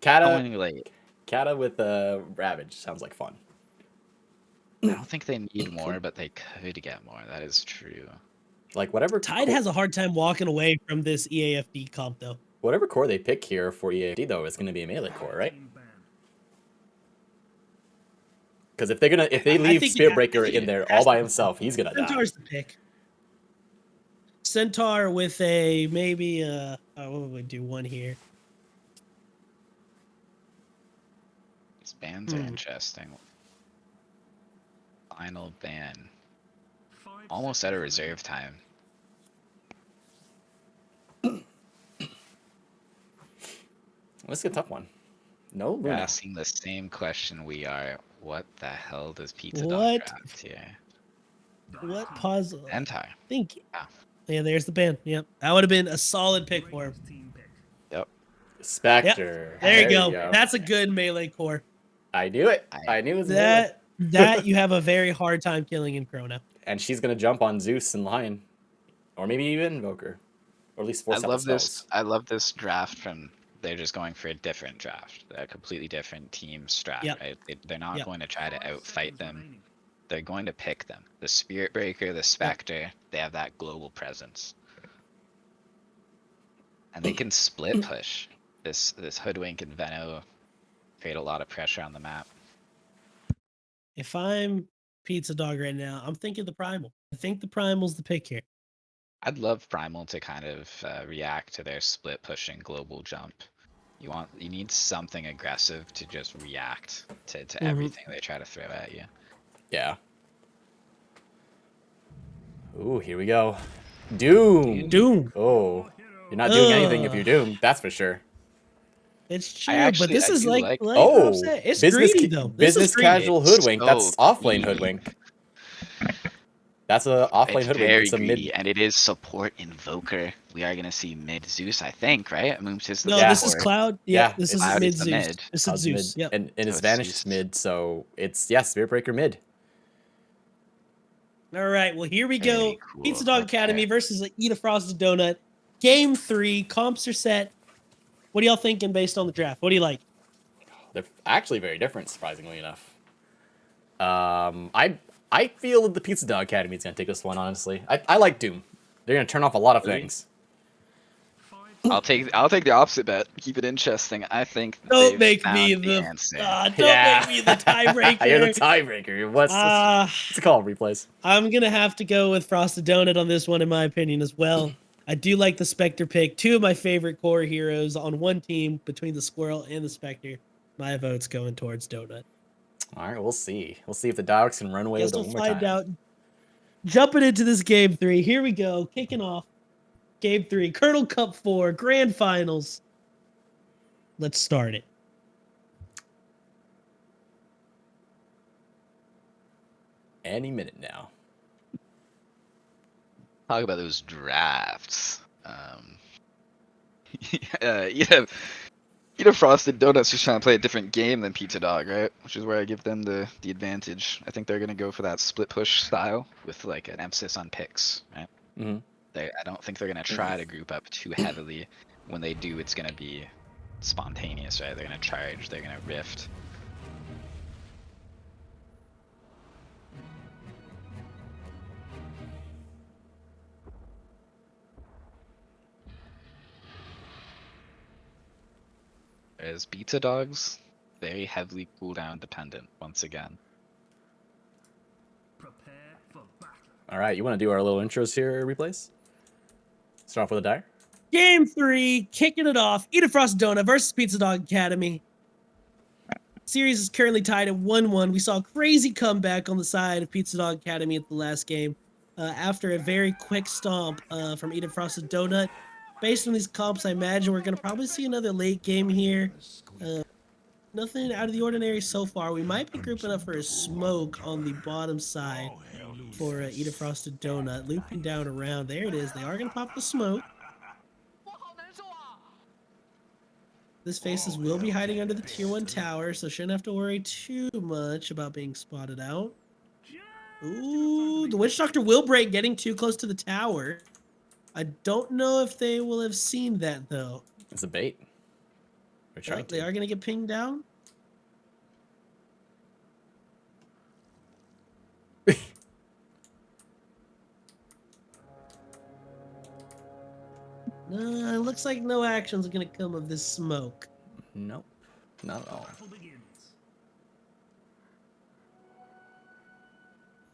Going late. Kata with Ravage sounds like fun. I don't think they need more, but they could get more. That is true. Like whatever Tide has a hard time walking away from this EAFD comp, though. whatever core they pick here for EAD though is going to be a melee core, right? Because if they leave Spearbreaker in there all by himself, he's gonna die. Centaur's the pick. Centaur with a maybe what would we do one here? These bans are interesting. Final ban. Almost out of reserve time. This is a tough one. No, You're Luna. asking the same question we are. What the hell does Pizzadog What? draft here? What pause? Anti. Think. Yeah. Yeah, there's the ban. Yep, that would have been a solid pick for him. Yep. Spectre. There you go. That's a good melee core. I knew it. I knew it was melee. That you have a very hard time killing in Chrono. And she's gonna jump on Zeus and Lion, or maybe even Invoker, or at least force out the spells. I love this draft from. They're just going for a different draft, a completely different team strat. Yep. Right? They're not Yep. going to try to outfight them. They're going to pick them. The Spirit Breaker, the Spectre, they have that global presence. And they can split push. This Hoodwink and Veno create a lot of pressure on the map. If I'm Pizzadog right now, I'm thinking the Primal. I think the Primal's the pick here. I'd love Primal to kind of react to their split pushing global jump. You need something aggressive to just react to everything they try to throw at you. Yeah. Ooh, here we go. Doom. Doom. Oh, you're not doing anything if you're doomed. That's for sure. It's true, actually- but this I is do like like- Rob said, it's greedy though. This Business is greedy. casual hoodwink. That's So off lane greedy. hoodwink. That's a off lane It's hoodwink. very It's a greedy, mid. and it is support Invoker. We are gonna see mid Zeus, I think, right? I mean, just No, Yeah. this is Cloud. Yeah, Yeah, this is Cloud mid is the Zeus. mid. This is Cloud's Zeus. mid, Yep. and So his it's vanished Zeus. mid. So it's Spirit Breaker mid. All right. Well, here we go. Very cool. Pizza Dog Okay. Academy versus Eat a Frosted Donut. Game 3. Comps are set. What are y'all thinking based on the draft? What do you like? They're actually very different, surprisingly enough. I feel that the Pizza Dog Academy is gonna take this one. Honestly, I like Doom. They're gonna turn off a lot of things. I'll take the opposite bet. Keep it interesting. I think Don't they've make me found the answer. don't Yeah. make me the tiebreaker. You're the tiebreaker. What's it called? Replays. I'm gonna have to go with Frosted Donut on this one, in my opinion, as well. I do like the Spectre pick. Two of my favorite core heroes on one team between the Squirrel and the Spectre. My vote's going towards Donut. All right, we'll see. We'll see if the dogs can run away Guess with it we'll one more find time. out. Jumping into this game 3. Here we go. Kicking off game 3. Kernel Kup 4 Grand Finals. Let's start it. any minute now. Talk about those drafts. Eat a Frosted Donuts just trying to play a different game than Pizzadog, right? Which is where I give them the advantage. I think they're gonna go for that split push style with like an emphasis on picks, right? Mm-hmm. I don't think they're gonna try to group up too heavily. When they do, it's gonna be spontaneous, right? They're gonna charge, they're gonna rift. Whereas Pizzadog's very heavily cooldown dependent once again. Prepare for battle. All right, you want to do our little intros here, replays? Start off with a dire. Game 3, kicking it off. Eat a Frosted Donut versus Pizzadog Academy. Series is currently tied at 1-1. We saw a crazy comeback on the side of Pizzadog Academy at the last game after a very quick stomp from Eat a Frosted Donut. Based on these comps, I imagine we're going to probably see another late game here. Nothing out of the ordinary so far. We might be grouping up for a smoke on the bottom side for Eat a Frosted Donut. Looping down around. There it is. They are going to pop the smoke. This Faces will be hiding under the tier 1 tower, so shouldn't have to worry too much about being spotted out. Ooh, the Witch Doctor will break, getting too close to the tower. I don't know if they will have seen that, though. It's a bait. We're trying They are going to get pinged down. No, it looks like no action's going to come of this smoke. Nope, not at all. Battle begins.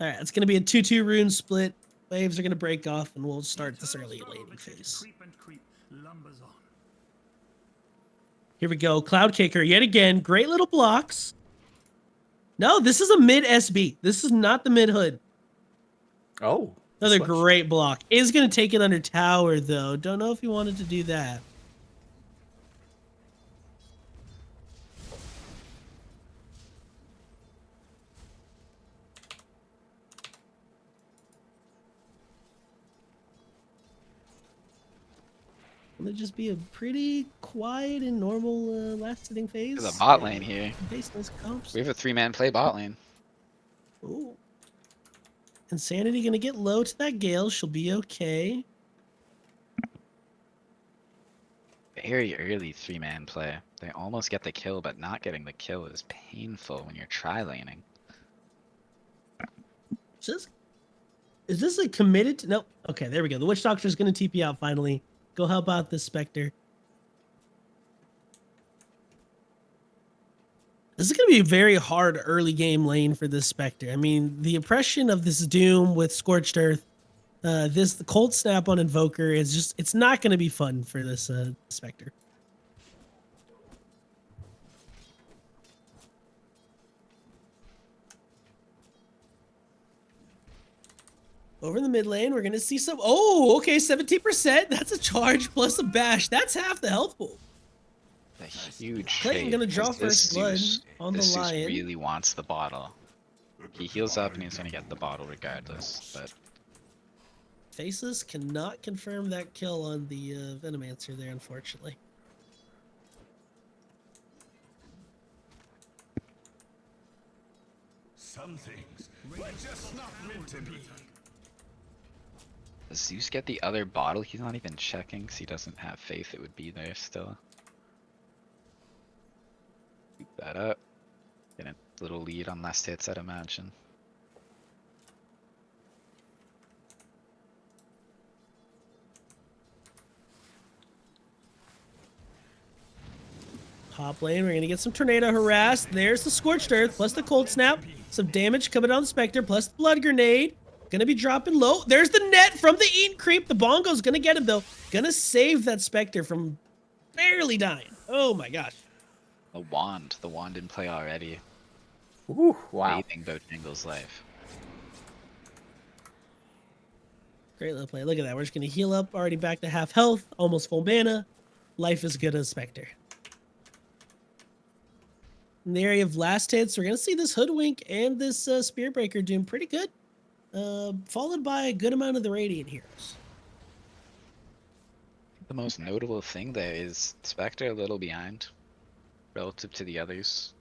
All right, it's going to be a 2-2 rune split. Waves are going to break off, and we'll start this early laning phase. Creep and creep, lumbers on. Here we go. Cloud Kicker yet again. Great little blocks. No, this is a mid SB. This is not the mid hood. Oh, Another switch. great block. Is going to take it under tower, though. Don't know if he wanted to do that. Will it just be a pretty quiet and normal last sitting phase? There's a bot lane here. Based on his comps. We have a 3-man play bot lane. Ooh. Insanity gonna get low to that Gale. She'll be okay. Very early 3-man play. They almost get the kill, but not getting the kill is painful when you're tri-laning. Is this a committed? Nope. Okay, there we go. The Witch Doctor's gonna TP out finally. Go help out this Spectre. This is going to be a very hard early game lane for this Spectre. I mean, the impression of this Doom with Scorched Earth, the Cold Snap on Invoker is just, it's not going to be fun for this Spectre. Over in the mid lane, we're going to see some... Oh, okay, 17%. That's a charge plus a bash. That's half the health pool. A huge Clayton shade, gonna draw 'cause this first blood Zeus- on the this Zeus lion. really wants the bottle. He heals up and he's gonna get the bottle regardless, but Faces cannot confirm that kill on the Venomancer there, unfortunately. Some things were just not meant to be. does Zeus get the other bottle? He's not even checking because he doesn't have faith it would be there still. Keep that up. Get a little lead on last hits, I'd imagine. Top lane, we're going to get some Tornado Harass. There's the Scorched Earth, plus the Cold Snap. Some damage coming on the Spectre, plus the Blood Grenade. Gonna be dropping low. There's the net from the Eat Creep. The Bongo's gonna get him, though. Gonna save that Spectre from barely dying. Oh, my gosh. The wand in play already. Ooh, wow. Bathing Bojangle's life. Great little play. Look at that. We're just gonna heal up. Already back to half health. Almost full mana. Life is good as Spectre. In the area of last hits, we're going to see this Hoodwink and this Spear Breaker doing pretty good, followed by a good amount of the Radiant Heroes. The most notable thing there is Spectre a little behind relative to the others.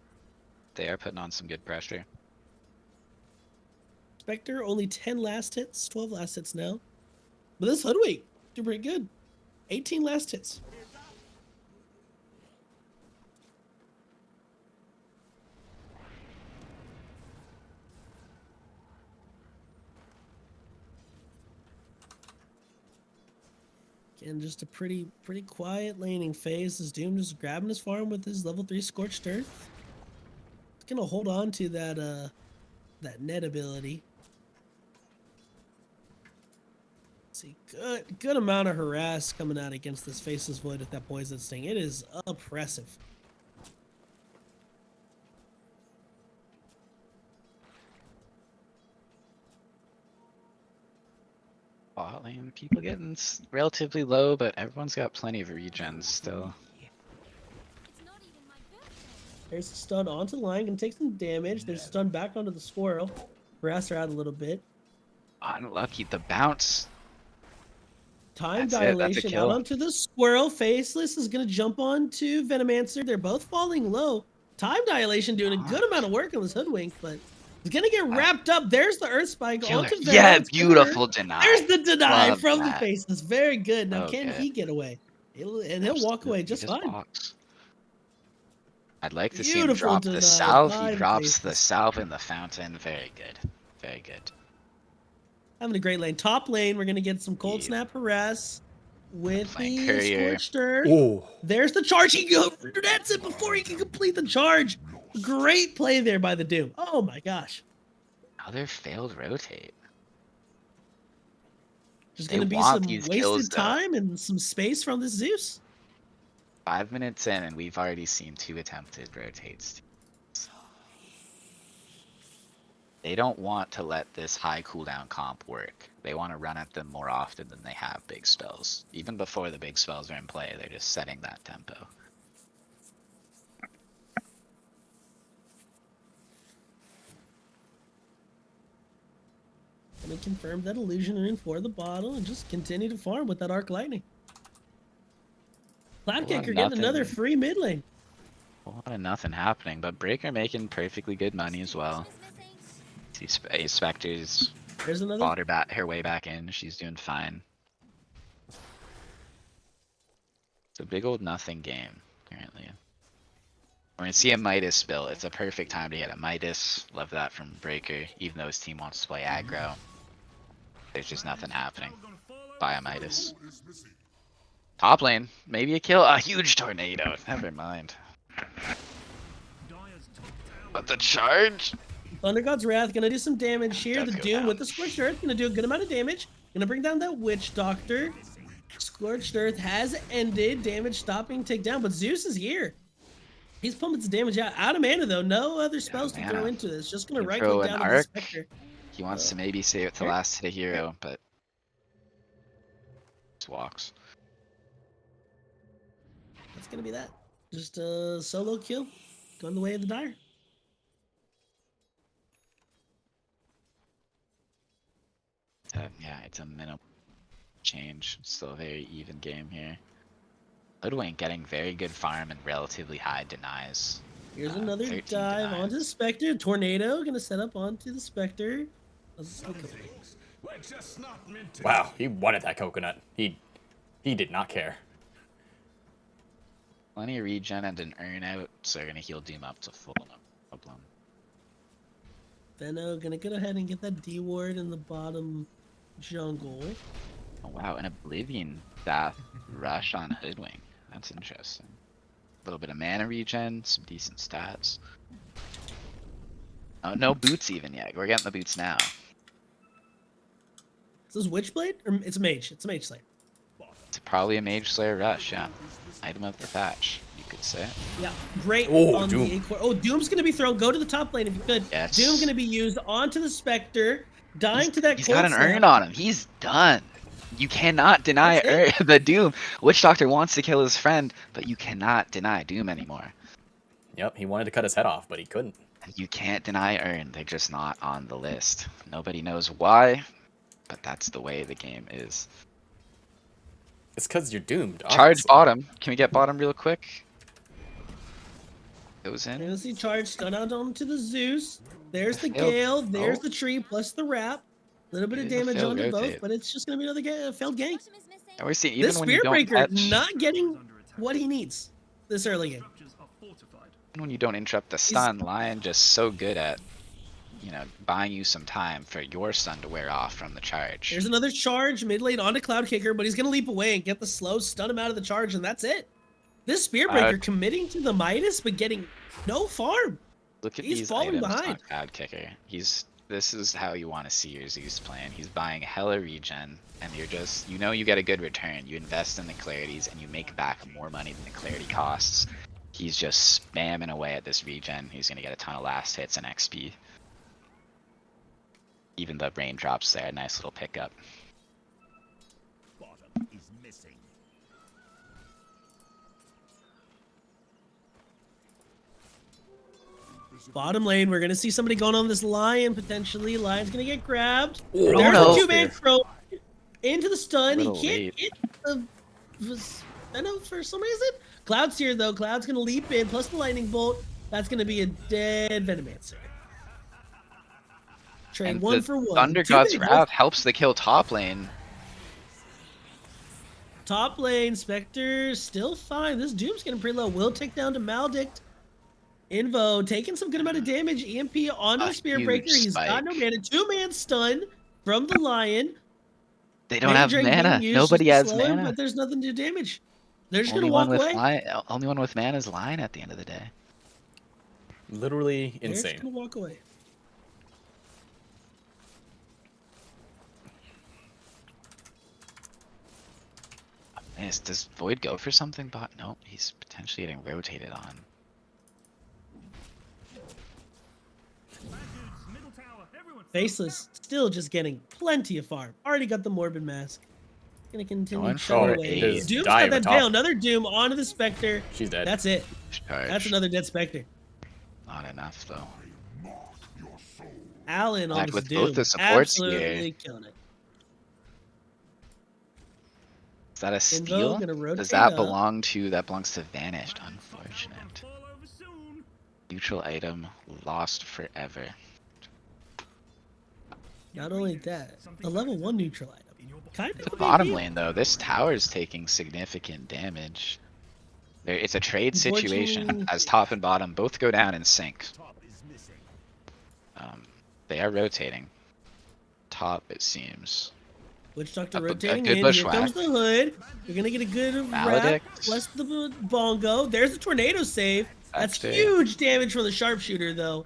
They are putting on some good pressure. Spectre only 10 last hits, 12 last hits now. But this Hoodwink doing pretty good. 18 last hits. Again, just a pretty quiet laning phase. As Doom just grabbing his farm with his level 3 Scorched Earth. He's gonna hold on to that that net ability. Let's see, good amount of harass coming out against this Faceless Void with that Poison Sting. It is oppressive. Bot lane, people getting relatively low, but everyone's got plenty of regens still. There's a stun onto the line, gonna take some damage. There's a stun back onto the Squirrel. Harass her out a little bit. Unlucky, the bounce. Time That's it, that's a dilation kill. out onto the Squirrel. Faceless is gonna jump onto Venomancer. They're both falling low. Time dilation doing a good amount of work on this Hoodwink, but he's gonna get wrapped up. There's the Earth Spike onto Venomancer. Yeah, beautiful deny. There's the deny Love from that. the Faceless. Very good. Now So can good. he get away? He'll walk away just He fine. walks. I'd like to see him Beautiful drop deny the salve. He by drops the Faceless. salve in the fountain. Very good. Very good. Having a great lane. Top lane, we're gonna get some Cold Yeah. Snap harass with Playing the Courier. Scorched Earth. Ooh. There's the charge. He that's it before he can complete the charge. Great play there by the Doom. Oh my gosh. Another failed rotate. There's They gonna be want some these wasted kills, though. time and some space from this Zeus. 5 minutes in, and we've already seen 2 attempted rotates. They don't want to let this high cooldown comp work. They want to run at them more often than they have big spells. Even before the big spells are in play, they're just setting that tempo. Gonna confirm that illusion rune for the bottle and just continue to farm with that Arc Lightning. Clapkicker getting another free mid lane. A lot of nothing happening, but Breaker making perfectly good money as well. See Spectre's There's another. fought her way back in. She's doing fine. It's a big old nothing game currently. We're gonna see a Midas spill. It's a perfect time to get a Midas. Love that from Breaker, even though his team wants to play aggro. There's just nothing happening. Buy a Midas. Top lane, maybe a kill. A huge tornado. Never mind. But the charge. Thunder God's Wrath gonna do some damage here. Does The go Doom down. with the Scorched Earth gonna do a good amount of damage. Gonna bring down that Witch Doctor. Scorched Earth has ended. Damage stopping, take down, but Zeus is here. He's pumping some damage out of mana though. No other spells to throw mana. into this. Just gonna Can right throw click an down to the arc. Spectre. He wants to maybe save it to last hit a hero, but just walks. That's gonna be that. Just a solo kill. Going the way of the Dire. Yeah, it's a minimal change. Still a very even game here. Hoodwink getting very good farm and relatively high denies. Here's another 13 dive denies. onto the Spectre. Tornado gonna set up onto the Spectre. We're just not meant to Wow, he wanted that coconut. He did not care. Plenty of regen and an earn out, so they're gonna heal Doom up to full, no problem. Venno gonna go ahead and get that D ward in the bottom jungle. Oh wow, an Oblivion Staff rush on Hoodwink. That's interesting. A little bit of mana regen, some decent stats. Oh, no boots even yet. We're getting the boots now. Is this Witchblade? Or it's Mage. It's a Mage Slayer. It's probably a Mage Slayer rush, yeah. Item of the patch, you could say. Yeah, great Oh, on Doom. the A-core. Oh, Doom's gonna be thrown. Go to the top lane if you could. Yes. Doom gonna be used onto the Spectre. Dying to that He's cold got an snap. earn on him. He's done. You cannot deny That's the Doom. Witch Doctor wants to kill his friend, but you cannot deny Doom anymore. Yep, he wanted to cut his head off, but he couldn't. You can't deny Urn. They're just not on the list. Nobody knows why, but that's the way the game is. It's because you're doomed. Charge obviously. bottom. Can we get bottom real quick? Goes You're in. gonna see charge stun out onto the Zeus. There's the Failed. Gale. There's Oh. the tree plus the wrap. A little bit of It is a damage failed onto both, rotate. but it's just gonna be another failed gank. And we're seeing even This when you don't Spearbreaker catch, not getting what he needs this early game. Structures are fortified. even when you don't interrupt the stun, Lion just so good at, you know, buying you some time for your stun to wear off from the charge. There's another charge mid lane onto Cloud Kicker, but he's gonna leap away and get the slow, stun him out of the charge, and that's it. This Spearbreaker committing to the Midas, but getting no farm. Look at He's these falling items on behind. Cloud Kicker. This is how you want to see your Zeus playing. He's buying hella regen, and you're just, you know, you get a good return. You invest in the clarities, and you make back more money than the clarity costs. He's just spamming away at this regen. He's gonna get a ton of last hits and XP. Even the raindrops there, nice little pickup. Bottom is missing. Bottom lane, we're gonna see somebody going on this Lion potentially. Lion's gonna get grabbed. Oh, There's no. a two-man crow into the stun. He Little can't late. hit the Venom for some reason. Cloud's here though. Cloud's gonna leap in plus the lightning bolt. That's gonna be a dead Venomancer. Trade And one the for one. Thunder Two God's big Wrath helps the kill top lane. Top lane, Spectre still fine. This Doom's getting pretty low. Will take down to Maldict. Invo taking some good amount of damage. EMP onto A the Spearbreaker. huge He's got no spike. mana. Two-man stun from the Lion. They don't have Drake being mana. used Nobody just has to slow him, mana. but there's nothing to damage. They're just Only gonna one walk with away. line. Only one with mana is Line at the end of the day. Literally They're just insane. gonna walk away. Does Void go for something? But nope, he's potentially getting rotated on. Bad dudes, middle tower, everyone. Faceless still just getting plenty of farm. Already got the Morbid Mask. Gonna continue Going chugging for away. a Doom's dive got that atop. veil. Another Doom onto the Spectre. She's dead. That's it. Charge. That's another dead Spectre. Not enough though. Allen on Like this with Doom. both the supports Absolutely here. killing it. Is that a Invo steal? gonna rotate Does that up. belong to Vanished? Unfortunate. Fall over soon. Neutral item lost forever. Not only that, a level 1 neutral item. Kind The of bottom OP. lane though, this tower is taking significant damage. It's a trade situation Unfortunately- as top and bottom both go down in sync. Top is missing. They are rotating. Top, it seems. Witch Doctor A rotating good in. Here comes bushwhack. the hood. You're gonna get a good wrap. Maledict. Plus the bongo. There's the tornado save. That's Actually- huge damage for the sharpshooter though.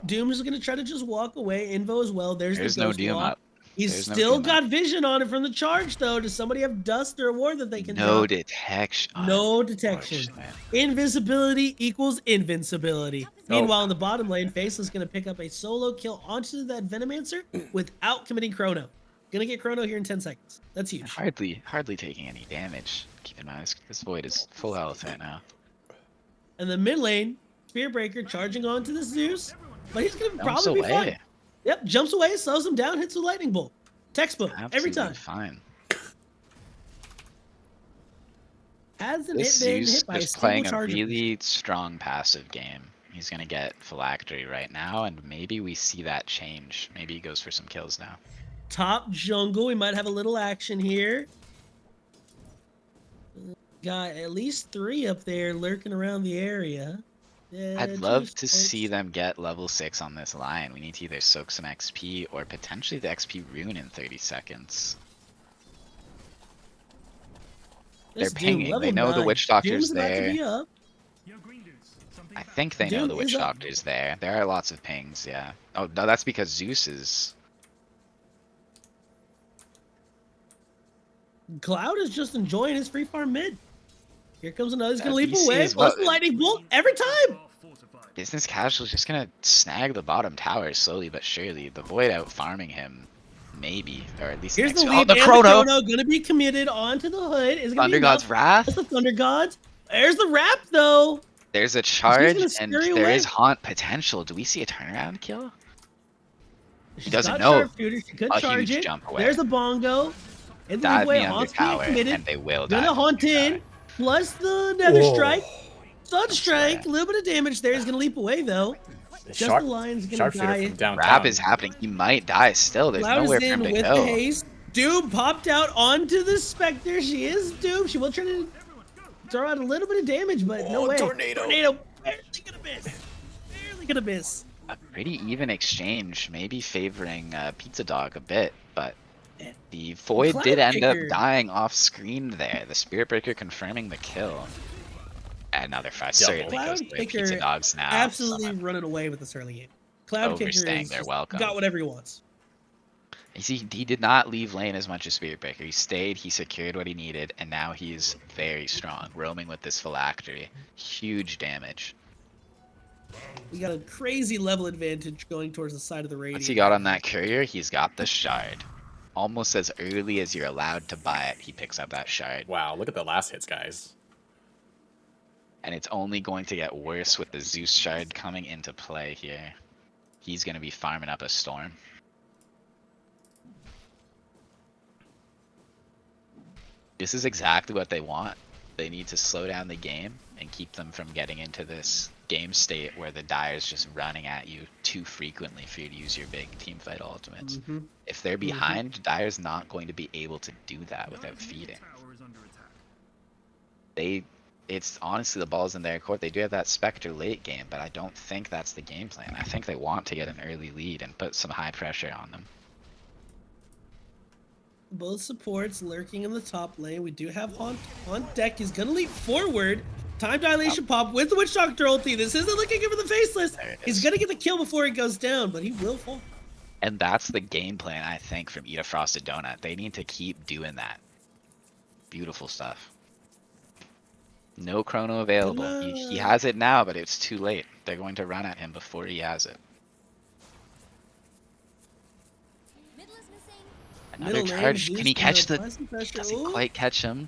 Doom is gonna try to just walk away. Invo as well. There's There's the no ghost Doom walk. up. He's There's no still Doom got up. vision on it from the charge though. Does somebody have dust or a ward that they can No drop? detection. No detection. Invisibility equals invincibility. Meanwhile, in the bottom lane, Faceless going to pick up a solo kill onto that Venomancer without committing Chrono. Gonna get Chrono here in 10 seconds. That's huge. Hardly taking any damage. Keep in mind, this Void is full health right now. And the mid lane, Spearbreaker charging onto the Zeus, but he's gonna Jumps probably be fine. away. Yep, jumps away, slows him down, hits with Lightning Bolt. Textbook, every Absolutely time. fine. Hasn't This been Zeus hit by a is single playing a charge. really strong passive game. He's gonna get phylactery right now, and maybe we see that change. Maybe he goes for some kills now. Top jungle, we might have a little action here. Got at least 3 up there lurking around the area. I'd love to see them get level 6 on this line. We need to either soak some XP or potentially the XP rune in 30 seconds. They're pinging. They know the Witch Doctor's there. Yo, green dudes. Something I bad. think they know Doom the Witch is up. Doctor's there. There are lots of pings, yeah. Oh, no, that's because Zeus is... Cloud is just enjoying his free farm mid. Here comes another. He's gonna Yeah, leap DC away. is Plus what- the lightning bolt every time. Are fortified. Business Casual's just gonna snag the bottom tower slowly but surely. The Void out farming him, maybe, or at least Here's the next- leap. Oh, the and Chrono! gonna be committed onto the hood. Is gonna Thunder be God's enough. Wrath? That's the Thunder Gods. There's the wrap though. There's a charge gonna and scurry there away. is haunt potential. Do we see a turnaround kill? She's doesn't got know. sharpshooter. She could A charge huge it. jump away. There's the bongo. In the Dive leeway, me under Haunt's being tower, committed. and they will Gonna dive haunt under in. tower. Plus the nether strike. Sun Don't strike. swear. A little bit of damage there. He's gonna leap away though. The Just the lion's gonna sharpshooter die. from downtown. Grab is happening. He might die still. There's Cloud nowhere is for him in to with go. the haste. Doom popped out onto the Spectre. She is doomed. She will try to throw out a little bit of damage, but no way. Tornado. Barely gonna miss. Barely gonna miss. A pretty even exchange, maybe favoring Pizzadog a bit, but the Void Cloud did end up Kicker. dying off screen there. The Spirit Breaker confirming the kill. Another fight certainly Cloud goes to Kicker Pizzadog's now. absolutely running away with this early game. Cloud Kicker Overstaying is their just welcome. got whatever he wants. You see, he did not leave lane as much as Spirit Breaker. He stayed, he secured what he needed, and now he's very strong. Roaming with this phylactery. Huge damage. We got a crazy level advantage going towards the side of the radiant. Once he got on that courier, he's got the shard. Almost as early as you're allowed to buy it, he picks up that shard. Wow, look at the last hits, guys. And it's only going to get worse with the Zeus shard coming into play here. He's going to be farming up a storm. This is exactly what they want. They need to slow down the game and keep them from getting into this game state where the Dire's just running at you too frequently for you to use your big teamfight ultimates. If they're behind, Dire's not going to be able to do that without feeding. It's honestly the ball's in their court. They do have that Spectre late game, but I don't think that's the game plan. I think they want to get an early lead and put some high pressure on them. Both supports lurking in the top lane. We do have Haunt on deck. He's gonna leap forward. Time dilation pop with the Witch Doctor ulti. This isn't looking good for the Faceless. He's gonna get the kill before he goes down, but he will fall. And that's the game plan, I think, from Eat a Frosted Donut. They need to keep doing that. Beautiful stuff. No chrono available. He has it now, but it's too late. They're going to run at him before he has it. Another charge. Can he catch the... Doesn't quite catch him.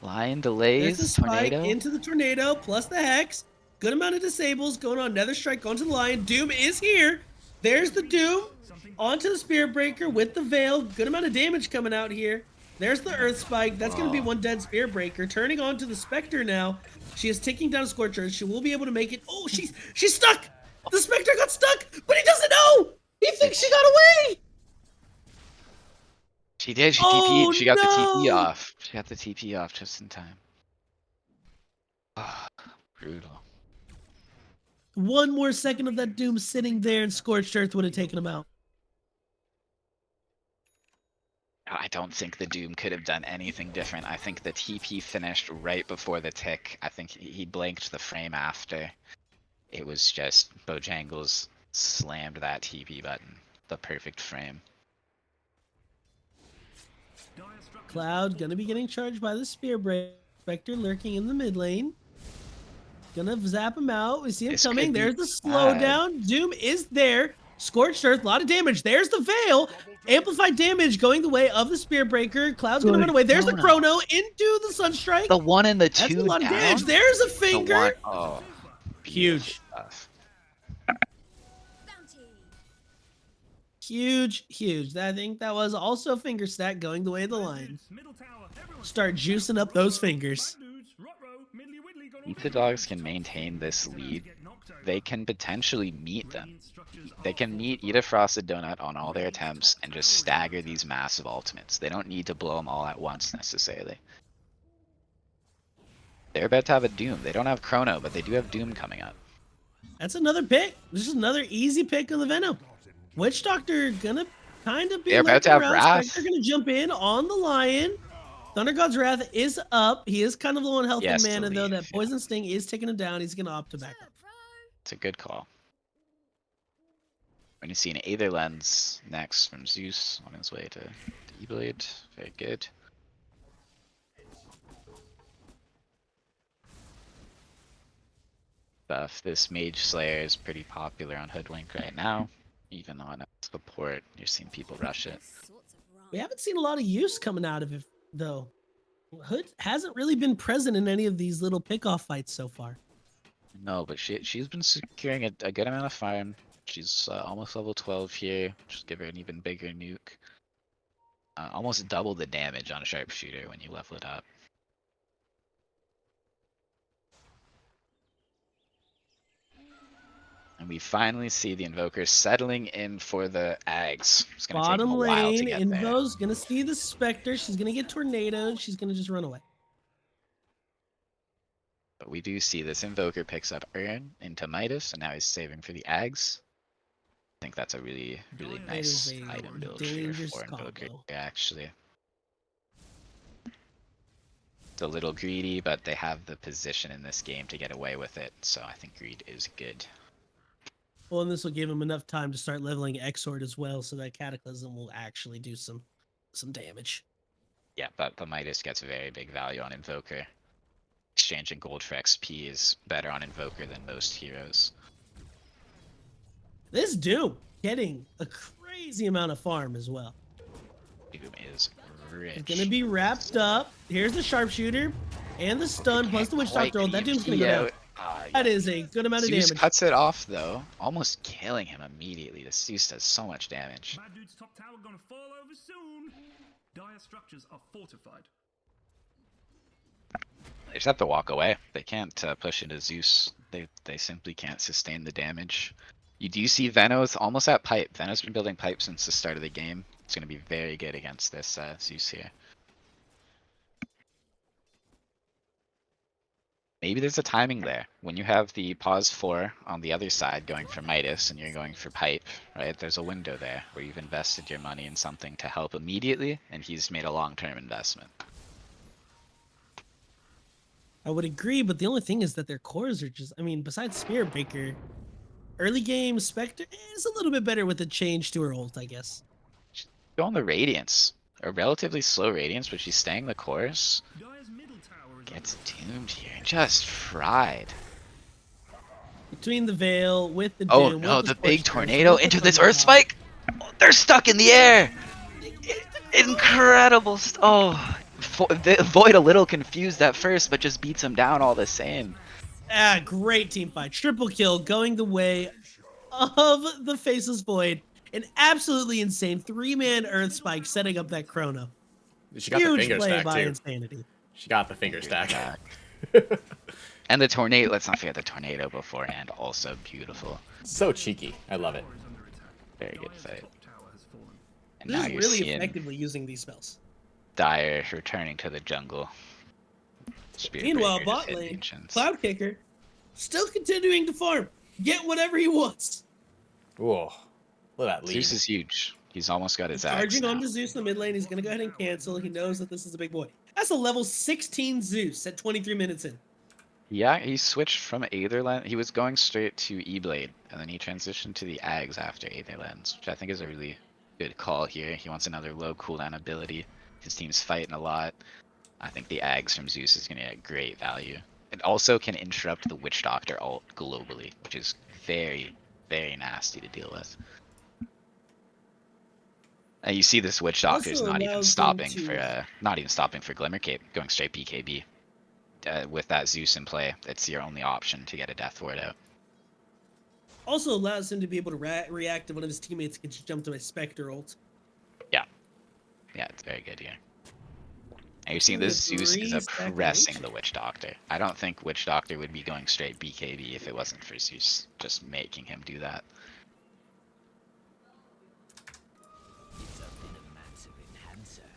Lion delays. There's the spike Tornado. into the tornado, plus the hex. Good amount of disables going on. Nether strike going to the lion. Doom is here. There's the Doom onto the Spirit Breaker with the Veil. Good amount of damage coming out here. There's the Earth Spike. That's going to be one dead Spirit Breaker. Turning on to the Spectre now. She is taking down Scorcher. She will be able to make it. Oh, she's stuck. The Spectre got stuck, but he doesn't know. He thinks she got away. She did. She Oh, TP'd. She got the TP no. off. She got the TP off just in time. Ah, brutal. One more second of that Doom sitting there and Scorched Earth would have taken him out. I don't think the Doom could have done anything different. I think the TP finished right before the tick. I think he blanked the frame after. It was just Bojangles slammed that TP button. The perfect frame. Cloud gonna be getting charged by the Spear Breaker. Spectre lurking in the mid lane. Gonna zap him out. We see him This coming. could be There's the bad. slowdown. Doom is there. Scorched Earth, a lot of damage. There's the Veil. Amplified damage going the way of the Spear Breaker. Cloud's gonna run away. There's the Chrono into the Sunstrike. The 1 and the 2 That's a lot of down? damage. There's a The finger. 1, oh, Huge. stuff. Huge, huge. I think that was also a finger stack going the way of the line. Start juicing up those fingers. If the dogs can maintain this lead, they can potentially meet them. They can meet Eat a Frosted Donut on all their attempts and just stagger these massive ultimates. They don't need to blow them all at once necessarily. They're about to have a Doom. They don't have Chrono, but they do have Doom coming up. That's another pick. This is another easy pick on the Venom. Witch Doctor gonna kind of be They're about to have Wrath. They're gonna jump in on the Lion. Thunder God's Wrath is up. He is kind of low on health and Yes, mana, to though. leave, That yeah. Poison Sting is taking him down. He's gonna opt to back up. It's a good call. We're going to see an Aether Lens next from Zeus on his way to E-Blade. Very good. Stuff. This Mage Slayer is pretty popular on Hoodwink right now. Even on support, you're seeing people rush it. We haven't seen a lot of use coming out of it, though. Hood hasn't really been present in any of these little pickoff fights so far. No, but she's been securing a good amount of farm. She's almost level 12 here. Just give her an even bigger nuke. Almost double the damage on a sharpshooter when you level it up. And we finally see the Invoker settling in for the Ags. It's gonna take Bottom him a while to lane, get there. Invo's gonna see the Spectre. She's gonna get tornadoed. She's gonna just run away. But we do see this Invoker picks up Urn into Midas, and now he's saving for the Ags. I think that's a really That is nice a item build dangerous for Invoker, combo. actually. It's a little greedy, but they have the position in this game to get away with it, so I think greed is good. Well, and this will give him enough time to start leveling Exort as well, so that Cataclysm will actually do some damage. Yeah, but the Midas gets very big value on Invoker. Exchanging gold for XP is better on Invoker than most heroes. This Doom getting a crazy amount of farm as well. Doom is rich. It's gonna be wrapped up. Here's the Sharpshooter and the stun plus the Witch Doctor. That Doom's gonna go down. That is a good amount of Zeus damage. cuts it off though, almost killing him immediately. The Zeus does so much damage. Bad dude's top tower gonna fall over soon. Dire structures are fortified. They just have to walk away. They can't push into Zeus. They simply can't sustain the damage. You do see Veno's almost at pipe. Veno's been building pipe since the start of the game. It's going to be very good against this Zeus here. Maybe there's a timing there. When you have the pause 4 on the other side going for Midas and you're going for pipe, right? There's a window there where you've invested your money in something to help immediately, and he's made a long-term investment. I would agree, but the only thing is that their cores are just, I mean, besides Spirit Breaker, early game Spectre is a little bit better with the change to her ult, I guess. Go on the Radiance. A relatively slow Radiance, but she's staying the course. Dire's middle tower is Gets doomed here. Just fried. Between the Veil, with the Oh Doom, no, with the Scorched big Earth, tornado with the into this Thunder Earth Cloud. Spike! Oh, they're stuck in the air! Incredible! Oh, Void a little confused at first, but just beats him down all the same. Ah, great team fight. Triple kill going the way of the Faceless Void. An absolutely insane 3-man Earth Spike setting up that Chrono. She got the Huge finger play stack by too. Insanity. She got the finger stack. And the tornado, let's not forget the tornado beforehand, also beautiful. So cheeky. I love it. Very good fight. And This now is you're really seeing effectively using these spells. Dire returning to the jungle. Spirit Meanwhile, Breaker bot just hit lane, Ancients. Cloud Kicker, still continuing to farm. Get whatever he wants. Whoa. Look at that lead. Zeus is huge. He's almost got his axe Charging now. onto Zeus in the mid lane. He's going to go ahead and cancel. He knows that this is a big boy. That's a level 16 Zeus at 23 minutes in. Yeah, he switched from Aetherland. He was going straight to E-Blade, and then he transitioned to the Ags after Aetherlands, which I think is a really good call here. He wants another low cooldown ability. His team's fighting a lot. I think the Ags from Zeus is going to get great value. It also can interrupt the Witch Doctor ult globally, which is very, very nasty to deal with. And you see this Witch Doctor's Also not even allows stopping them for Glimmer Cape, going straight BKB. With that Zeus in play, it's your only option to get a Death Ward out. Also allows him to be able to react to one of his teammates gets jumped to a Spectre ult. Yeah, it's very good here. And you're seeing With this Zeus is 3-stack oppressing range. the Witch Doctor. I don't think Witch Doctor would be going straight BKB if it wasn't for Zeus just making him do that.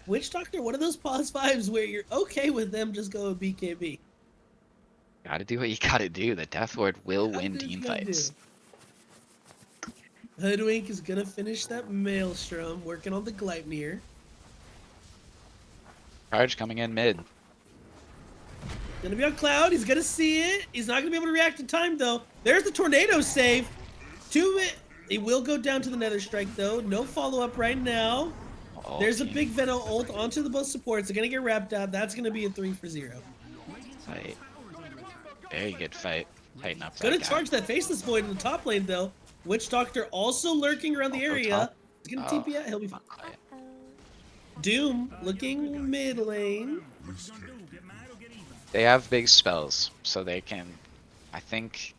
Witch Doctor, one of those pause 5s where you're okay with them just going BKB. Gotta do what you gotta do. The Death Ward will That's win what you team gotta fights. do. Hoodwink is gonna finish that Maelstrom, working on the Gleipnir. Charge coming in mid. Gonna be on Cloud, he's gonna see it. He's not gonna be able to react in time though. There's the tornado save. He will go down to the Nether Strike though. No follow-up right now. Oh, There's a team big Venom ult onto the both supports. They're gonna get wrapped up. That's gonna be a 3-for-0. fight. Very good fight. Tighten up that Gonna gap. charge that Faceless Void in the top lane though. Witch Doctor also lurking around the I'll go area. top. He's gonna Oh. TP out. He'll be fine. Quiet. Doom looking mid lane. what you gonna do? Get mad or get even? They have big spells, so they can. I think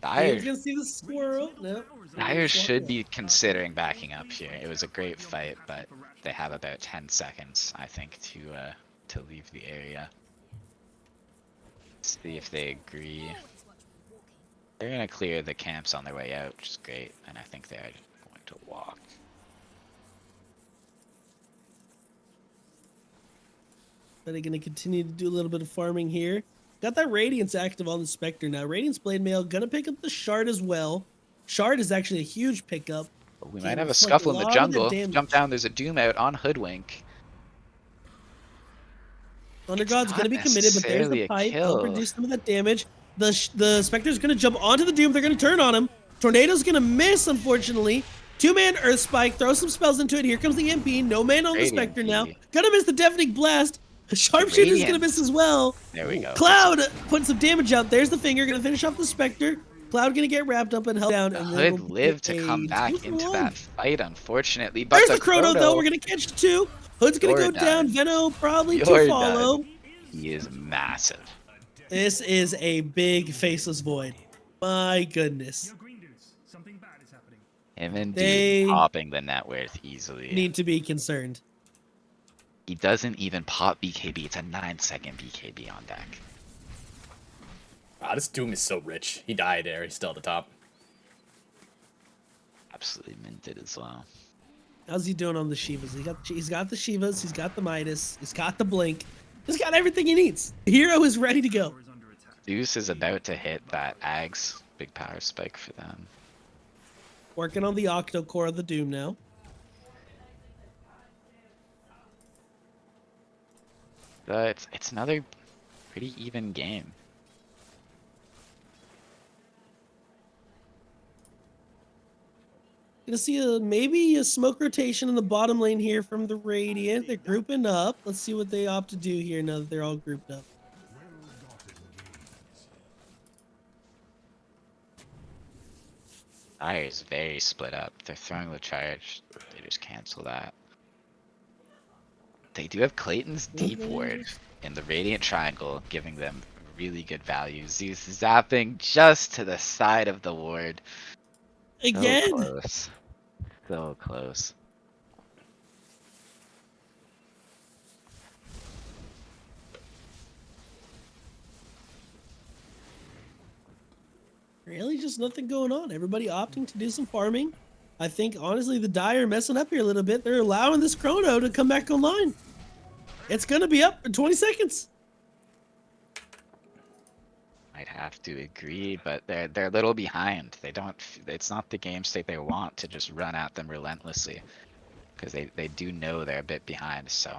Dire, Dave's gonna see the squirrel. No. Dire should be considering backing up here. It was a great fight, but they have about 10 seconds, I think, to leave the area. See if they agree. They're gonna clear the camps on their way out, which is great, and I think they're going to walk. Are they gonna continue to do a little bit of farming here? Got that Radiance active on the Spectre now. Radiance Blade Mail gonna pick up the Shard as well. Shard is actually a huge pickup. We Can might have a reflect scuffle in the lot of jungle. damage. Jump down, there's a Doom out on Hoodwink. Thunder God's not gonna be committed, but there's necessarily the a pipe. Help kill. reduce some of that damage. The Spectre's gonna jump onto the Doom. They're gonna turn on him. Tornado's gonna miss, unfortunately. Two-man Earth Spike. Throw some spells into it. Here comes the MP. No man on the Radiant Spectre now. key. Gonna miss the Deafening Blast. Sharpshooter's gonna Radiant. miss as well. There we go. Cloud putting some damage out. There's the finger. Gonna finish off the Spectre. Cloud gonna get wrapped up and held down. The And then Hood we'll lived get to come a back 2-for-1. into that fight, unfortunately. But There's the Chrono, though. We're gonna catch two. Hood's gonna You're go down. done. Venno probably You're to follow. done. He is massive. This is a big faceless void. My goodness. Yo, green dudes, something bad is happening. Him and They Doom popping the net worth easily. Need to be concerned. He doesn't even pop BKB. It's a 9-second BKB on deck. Wow, this Doom is so rich. He died there. He's still at the top. Absolutely minted as well. How's he doing on the Shivas? He's got the Shivas. He's got the Midas. He's got the Blink. He's got everything he needs. The hero is ready to go. Zeus is about to hit that Ags. Big power spike for them. Working on the Octo Core of the Doom now. It's another pretty even game. Gonna see maybe a smoke rotation in the bottom lane here from the Radiant. They're grouping up. Let's see what they opt to do here now that they're all grouped up. Dire is very split up. They're throwing the charge. They just cancel that. They do have Clayton's Deep Ward in the Radiant Triangle, giving them really good value. Zeus zapping just to the side of the ward. Again. So close. So close. Really, just nothing going on. Everybody opting to do some farming. I think, honestly, the Dire are messing up here a little bit. They're allowing this Chrono to come back online. It's going to be up in 20 seconds. I'd have to agree, but they're a little behind. They don't. It's not the game state they want to just run at them relentlessly, because they do know they're a bit behind. So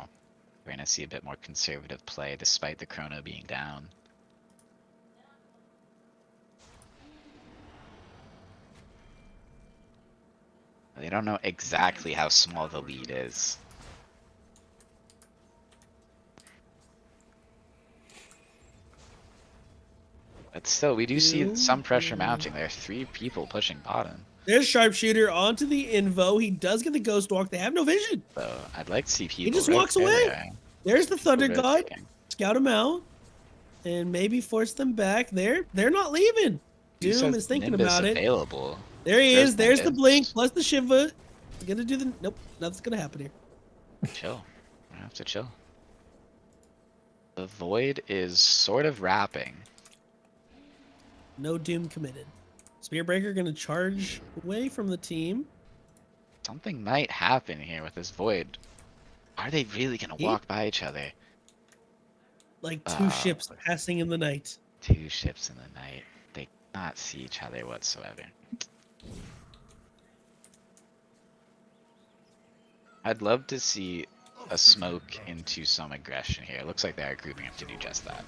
we're gonna see a bit more conservative play, despite the Chrono being down. They don't know exactly how small the lead is. But still, we do see some pressure mounting. There are 3 people pushing bottom. There's Sharpshooter onto the Invo. He does get the Ghost Walk. They have no vision. So I'd like to see people. He just right walks away. there. There's the Thunder People God. rotating. Scout him out. And maybe force them back. They're not leaving. Who Doom says is thinking Nimbus about it. Available? There he There's is. There's the Nimbus. Blink plus the Shiva. He's gonna do the... Nope. Nothing's gonna happen here. Chill. I have to chill. The Void is sort of wrapping. No Doom committed. Spearbreaker gonna charge away from the team. Something might happen here with this Void. Are they really gonna walk by each other? Like 2 ships passing in the night. 2 ships in the night. They cannot see each other whatsoever. I'd love to see a smoke into some aggression here. It looks like they are grouping up to do just that.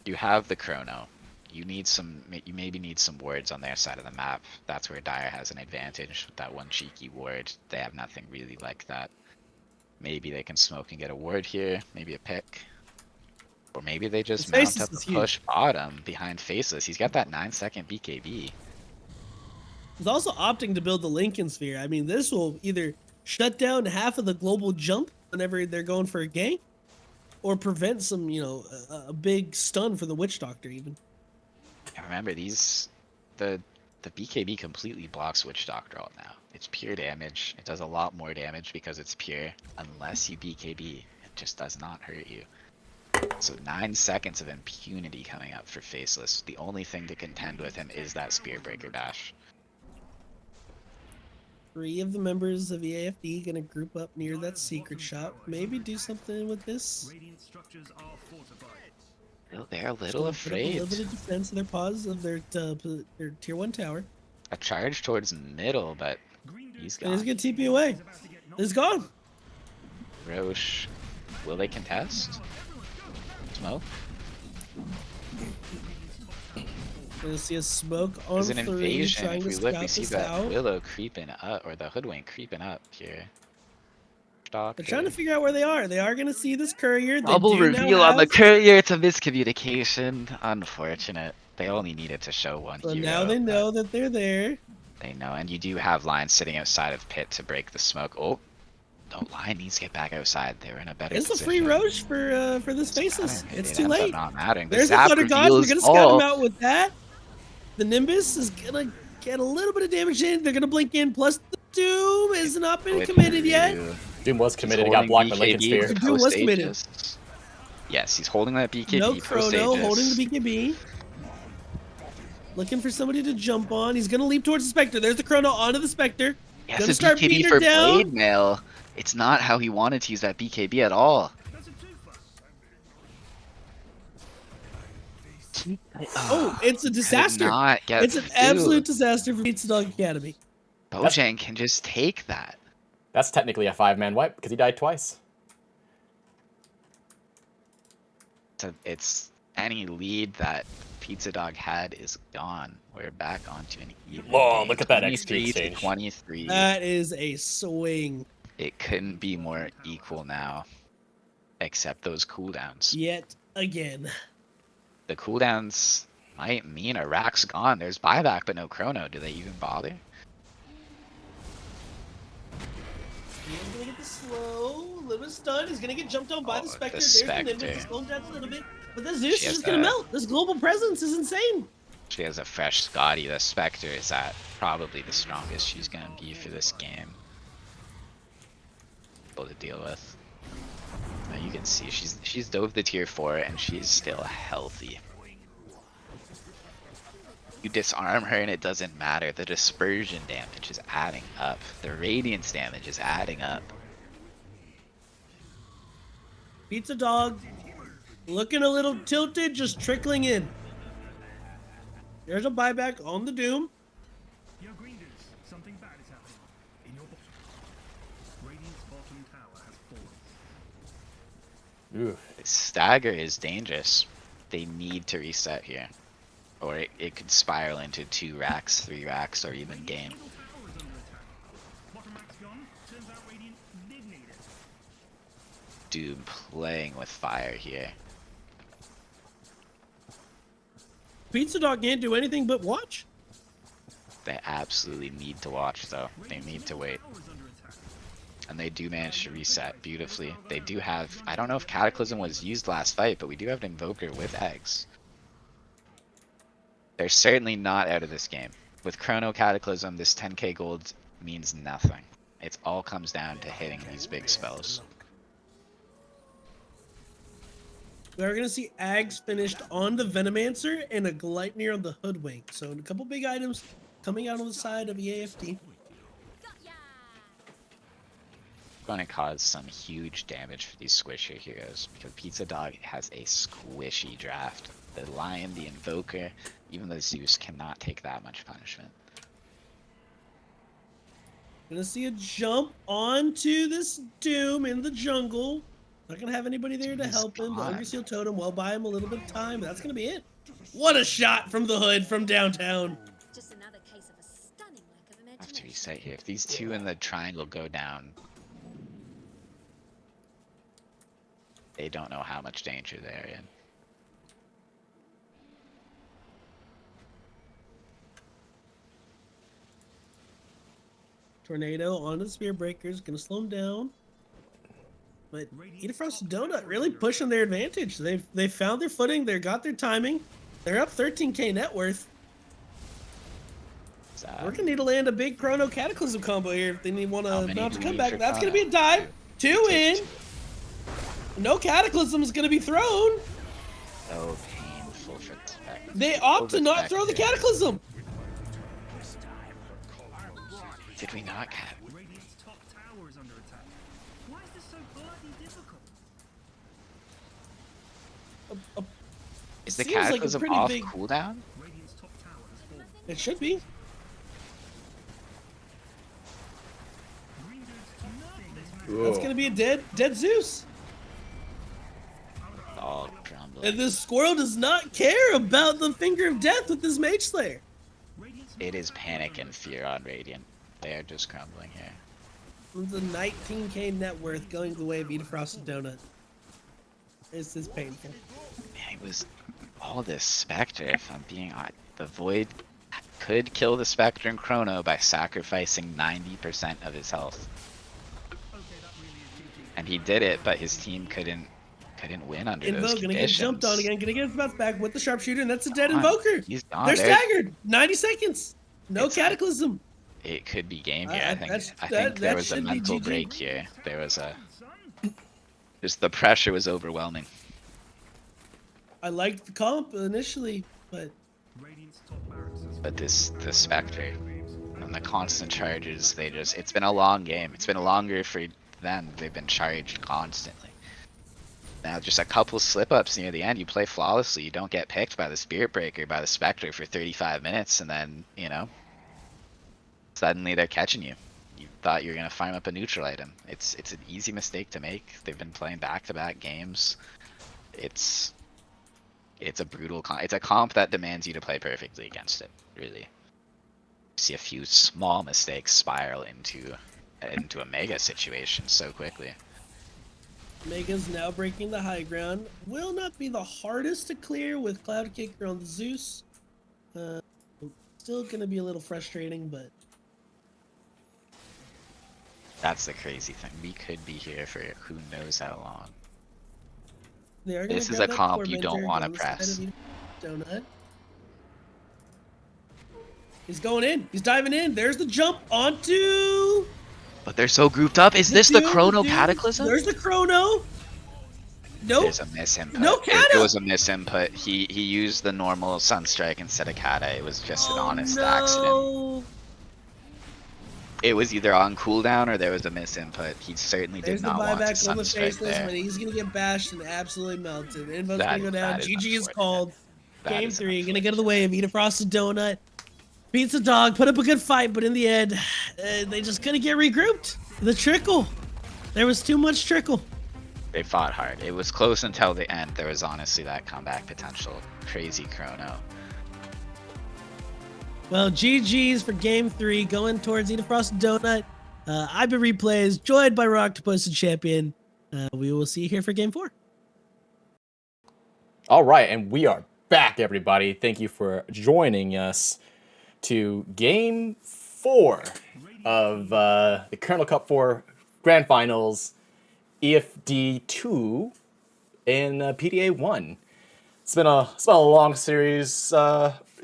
You have the Chrono. You maybe need some wards on their side of the map. That's where Dire has an advantage with that one cheeky ward. They have nothing really like that. Maybe they can smoke and get a ward here, maybe a pick. Or maybe they just mount up the push bottom behind Faceless. He's got that 9-second BKB. He's also opting to build the Lincoln Sphere. I mean, this will either shut down half of the global jump whenever they're going for a gank, or prevent some, a big stun for the Witch Doctor even. And remember, the BKB completely blocks Witch Doctor ult now. It's pure damage. It does a lot more damage because it's pure. Unless you BKB, it just does not hurt you. So 9 seconds of impunity coming up for Faceless. The only thing to contend with him is that Spearbreaker dash. 3 of the members of EAFD gonna group up near that secret shop. Maybe do something with this. Radiant structures are fortified. They're a Just little gonna put up a afraid. little bit of defense in their paws of their tier 1 tower. A charge towards middle, but he's And he's gone. gonna TP away. It's gone. Roche, will they contest? Smoke? Gonna see a smoke on There's an 3, invasion. trying If to we look, we scout see this that out. Willow creeping up, or the Hoodwink creeping up here. Stop. They're trying to figure out where they are. They are gonna see this courier. They Double do now reveal on the have- courier. It's a miscommunication. Unfortunate. They only needed to show one So hero. now they but know that they're there. They know, and you do have lines sitting outside of pit to break the smoke. Oh, no, line needs to get back outside. They're in a better It's a position. free Roche for this Faceless. It It's too ends up late. not mattering. The There's the zap Flood of Gods. They're reveals gonna scout all. him out with that. The Nimbus is gonna get a little bit of damage in. They're gonna blink in. Plus the Doom has not been With committed yet. you. Doom was He's committed. He got holding blocked by BKB Lincoln Spear. The Doom was committed. post-Aegis. Yes, he's holding that BKB No post Chrono Aegis. holding the BKB. Looking for somebody to jump on. He's gonna leap towards the Spectre. There's the Chrono onto the Spectre. He has Gonna a start BKB beating her for down. Blade Mail. It's not how he wanted to use that BKB at all. That's a twofer. Oh, it's a Could disaster. not get It's an through. absolute disaster for Pizzadog Academy. Bojang can just take that. That's technically a 5-man wipe because he died twice. It's any lead that Pizzadog had is gone. We're back onto an even Whoa, game. look at that XP 23 to exchange. 23. That is a swing. It couldn't be more equal now, except those cooldowns. Yet again. The cooldowns might mean a rack's gone. There's buyback, but no chrono. Do they even bother? He's gonna get the slow, a little bit stunned. He's gonna get jumped on by Oh, the the Spectre. There's the Spectre. Nimbus. He's slowing down a little bit. But this Zeus She is has just gonna that. melt. This global presence is insane. She has a fresh Scotty. The Spectre is at probably the strongest she's gonna be for this game. Able to deal with. Now you can see she's dove the tier 4 and she's still healthy. You disarm her and it doesn't matter. The dispersion damage is adding up. The radiance damage is adding up. Pizzadog looking a little tilted, just trickling in. There's a buyback on the Doom. Yo, Green Dudes, something bad is happening. In your bottom. Radiant's bottom tower has fallen. Ooh. Stagger is dangerous. They need to reset here. Or it could spiral into 2 racks, 3 racks, or even game. Middle tower is under attack. Bottom rack's gone. Turns out Radiant did need it. Doom playing with fire here. Pizzadog can't do anything but watch. They absolutely need to watch though. They need to wait. Tower is under attack. And they do manage to reset beautifully. They do have, I don't know if Cataclysm was used last fight, but we do have an Invoker with eggs. They're certainly not out of this game. With Chrono Cataclysm, this 10k gold means nothing. It all comes down to hitting these big spells. We're gonna see Ags finished on the Venomancer and a Gleipnir on the Hoodwink. So a couple big items coming out on the side of EAFD. Going to cause some huge damage for these squishy heroes because Pizzadog has a squishy draft. The Lion, the Invoker, even the Zeus cannot take that much punishment. Gonna see a jump onto this Doom in the jungle. Not gonna have anybody there to He's help him. The gone. Hunger Seal Totem will buy him a little bit of time, but that's gonna be it. What a shot from the hood from downtown. Just another case of a stunning lack of I have to imagination. reset here. If these two in the triangle go down, they don't know how much danger they're in. Tornado onto the Spear Breakers, gonna slow him down. But Eat a Frosted Donut really pushing their advantage. They've found their footing. They got their timing. They're up 13k net worth. Sad. We're gonna need to land a big Chrono Cataclysm combo here if they want How to many not do to we come need back. for That's gonna Chrono? be a dive. Two Take in. No Cataclysm is gonna be thrown. So painful for the Spectre. They opt to the not throw the Spectre. Cataclysm. Did we not cat? Radiant's top tower is under attack. Why is this so bloody difficult? Is the Seems like a Cataclysm pretty off big- cooldown? Radiant's top tower has fallen. It should be. Green dudes love this match. That's gonna be a dead Zeus. All crumbling. And this squirrel does not care about the finger of death with this Mage Slayer. Radiant's It is panic and fear on Radiant. They are just crumbling here. It's a 19k net worth going the way of Eat a Frosted Donut. This is painful. Man, it was all this Spectre, if I'm being honest. The Void could kill the Spectre and Chrono by sacrificing 90% of his health. okay, that really is GG. And he did it, but his team couldn't win under those Invoke gonna get conditions. jumped on again, gonna get his bounce back with the sharpshooter, and that's a dead Gone. Invoker. He's gone. They're There's- staggered. 90 seconds. No It's- Cataclysm. It could be game here. I- I think that's- I that- think there that was a should be mental GG. break here. There was a Son, just the pressure was overwhelming. I liked the comp initially, but Radiant's top barracks has But the Spectre and the constant charges, it's been a long game. It's been longer for them. They've been charged constantly. Now just a couple slip ups near the end, you play flawlessly, you don't get picked by the Spirit Breaker, by the Spectre for 35 minutes, and then, suddenly they're catching you. You thought you were gonna farm up a neutral item. It's an easy mistake to make. They've been playing back-to-back games. It's a brutal it's a comp that demands you to play perfectly against it, really. See a few small mistakes spiral into a mega situation so quickly. Mega's now breaking the high ground. Will not be the hardest to clear with Cloud Kicker on the Zeus. Still gonna be a little frustrating, but That's the crazy thing. We could be here for who knows how long. they are gonna This is grab a that comp you Tormentor don't wanna down the side press. of Eat a Donut. He's going in. He's diving in. There's the jump onto. But they're so grouped up. Is this the dude, Chrono dude. Cataclysm? There's the Chrono. Nope. There's a misinput. No It Kata! was a misinput. He used the normal Sunstrike instead of Kata. It was just an honest accident. no. It was either on cooldown or there was a misinput. He certainly There's did the not want to buyback on the Sunstrike faceless, there. but he's gonna get bashed and absolutely melted. Invo's That- gonna go down. that is GG is unfortunate. called. That Game is 3, gonna get to the way of Eat a Frosted Donut. Pizzadog put up a good fight, but in the end, they just couldn't get regrouped. The trickle. There was too much trickle. They fought hard. It was close until the end. There was honestly that comeback potential. Crazy Chrono. Well, GG's for Game 3, going towards Eat a Frosted Donut. I've been Replays, joined by Roctopus and Chhmapion. We will see you here for Game 4. All right, and we are back, everybody. Thank you for joining us to Game 4 of the Kernel Kup 4 Grand Finals, EFD 2 in PDA 1. It's been a long series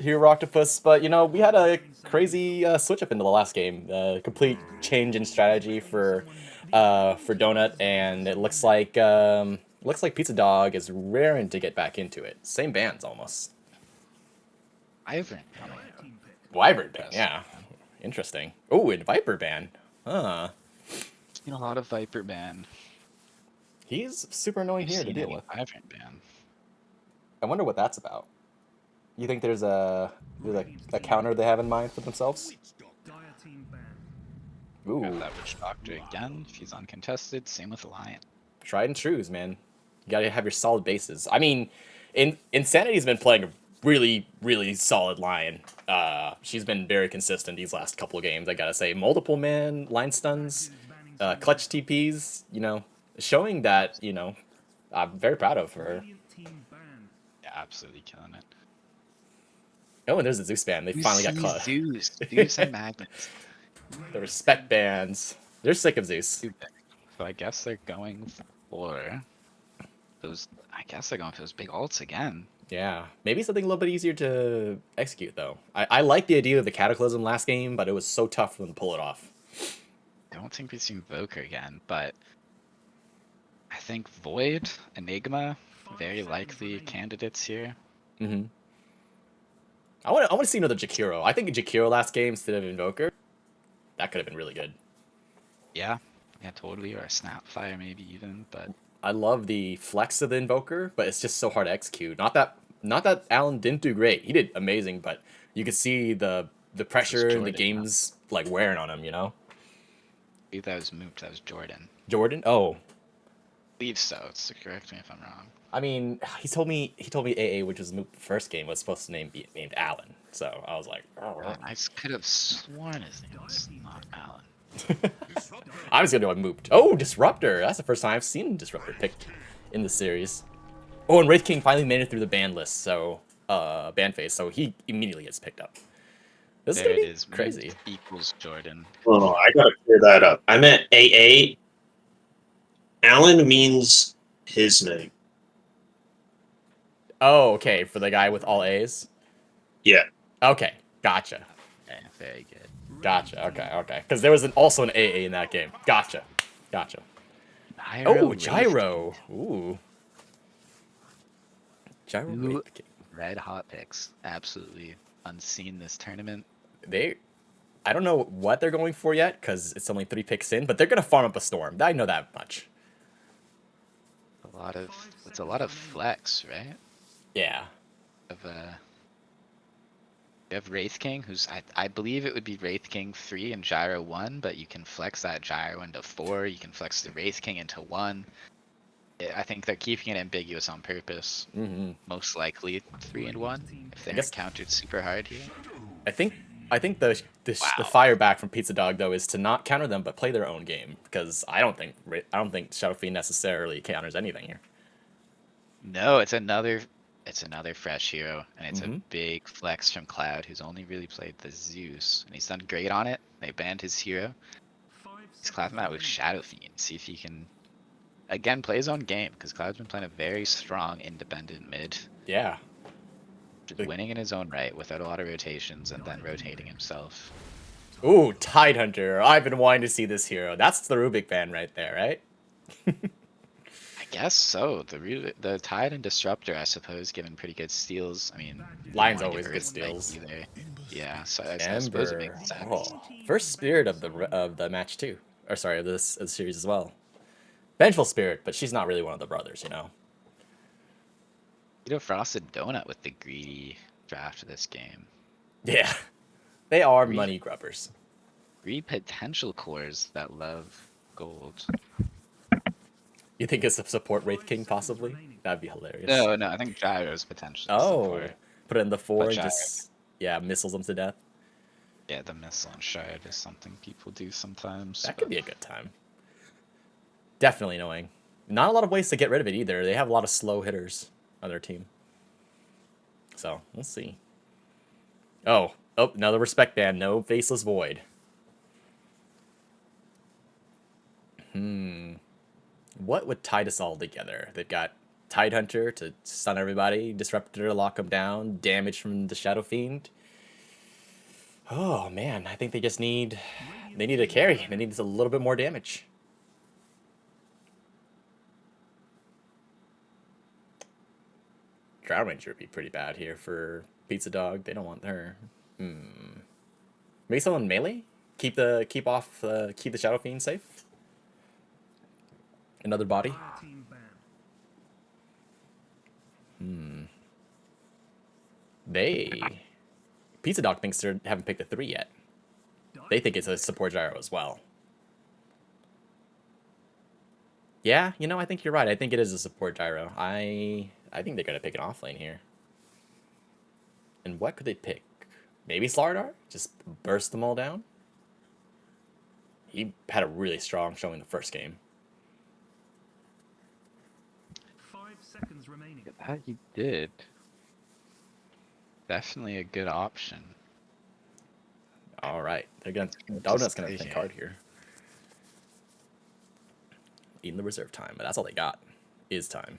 here, Roctopus, but we had a crazy switch up into the last game. Complete change in strategy for Donut, and it looks like Pizzadog is raring to get back into it. Same bands almost. Wyvern. Wyvern ban, yeah. Interesting. Oh, and Viper ban. Huh. Seen a lot of Viper ban. He's super annoying here to deal with. Wyvern ban. I wonder what that's about. You think there's a counter they have in mind for themselves? Dire team ban. Ooh, Grab that Witch Doctor again. If he's uncontested, same with Lion. tried and trues, man. You gotta have your solid bases. I mean, Insanity's been playing a really solid line. She's been very consistent these last couple of games, I gotta say. Multiple man line stuns, clutch TPs, showing that, I'm very proud of her. Radiant team ban. Yeah, absolutely killing it. Oh, and there's the Zeus ban. They finally got caught. Zeus and Magnus. The respect bans. They're sick of Zeus. Dude, so I guess they're going for those. I guess they're going for those big ults again. Yeah, maybe something a little bit easier to execute though. I like the idea of the Cataclysm last game, but it was so tough for them to pull it off. I don't think we see Invoker again, but I think Void, Enigma, very likely candidates here. Mm-hmm. I want to see another Jakiro. I think Jakiro last game instead of Invoker, that could have been really good. Yeah, totally. Or a Snapfire maybe even, but I love the flex of the Invoker, but it's just so hard to execute. Not that Alan didn't do great. He did amazing, but you could see the pressure and the game's like wearing on him, you know? I believe that was Moot, that was Jordan. Jordan? Oh. I believe so. So correct me if I'm wrong. I mean, he told me AA, which was Moot the first game, was supposed to be named Alan. So I was like, oh. I could have sworn his name was not Alan. I was gonna go with Moot. Oh, Disruptor! That's the first time I've seen Disruptor picked in the series. Oh, and Wraith King finally made it through the ban list, so ban phase, so he immediately gets picked up. This is gonna be crazy. Moot equals Jordan. Oh, I gotta clear that up. I meant AA. Alan means his name. Oh, okay, for the guy with all A's? Yeah. Okay, gotcha. Okay, very good. Gotcha, okay. Because there was also an AA in that game. Gotcha. Oh, Gyro! Ooh. Gyro Wraith King. Red hot picks. Absolutely unseen this tournament. I don't know what they're going for yet, because it's only 3 picks in, but they're gonna farm up a Storm. I know that much. It's a lot of flex, right? Yeah. You have Wraith King, who's I believe it would be Wraith King 3 and Gyro 1, but you can flex that Gyro into 4. You can flex the Wraith King into 1. I think they're keeping it ambiguous on purpose. Mm-hmm. Most likely 3 and 1 if they're countered super hard here. I think the fire back from Pizzadog though is to not counter them but play their own game, because I don't think Shadow Fiend necessarily counters anything here. No, it's another fresh hero, and it's a big flex from Cloud, who's only really played the Zeus, and he's done great on it. They banned his hero. He's clapping out with Shadow Fiend. See if he can again play his own game, because Cloud's been playing a very strong independent mid. Yeah. Just winning in his own right without a lot of rotations, and then rotating himself. Ooh, Tidehunter. I've been wanting to see this hero. That's the Rubik ban right there, right? I guess so. The Tide and Disruptor, I suppose, given pretty good steals. I mean, Lion's always good steals. Either. Yeah, so I suppose it makes sense. Oh, first Spirit of the match too, or sorry, of the series as well. Vengeful Spirit, but she's not really one of the brothers, you know. Frosted Donut with the greedy draft of this game. Yeah, they are money grubbers. 3 potential cores that love gold. You think it's a support Wraith King possibly? That'd be hilarious. No, I think Gyro's potentially support. Put it in the 4 But and Gyro. just missiles them to death. Yeah, the missile and shard is something people do sometimes. That could be a good time. Definitely annoying. Not a lot of ways to get rid of it either. They have a lot of slow hitters on their team. So, we'll see. Oh, another respect ban. No Faceless Void. What would tie us all together? They've got Tidehunter to stun everybody, Disruptor to lock them down, damage from the Shadow Fiend. Oh man, I think they just need a carry. They need a little bit more damage. Drown Ranger would be pretty bad here for Pizzadog. They don't want her. Maybe someone melee? Keep the Shadow Fiend safe. Another body. Pizzadog thinks they haven't picked a 3 yet. They think it's a support gyro as well. Yeah, I think you're right. I think it is a support gyro. I think they're gonna pick an off lane here. And what could they pick? Maybe Slardar? Just burst them all down? He had a really strong showing the first game. 5 seconds remaining. That he did. Definitely a good option. All right, Donut's gonna think hard here. Eating the reserve time, but that's all they got. Is time.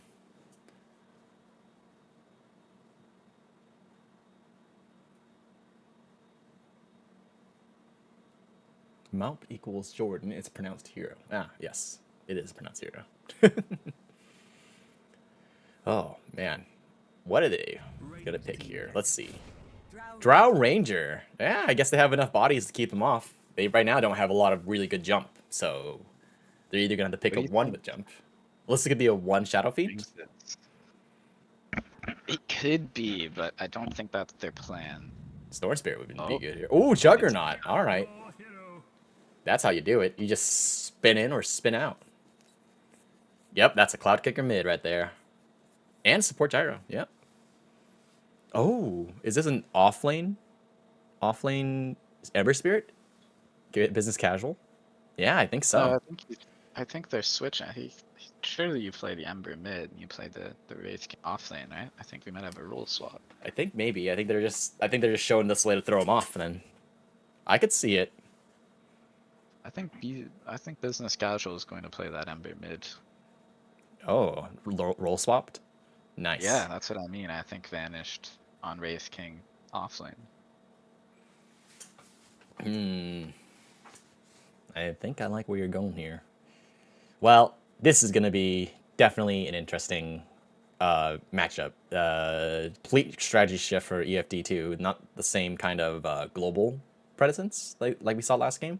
Moup equals Jordan. It's pronounced hero. Ah, yes. It is pronounced hero. Oh, man. What are they gonna pick here? Let's see. Drow Ranger. Yeah, I guess they have enough bodies to keep them off. They right now don't have a lot of really good jump, so they're either gonna have to pick a one with jump. Unless it could be a one Shadow Fiend. It could be, but I don't think that's their plan. Storm Spirit would be good here. Ooh, Juggernaut. All right. Oh, hero. That's how you do it. You just spin in or spin out. Yep, that's a Cloud Kicker mid right there. And support Gyro. Yep. Oh, is this an offlane? Offlane Ember Spirit? Business casual? Yeah, I think so. I think they're switching. Surely you play the Ember mid and you play the Wraith King offlane, right? I think we might have a rule swap. I think maybe. I think they're just showing this way to throw him off, and then I could see it. I think business casual is going to play that Ember mid. Oh, roll swapped? Nice. Yeah, that's what I mean. I think vanished on Wraith King offlane. I think I like where you're going here. Well, this is going to be definitely an interesting matchup. Complete strategy shift for EFD2. Not the same kind of global presence like we saw last game.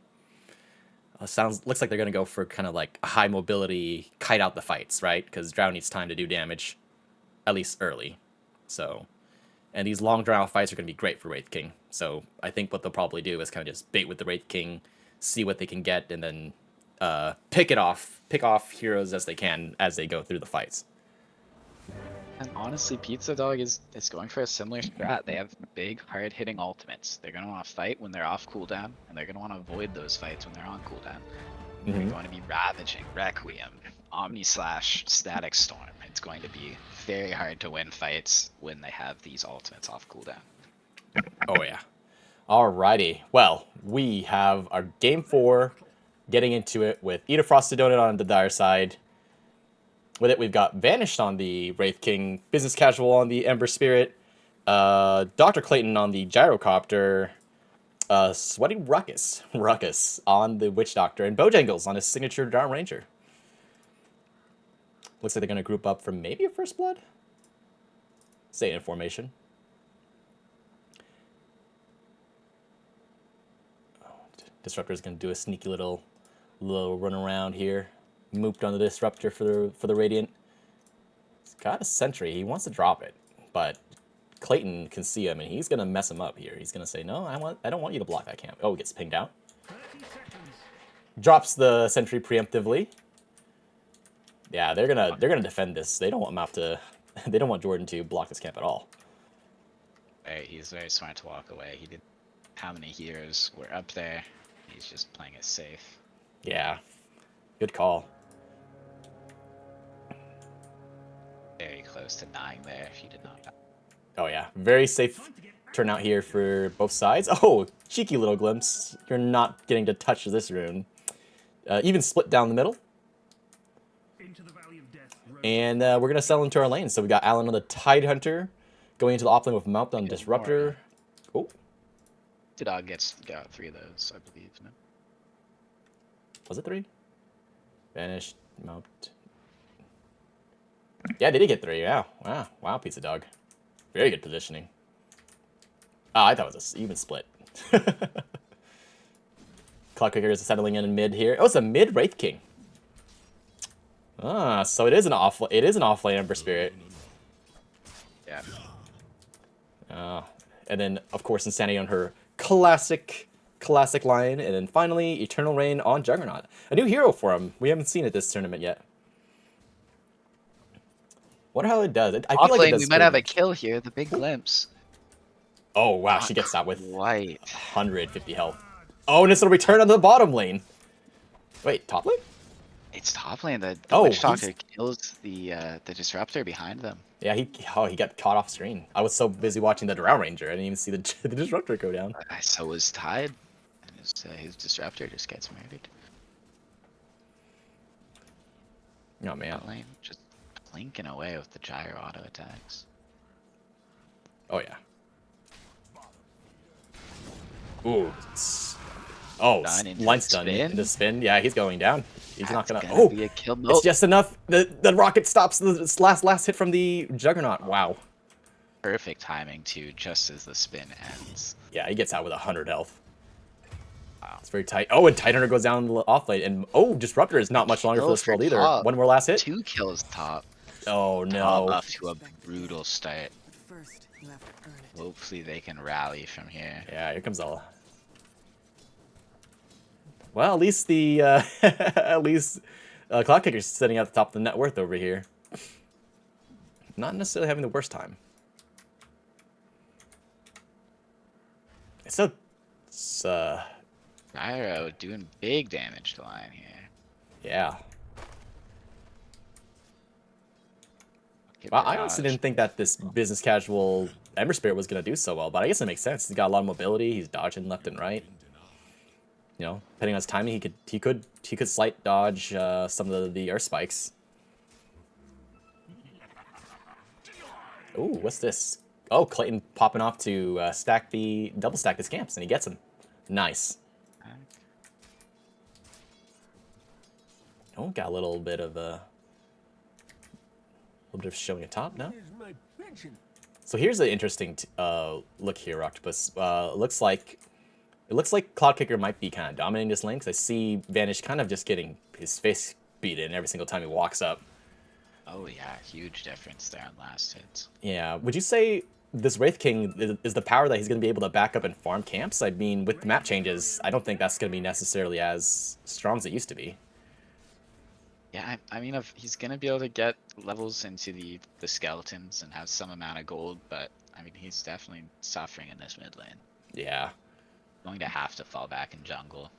Looks like they're going to go for kind of like a high mobility, kite out the fights, right? Because Drow needs time to do damage, at least early. So, and these long drawn out fights are going to be great for Wraith King. So I think what they'll probably do is kind of just bait with the Wraith King, see what they can get, and then pick off heroes as they can as they go through the fights. And honestly, Pizzadog is going for a similar strat. They have big, hard-hitting ultimates. They're going to want to fight when they're off cooldown, and they're going to want to avoid those fights when they're on cooldown. They're going to be Ravaging, Requiem, Omni-Slash, Static Storm. It's going to be very hard to win fights when they have these ultimates off cooldown. Oh yeah. Alrighty. Well, we have our game 4 getting into it with Eat a Frosted Donut on the Dire side. With it, we've got Vanished on the Wraith King, Business Casual on the Ember Spirit, Dr. Clayton on the Gyrocopter, Sweaty Ruckus on the Witch Doctor, and Bojangles on his signature Drow Ranger. Looks like they're going to group up for maybe a First Blood? Stay in formation. Disruptor's going to do a sneaky little run around here. Mooped on the Disruptor for the Radiant. He's got a Sentry. He wants to drop it, but Clayton can see him, and he's going to mess him up here. He's going to say, no, I don't want you to block that camp. Oh, he gets pinged out. Drops the Sentry preemptively. Yeah, they're gonna defend this. They don't want Map to. They don't want Jordan to block this camp at all. He's very smart to walk away. He did. How many heroes were up there? He's just playing it safe. Yeah, good call. Very close to dying there if you did not die. Oh yeah, very safe turnout here for both sides. Oh, cheeky little glimpse. You're not getting to touch this rune. Even split down the middle. And we're gonna settle into our lane. So we got Alan on the Tidehunter, going into the offlane with Mount on Disruptor. Oh, Pizzadog got 3 of those, I believe. No? Was it 3? Vanished, Mount. Yeah, they did get 3. Yeah, wow, Pizzadog. Very good positioning. Oh, I thought it was an even split. Clock Kicker is settling in mid here. Oh, it's a mid Wraith King. Ah, so it is an offlane Ember Spirit. Yeah. And then of course Insanity on her classic line, and then finally Eternal Rain on Juggernaut. A new hero for him. We haven't seen it this tournament yet. Wonder how it does. I feel like it does. We might have a kill here. The big glimpse. Oh wow, she gets that with white 150 health. Oh, and it's a return on the bottom lane. Wait, top lane? It's top lane. The Witch Doctor kills the Disruptor behind them. Yeah, he got caught off screen. I was so busy watching the Drow Ranger, I didn't even see the Disruptor go down. So was Tide, and his Disruptor just gets murdered. Oh man. Top lane just blinking away with the gyro auto attacks. Oh yeah. Ooh. Oh, Done into line's the done spin. into spin. Yeah, he's going down. He's not That's gonna. gonna Oh, be a kill. it's Nope. just enough. The rocket stops the last hit from the Juggernaut. Wow. Perfect timing too, just as the spin ends. Yeah, he gets out with 100 health. Wow. It's very tight. Oh, and Tidehunter goes down the off lane, and oh, Disruptor is not much longer for Kill this world for either. top. One more last hit. 2 kills top. Oh Top no. off to a brutal start. First, you have to earn it. Hopefully they can rally from here. Yeah, here comes all. Well, at least the Cloud Kicker's sitting at the top of the net worth over here. Not necessarily having the worst time. It's Gyro doing big damage to line here. yeah. Get Well, the I honestly dodge. didn't think that this business casual Ember Spirit was gonna do so well, but I guess it makes sense. He's got a lot of mobility. He's dodging left and right. You know, depending on his timing, he could slight dodge some of the earth spikes. Ooh, what's this? Oh, Clayton popping off to double stack the scamps, and he gets him. Nice. Oh, got a little bit of showing at top now. So here's the interesting look here, Roctopus. It looks like Cloud Kicker might be kind of dominating this lane, because I see Vanish kind of just getting his face beat in every single time he walks up. Oh yeah, huge difference there on last hits. Yeah, would you say this Wraith King is the power that he's going to be able to back up and farm camps? I mean, with the map changes, I don't think that's going to be necessarily as strong as it used to be. Yeah, I mean, if he's gonna be able to get levels into the skeletons and have some amount of gold, but I mean, he's definitely suffering in this mid lane. Yeah. Going to have to fall back in jungle.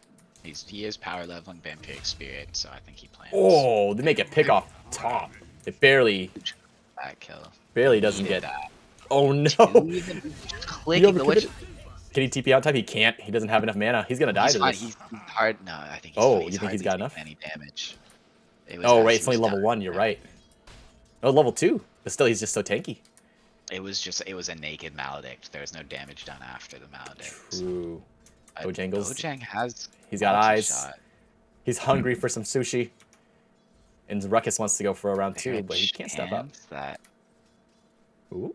He is power leveling Vampiric Spirit, so I think he plans. Oh, they make a pick off top. It barely Kill. doesn't get that. Oh no! Clicking the witch. Can he TP out time? He can't. He doesn't have enough mana. He's gonna die He's to fine. this. He's hard. No, I think. Oh, he's you think he's got enough? Any damage? Oh right, it's only level 1. You're right. Oh, level 2. But still, he's just so tanky. It was a naked maledict. There was no damage done after the maledict. True. Ojang has. He's got eyes. Shot. He's hungry for some sushi. And Ruckus wants to go for a round 2, but he can't step up. Ooh.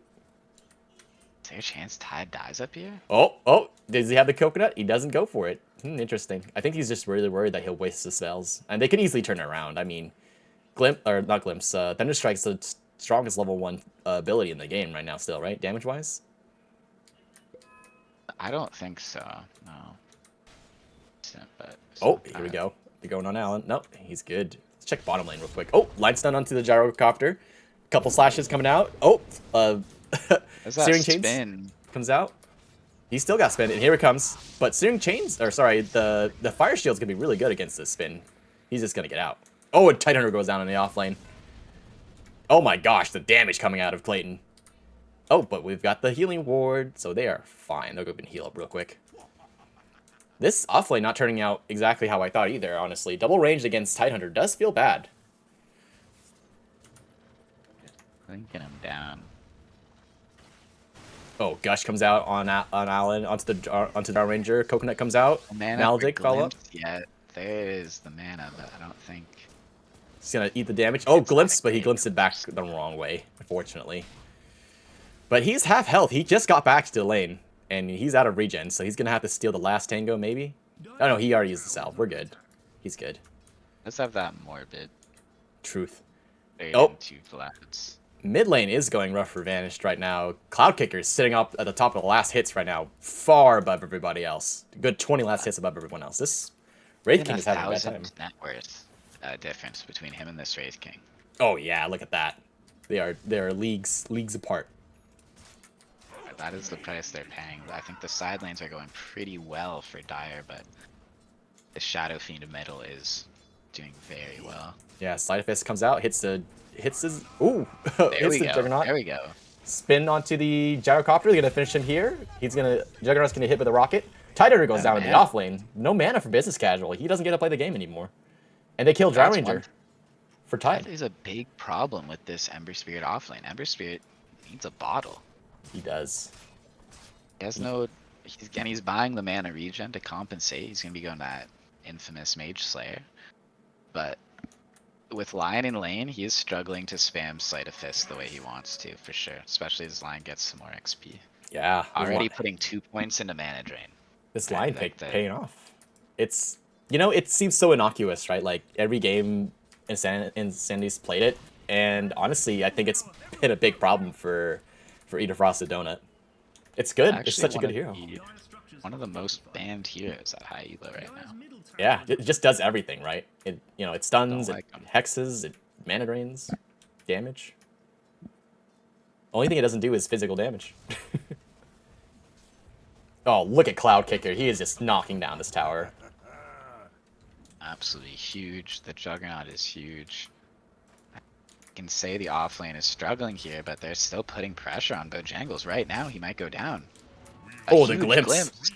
Is there a chance Tide dies up here? Oh, does he have the coconut? He doesn't go for it. Interesting. I think he's just really worried that he'll waste his spells. And they could easily turn it around. I mean, Thunderstrike's the strongest level 1 ability in the game right now still, right? Damage-wise? I don't think so, no. But, oh, here we go. They're going on Alan. Nope, he's good. Let's check bottom lane real quick. Oh, light stun onto the gyrocopter. Couple slashes coming out. Oh, Searing Chains comes out. He's still got spin, and here it comes. But Searing Chains, or sorry, the Fire Shield's gonna be really good against this spin. He's just gonna get out. Oh, and Tidehunter goes down in the off lane. Oh my gosh, the damage coming out of Clayton. Oh, but we've got the healing ward, so they are fine. They'll go and heal up real quick. This off lane not turning out exactly how I thought either, honestly. Double ranged against Tidehunter does feel bad. Linking him down. Oh, Gush comes out on Alan onto the Dark Ranger. Coconut comes out. Maledict follow up. Yeah, there is the mana, but I don't think he's gonna eat the damage. Oh, glimpse, but he glimpsed it back the wrong way, unfortunately. But he's half health. He just got back to the lane, and he's out of regen, so he's gonna have to steal the last tango, maybe. Oh no, he already used the salve. We're good. He's good. Let's have that morbid. Truth. Oh. Mid lane is going rough for Vanished right now. Cloud Kicker is sitting up at the top of the last hits right now, far above everybody else. Good 20 last hits above everyone else. This Wraith King is having a bad time. Net worth difference between him and this Wraith King. Oh yeah, look at that. They are leagues apart. That is the price they're paying. I think the side lanes are going pretty well for Dire, but the Shadow Fiend middle is doing very well. Yeah, Sleight of Fist comes out, hits his ooh, there we go. Juggernaut. There we go. Spin onto the gyrocopter. They're gonna finish him here. Juggernaut's gonna hit with a rocket. Tidehunter goes down in the off lane. No mana for business casual. He doesn't get to play the game anymore. And they kill Drow Ranger for Tide. That is a big problem with this Ember Spirit off lane. Ember Spirit needs a bottle. He does. He has no He's buying the mana regen to compensate. He's gonna be going that infamous Mage Slayer. But with Lion in lane, he is struggling to spam Sleight of Fist the way he wants to, for sure. Especially as Lion gets some more XP. Yeah. Already putting 2 points into mana drain. This line pick paying off. It's, you know, it seems so innocuous, right? Like every game Insanity's played it, and honestly, I think it's been a big problem for Eat a Frosted Donut. It's good. Actually, it's such a good hero. One of the most banned heroes at high elo right now. Yeah, it just does everything, right? It, you know, it stuns, Don't like it hexes, it mana drains, damage. Only thing it doesn't do is physical damage. Oh, look at Cloud Kicker. He is just knocking down this tower. Absolutely huge. The Juggernaut is huge. I can say the offlane is struggling here, but they're still putting pressure on Bojangles. Right now, he might go down. Oh, the glimpse.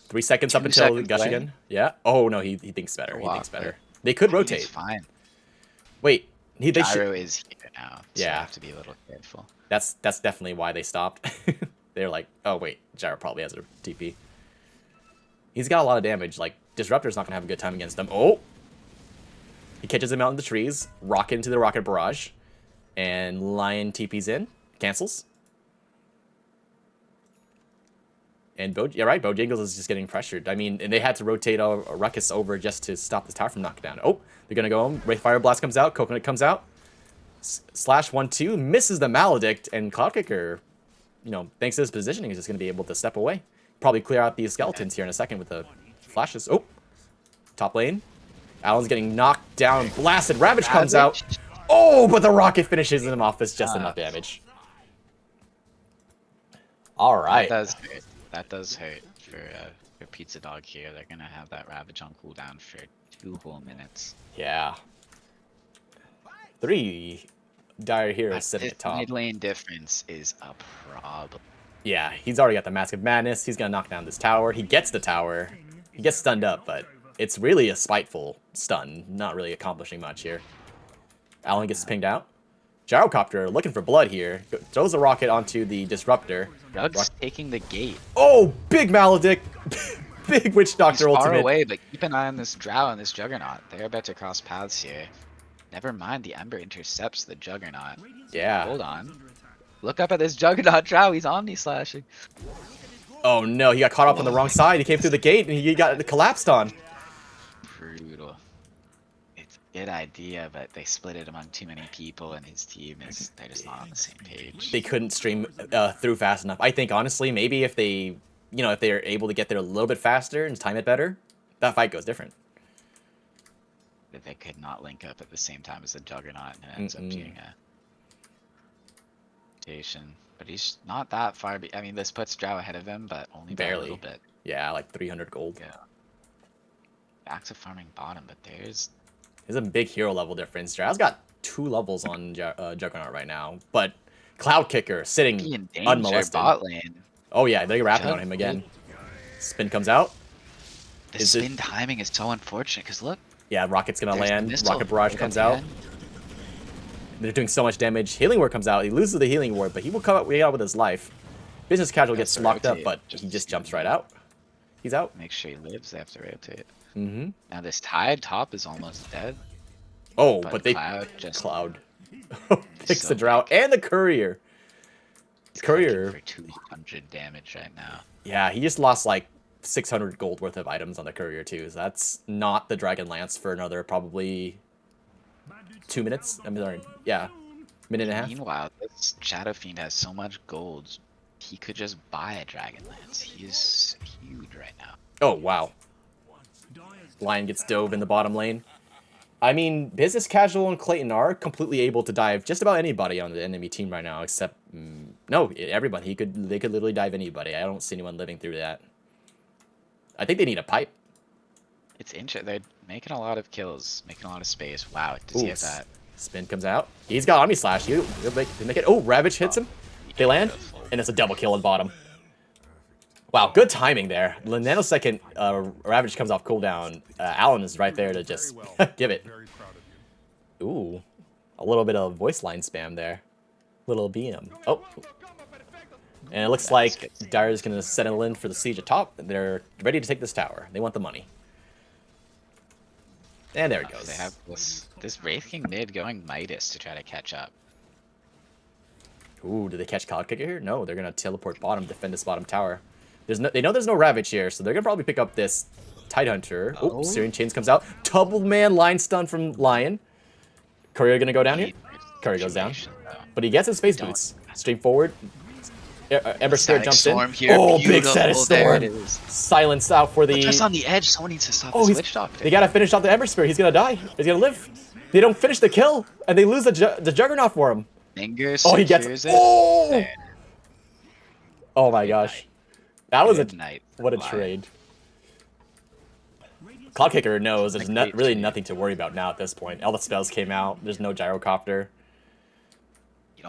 3 seconds up until Gush lane. again. Yeah. Oh, no, he thinks better. He thinks better. They could I think rotate. he's fine. Wait. They Gyro should... is here now, so Yeah. you have to be a little careful. That's definitely why they stopped. They're like, oh, wait. Gyro probably has a TP. He's got a lot of damage. Like, Disruptor's not going to have a good time against them. Oh! He catches him out in the trees. Rocket into the Rocket Barrage. And Lion TP's in. Cancels. And Bojangles is just getting pressured. I mean, and they had to rotate a Ruckus over just to stop the tower from knocking down. Oh, they're going to go home. Wraith Fire Blast comes out. Coconut comes out. Slash 1-2. Misses the Maledict. And Cloud Kicker, you know, thanks to his positioning, is just going to be able to step away. Probably clear out these skeletons here in a second with the flashes. Oh, top lane. Allen's getting knocked down. Blasted. Ravage comes out. Oh, but the rocket finishes him off with just enough damage. All right. That does hurt for Pizzadog here. They're gonna have that Ravage on cooldown for 2 whole minutes. Yeah. 3 dire heroes sitting at top. Mid lane difference is a problem. Yeah, he's already got the Mask of Madness. He's gonna knock down this tower. He gets the tower. He gets stunned up, but it's really a spiteful stun. Not really accomplishing much here. Allen gets pinged out. Gyrocopter looking for blood here. Throws a rocket onto the Disruptor. Doug's taking the gate. Oh, big Maledict. Big Witch Doctor He's ultimate. far away, but keep an eye on this Drow and this Juggernaut. They're about to cross paths here. Never mind, the Ember intercepts the Juggernaut. Yeah. Hold on. Look up at this Juggernaut Drow. He's Omni-slashing. Oh no, he got caught up on the wrong side. He came through the gate and he got collapsed on. Brutal. It's a good idea, but they split it among too many people, and his team they're just not on the same page. They couldn't stream through fast enough. I think honestly, maybe if they, you know, if they're able to get there a little bit faster and time it better, that fight goes different. That they could not link up at the same time as the Juggernaut, and it ends up being a rotation. But he's not that far. I mean, this puts Drow ahead of him, but only by a little bit. Yeah, like 300 gold. Yeah. Back to farming bottom, but there's a big hero level difference. Drow's got 2 levels on Juggernaut right now, but Cloud Kicker sitting unmolested. Bot lane. Oh yeah, they're wrapping on him again. Spin comes out. The spin timing is so unfortunate because look. Yeah, Rocket's gonna land. Rocket Barrage comes out. They're doing so much damage. Healing Ward comes out. He loses the Healing Ward, but he will come out with his life. Business Casual gets locked up, but he just jumps right out. He's out. Make sure he lives. They have to rotate. Mm-hmm. Now this Tide top is almost dead. Oh, but they Cloud picks the Drought and the Courier. Courier for 200 damage right now. Yeah, he just lost like 600 gold worth of items on the Courier too. So that's not the Dragon Lance for another probably 2 minutes. I'm sorry. Yeah, minute and a half. Meanwhile, this Shadow Fiend has so much gold, he could just buy a Dragon Lance. He's huge right now. Oh wow. Lion gets dove in the bottom lane. I mean, Business Casual and Clayton are completely able to dive just about anybody on the enemy team right now, except no, everybody. They could literally dive anybody. I don't see anyone living through that. I think they need a pipe. It's interesting. They're making a lot of kills, making a lot of space. Wow, does he have that? Spin comes out. He's got Omni Slash. They make it. Oh, Ravage hits him. They land, and it's a double kill in bottom. Wow, good timing there. The nanosecond Ravage comes off cooldown. Allen is right there to just give it. Ooh, a little bit of voice line spam there. Little BM. Oh, And it looks like Dire's going to settle in for the siege at top. They're ready to take this tower. They want the money. And there it goes. They have this Wraith King mid going Midas to try to catch up. Ooh, do they catch Cloud Kicker here? No, they're going to teleport bottom, defend this bottom tower. They know there's no Ravage here, so they're going to probably pick up this Tidehunter. Oh, Searing Chains comes out. Double man line stun from Lion. Courier going to go down here? Courier goes down. But he gets his Phase Boots. Straight forward. Ember Spirit jumps in. Here. Oh, big Static There Storm. it is. Silence out for the... Just on the edge, someone needs to stop this Witch Doctor. They gotta finish off the Ember Spirit. He's gonna die. He's gonna live. They don't finish the kill, and they lose the Juggernaut for him. Oh, he gets it. Oh! Oh my gosh. That was night. What a trade. Cloud Kicker knows there's really nothing to worry about now at this point. All the spells came out. There's no Gyrocopter.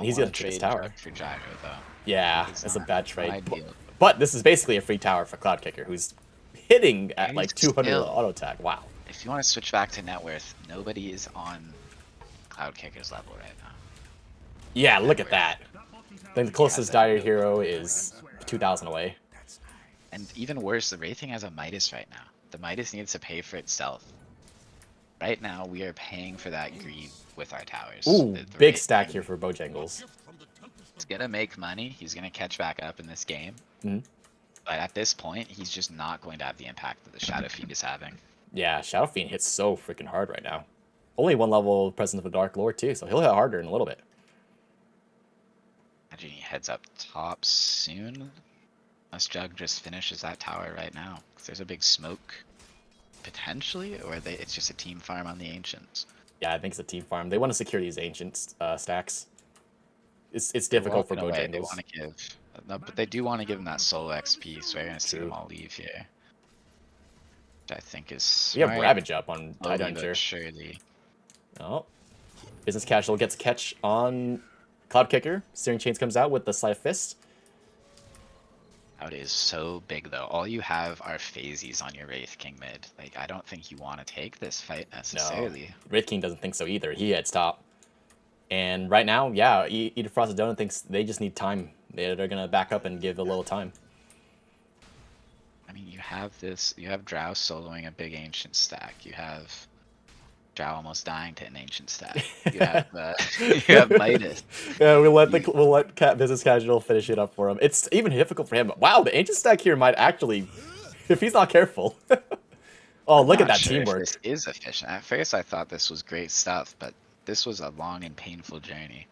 He's gonna trade his tower. For Gyro, though. Yeah, it's a bad trade. But this is basically a free tower for Cloud Kicker, who's hitting at like 200 auto attack. Wow. If you want to switch back to net worth, nobody is on Cloud Kicker's level right now. Yeah, look at that. I think the closest Dire hero is 2,000 away. And even worse, the Wraithing has a Midas right now. The Midas needs to pay for itself. Right now, we are paying for that greed with our towers. Ooh, big stack here for Bojangles. He's gonna make money. He's gonna catch back up in this game. Mm-hmm. But at this point, he's just not going to have the impact that the Shadow Fiend is having. Yeah, Shadow Fiend hits so freaking hard right now. Only one level Presence of the Dark Lord too, so he'll hit harder in a little bit. Imagine he heads up top soon. Unless Jug just finishes that tower right now. 'Cause there's a big smoke. Potentially, or it's just a team farm on the Ancients. Yeah, I think it's a team farm. They want to secure these Ancient stacks. It's difficult for Bojangles. They want to give, no, but they do want to give them that solo XP, so we're gonna see them all leave here. Which I think is. We have Ravage up on Tidehunter. Surely. Oh, Business Casual gets a catch on Cloud Kicker. Searing Chains comes out with the Sleight of Fist. Out is so big though. All you have are phasies on your Wraith King mid. Like I don't think you want to take this fight necessarily. No, Wraith King doesn't think so either. He heads top. And right now, yeah, Eater Frosted Donut thinks they just need time. They're gonna back up and give a little time. I mean, you have Drow soloing a big Ancient stack. You have Drow almost dying to an Ancient stack. You have you have Midas. Yeah, we'll let Business Casual finish it up for him. It's even difficult for him. Wow, the Ancient stack here might actually, if he's not careful. Oh, look at that teamwork. This is efficient. At first, I thought this was great stuff, but this was a long and painful journey.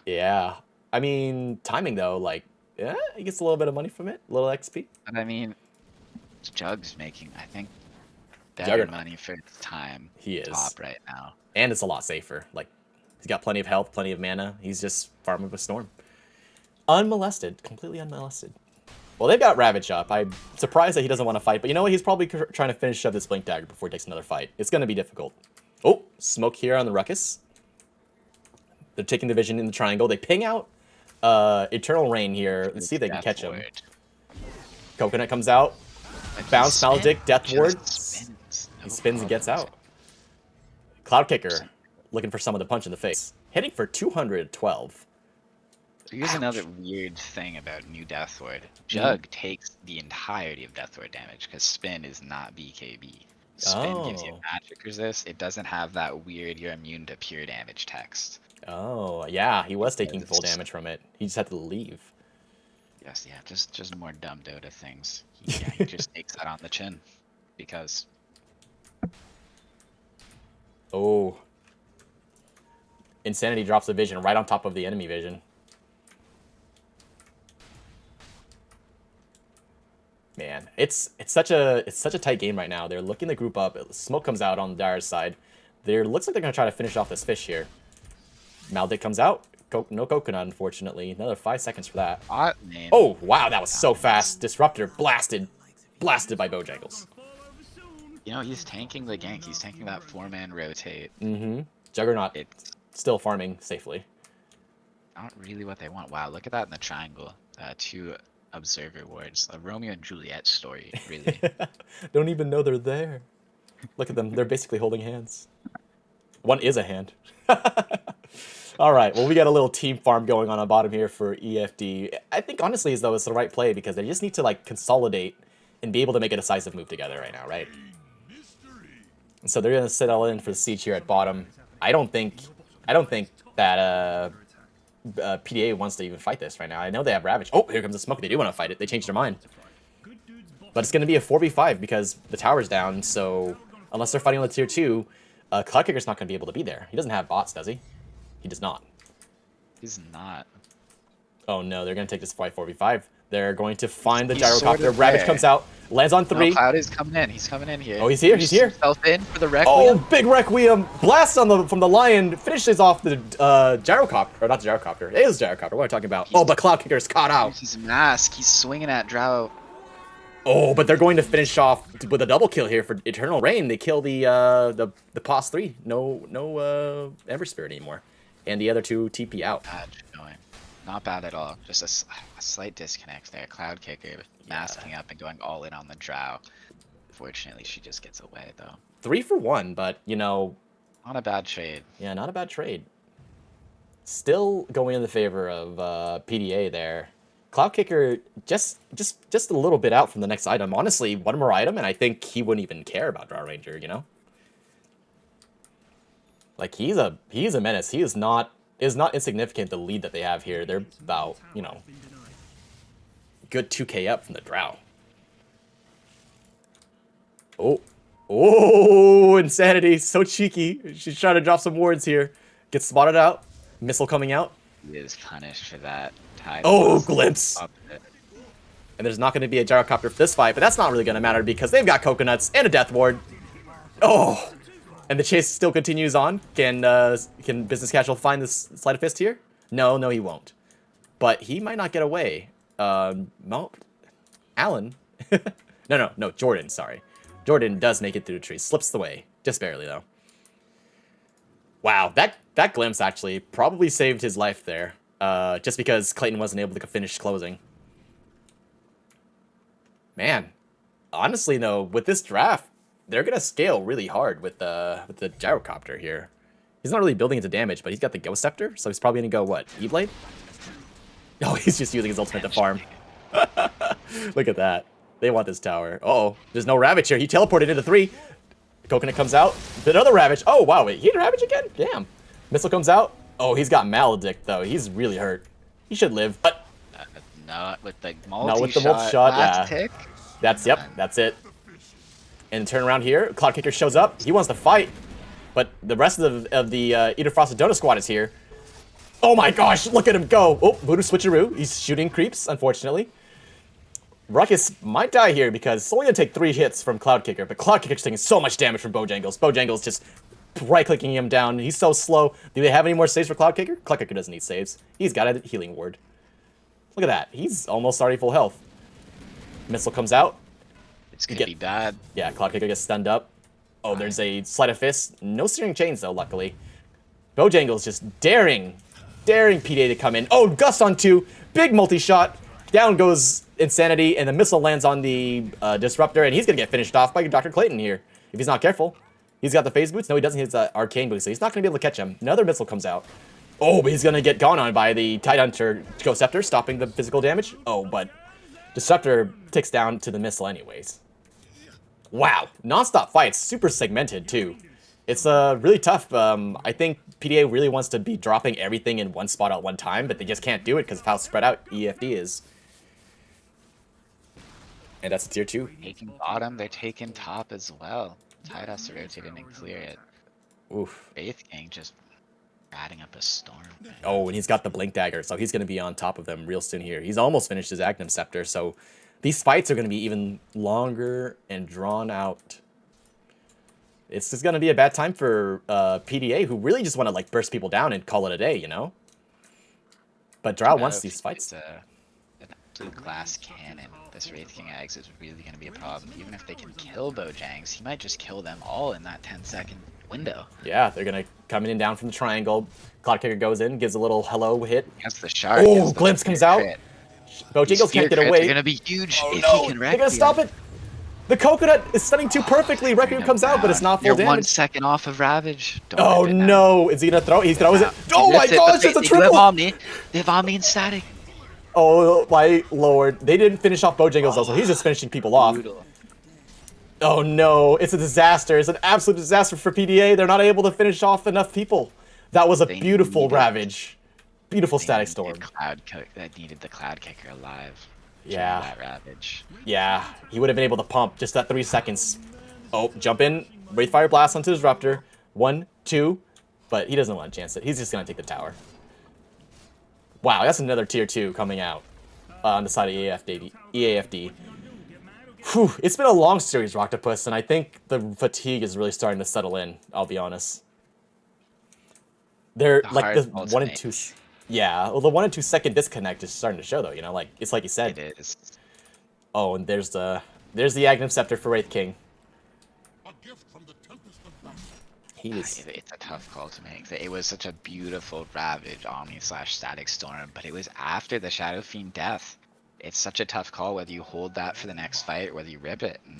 Yeah, I mean, timing though, like, yeah, he gets a little bit of money from it, a little XP. And I mean, Jug's making, I think, better money for its time. He is top right now, and it's a lot safer. Like, he's got plenty of health, plenty of mana. He's just farming with Storm, unmolested, completely unmolested. Well, they've got Ravage up. I'm surprised that he doesn't want to fight, but you know what? He's probably trying to finish up this Blink Dagger before he takes another fight. It's going to be difficult. Oh, smoke here on the Ruckus. They're taking the vision in the triangle. They ping out Eternal Rain here. Let's see if they can catch him. Coconut comes out. Bounce, Maledict, Death Ward. He spins and gets out. Cloud Kicker looking for someone to punch in the face. Hitting for 212. So here's another weird thing about new Death Ward. Jug takes the entirety of Death Ward damage because Spin is not BKB. Spin gives you magic resist. It doesn't have that weird you're immune to pure damage text. Oh, yeah, he was taking full damage from it. He just had to leave. Yes, yeah, just more dumb Dota things. He just takes that on the chin. Because... Oh. Insanity drops the vision right on top of the enemy vision. Man, it's such a tight game right now. They're looking to group up. Smoke comes out on the Dire's side. Looks like they're gonna try to finish off this fish here. Maldic comes out. No Coconut, unfortunately. Another 5 seconds for that. Oh, wow, that was so fast. Disruptor blasted by Bojangles. You know, he's tanking the gank. He's tanking that 4-man rotate. Mm-hmm. Juggernaut still farming safely. Not really what they want. Wow, look at that in the triangle. 2 observer wards. A Romeo and Juliet story, really. Don't even know they're there. Look at them. They're basically holding hands. One is a hand. All right, well, we got a little team farm going on bottom here for EFD. I think, honestly, as though it's the right play because they just need to, like, consolidate and be able to make a decisive move together right now, right? And so they're going to settle in for the siege here at bottom. I don't think that PDA wants to even fight this right now. I know they have Ravage. Oh, here comes the smoke. They do want to fight it. They changed their mind. But it's going to be a 4v5 because the tower's down, so unless they're fighting on the tier 2, Cloud Kicker's not going to be able to be there. He doesn't have bots, does he? He does not. He's not. Oh no, they're going to take this fight 4v5. They're going to find the He's gyrocopter. sort of Ravage there. comes out, lands on 3. No, Cloud is coming in. He's coming in here. Oh, he's here. He's here. Himself in for the Requiem. Oh, big Requiem. Blast on the from the Lion. Finishes off the gyrocopter. Or not the gyrocopter. It is the gyrocopter. What am I talking about? Oh, but Cloud Kicker's caught out. His mask. He's swinging at Drow. Oh, but they're going to finish off with a double kill here for Eternal Reign. They kill the POS 3. No Ember Spirit anymore. And the other 2 TP out. Bad showing. Not bad at all. Just a slight disconnect there. Cloud Kicker masking up and going all in on the Drow. Fortunately, she just gets away, though. 3 for 1, but, you know... Not a bad trade. Yeah, not a bad trade. Still going in the favor of PDA there. Cloud Kicker just a little bit out from the next item. Honestly, one more item, and I think he wouldn't even care about Drow Ranger, you know? Like, he's a menace. He is not insignificant, the lead that they have here. They're about, you know, good 2k up from the Drow. Oh, Insanity, so cheeky. She's trying to drop some wards here. Gets spotted out. Missile coming out. He is punished for that. Oh, glimpse. And there's not going to be a gyrocopter for this fight, but that's not really going to matter because they've got coconuts and a death ward. Oh, and the chase still continues on. Can Business Casual find this Sleight of Fist here? No, he won't. But he might not get away. Alan? no, Jordan, sorry. Jordan does make it through the tree. Slips the way. Just barely, though. Wow, that glimpse actually probably saved his life there. Just because Clayton wasn't able to finish closing. Man, honestly, though, with this draft, they're going to scale really hard with the gyrocopter here. He's not really building into damage, but he's got the Ghost Scepter, so he's probably going to go, what, E-Blade? Oh, he's just using his ultimate to farm. Look at that. They want this tower. Uh-oh, there's no Ravage here. He teleported into 3. Coconut comes out. Another Ravage. Oh, wow, wait, he had Ravage again? Damn. Missile comes out. Oh, he's got Maledict, though. He's really hurt. He should live, but... Not with the multi-shot, yeah. Tick. That's it. And turn around here. Cloud Kicker shows up. He wants to fight, but the rest of the Eater Frosted Donut squad is here. Oh my gosh, look at him go. Oh, Voodoo Switcheroo. He's shooting creeps, unfortunately. Ruckus might die here because it's only going to take 3 hits from Cloud Kicker, but Cloud Kicker's taking so much damage from Bojangles. Bojangles just right-clicking him down. He's so slow. Do they have any more saves for Cloud Kicker? Cloud Kicker doesn't need saves. He's got a healing ward. Look at that. He's almost already full health. Missile comes out. It's going to be bad. Yeah, Cloud Kicker gets stunned up. Oh, there's a Sleight of Fist. No Searing Chains, though, luckily. Bojangles just daring PDA to come in. Oh, Gust on 2. Big multi-shot. Down goes Insanity, and the missile lands on the Disruptor, and he's going to get finished off by Dr. Clayton here. If he's not careful. He's got the phase boots. No, he doesn't. He has the Arcane boots, so he's not going to be able to catch him. Another missile comes out. Oh, but he's going to get gone on by the Tidehunter Ghost Scepter, stopping the physical damage. Oh, but Disruptor ticks down to the missile anyways. Wow, non-stop fights, super segmented too. It's really tough. I think PDA really wants to be dropping everything in one spot at one time, but they just can't do it because of how spread out EFD is. And that's a tier 2. Taking bottom, they're taking top as well. Tide has to rotate in and clear it. Oof. Faith King just ratting up a storm. Oh, and he's got the Blink Dagger, so he's going to be on top of them real soon here. He's almost finished his Agnum Scepter, so these fights are going to be even longer and drawn out. It's just going to be a bad time for PDA, who really just want to like burst people down and call it a day, you know? But Drow wants these fights. An absolute glass cannon. This Wraith King Ags is really going to be a problem. Even if they can kill Bojangs, he might just kill them all in that 10-second window. Yeah, they're going to come in and down from the triangle. Cloud Kicker goes in, gives a little hello hit. That's the shard. Oh, Glimpse comes out. Bojangles can't get away. They're going to be huge if no. he can wreck. They're going to stop it. The coconut is stunning too perfectly. Requiem comes out, but it's not full You're 1 damage. second off of Ravage. Don't Oh rip it now. no! Is he gonna throw? He throws it. He Oh my rips it, gosh! but It's a they do have triple. Omni. They have Omni and Static. Oh my lord! They didn't finish off Bojangles though, so he's just finishing people off. Brutal. Oh no! It's a disaster. It's an absolute disaster for PDA. They're not able to finish off enough people. That was a They beautiful needed- Ravage. Beautiful They Static needed Storm. That needed the Cloud Kicker alive. Yeah. That Ravage. Yeah, he would have been able to pump just that 3 seconds. Oh, jump in, Wraithfire Blast onto Disruptor. 1, 2, but he doesn't want to chance it. He's just gonna take the tower. Wow, that's another tier 2 coming out on the side of EAFD. Whew, it's been a long series, Roctopus, and I think the fatigue is really starting to settle in, I'll be honest. They're like the hard 1 and 2. Yeah, well, the 1 and 2 second disconnect is starting to show though, you know, like it's like you said. It is. Oh, and there's the Aghanim Scepter for Wraith King. It's a tough call to make. It was such a beautiful Ravage Omni / Static Storm, but it was after the Shadow Fiend death. It's such a tough call whether you hold that for the next fight or whether you rip it. And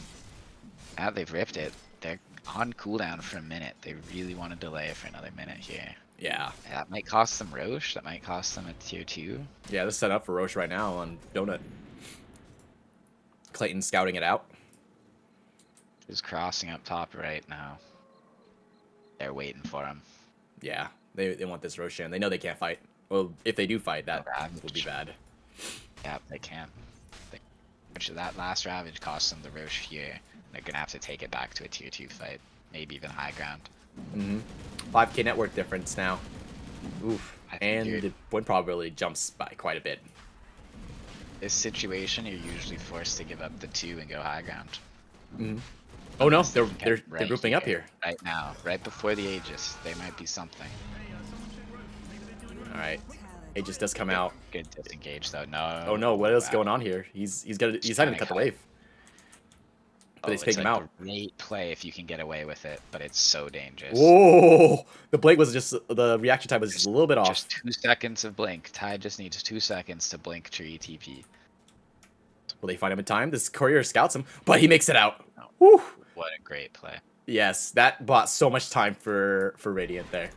now they've ripped it. They're on cooldown for a minute. They really want to delay it for another minute here. Yeah. That might cost them Roche. That might cost them a tier 2. Yeah, they're set up for Roche right now on Donut. Clayton's scouting it out. Who's crossing up top right now. They're waiting for him. Yeah, they want this Roshan. They know they can't fight. Well, if they do fight, that will be bad. Yeah, they can. That last Ravage cost them the Roche here. They're gonna have to take it back to a tier 2 fight. Maybe even high ground. 5k network difference now. Oof. And you're- the win probability jumps by quite a bit. This situation, you're usually forced to give up the 2 and go high ground. Oh no, Unless they they're can get right grouping up here. Right now, right before the Aegis. They might be something. All right, Aegis does come out. Good disengage though. No. Oh no, what is going on here? He's trying to cut the wave. But they take him out. Great play if you can get away with it, but it's so dangerous. Whoa! The blink was just the reaction time was just a little bit off. Just 2 seconds of blink. Ty just needs 2 seconds to blink tree TP. Will they find him in time? This courier scouts him, but he makes it out. Oh, Woo! what a great play. Yes, that bought so much time for Radiant there.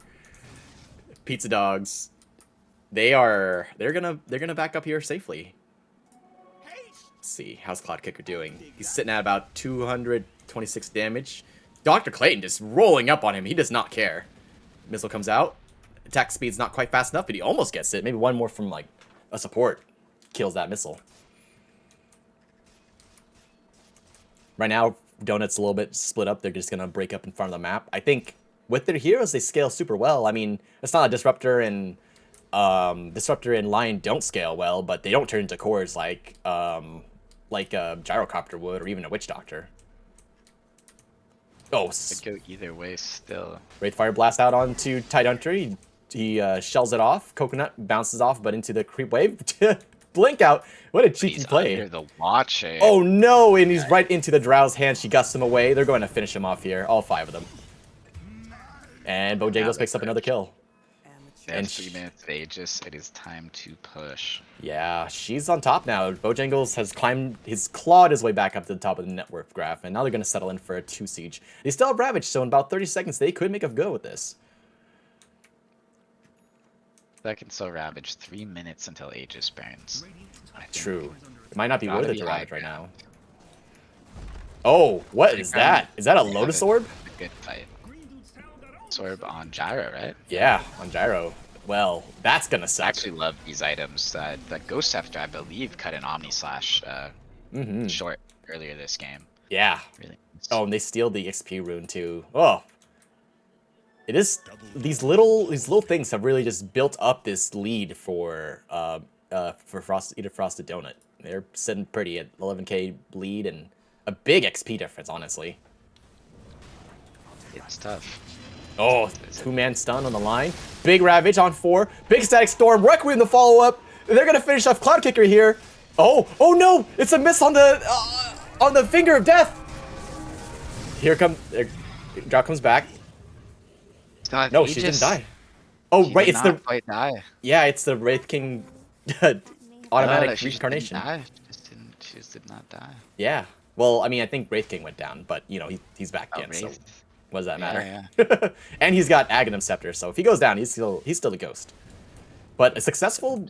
Pizza Dogs, they're gonna back up here safely. Let's see, how's Cloud Kicker doing? He's sitting at about 226 damage. Dr. Clayton just rolling up on him. He does not care. Missile comes out. Attack speed's not quite fast enough, but he almost gets it. Maybe one more from like a support kills that missile. Right now, Donut's a little bit split up. They're just going to break up in front of the map. I think with their heroes, they scale super well. I mean, it's not a Disruptor and Lion don't scale well, but they don't turn into cores like a Gyrocopter would, or even a Witch Doctor. Oh, Could go either way still. Wraithfire Blast out onto Tidehunter. He shells it off. Coconut bounces off, but into the creep wave. Blink out. What a cheeky play. Under the Watcher. Oh no, and he's right into the Drow's hand. She gusts him away. They're going to finish him off here. All 5 of them. And Bojangles picks up another kill. And 3 minutes of Aegis. It is time to push. Yeah, she's on top now. Bojangles has clawed his way back up to the top of the net worth graph, and now they're going to settle in for a 2 siege. They still have Ravage, so in about 30 seconds they could make a go with this. Second so Ravage, 3 minutes until Aegis burns. True. It might not be Gotta worth it be to high Ravage right now. ground. Oh, what is that? Is that a Lotus Orb? A good fight. Orb on Gyro, right? Yeah, on Gyro. Well, that's gonna I suck. actually love these items. The Ghost Scepter, I believe, cut an Omni Slash short earlier this game. Yeah. Really nice. Oh, and they steal the XP rune too. Oh. It is these little things have really just built up this lead for Frosted Donut. They're sitting pretty at 11k lead and a big XP difference, honestly. It's tough. Oh, 2-man stun on the line. Big Ravage on 4. Big Static Storm. Requiem the follow-up. They're gonna finish off Cloud Kicker here. Oh no! It's a miss on the Finger of Death. Here comes Drop comes back. No, she didn't die. Oh, She right, did it's not the quite die. yeah, it's the Wraith King automatic She just reincarnation. didn't die. She just did not die. Yeah, Well, I mean, I think Wraith King went down, but you know he's back Oh, again. So Wraith. what does that Yeah, matter? And he's got Aghanim Scepter, so if he goes down, he's still a ghost. But a successful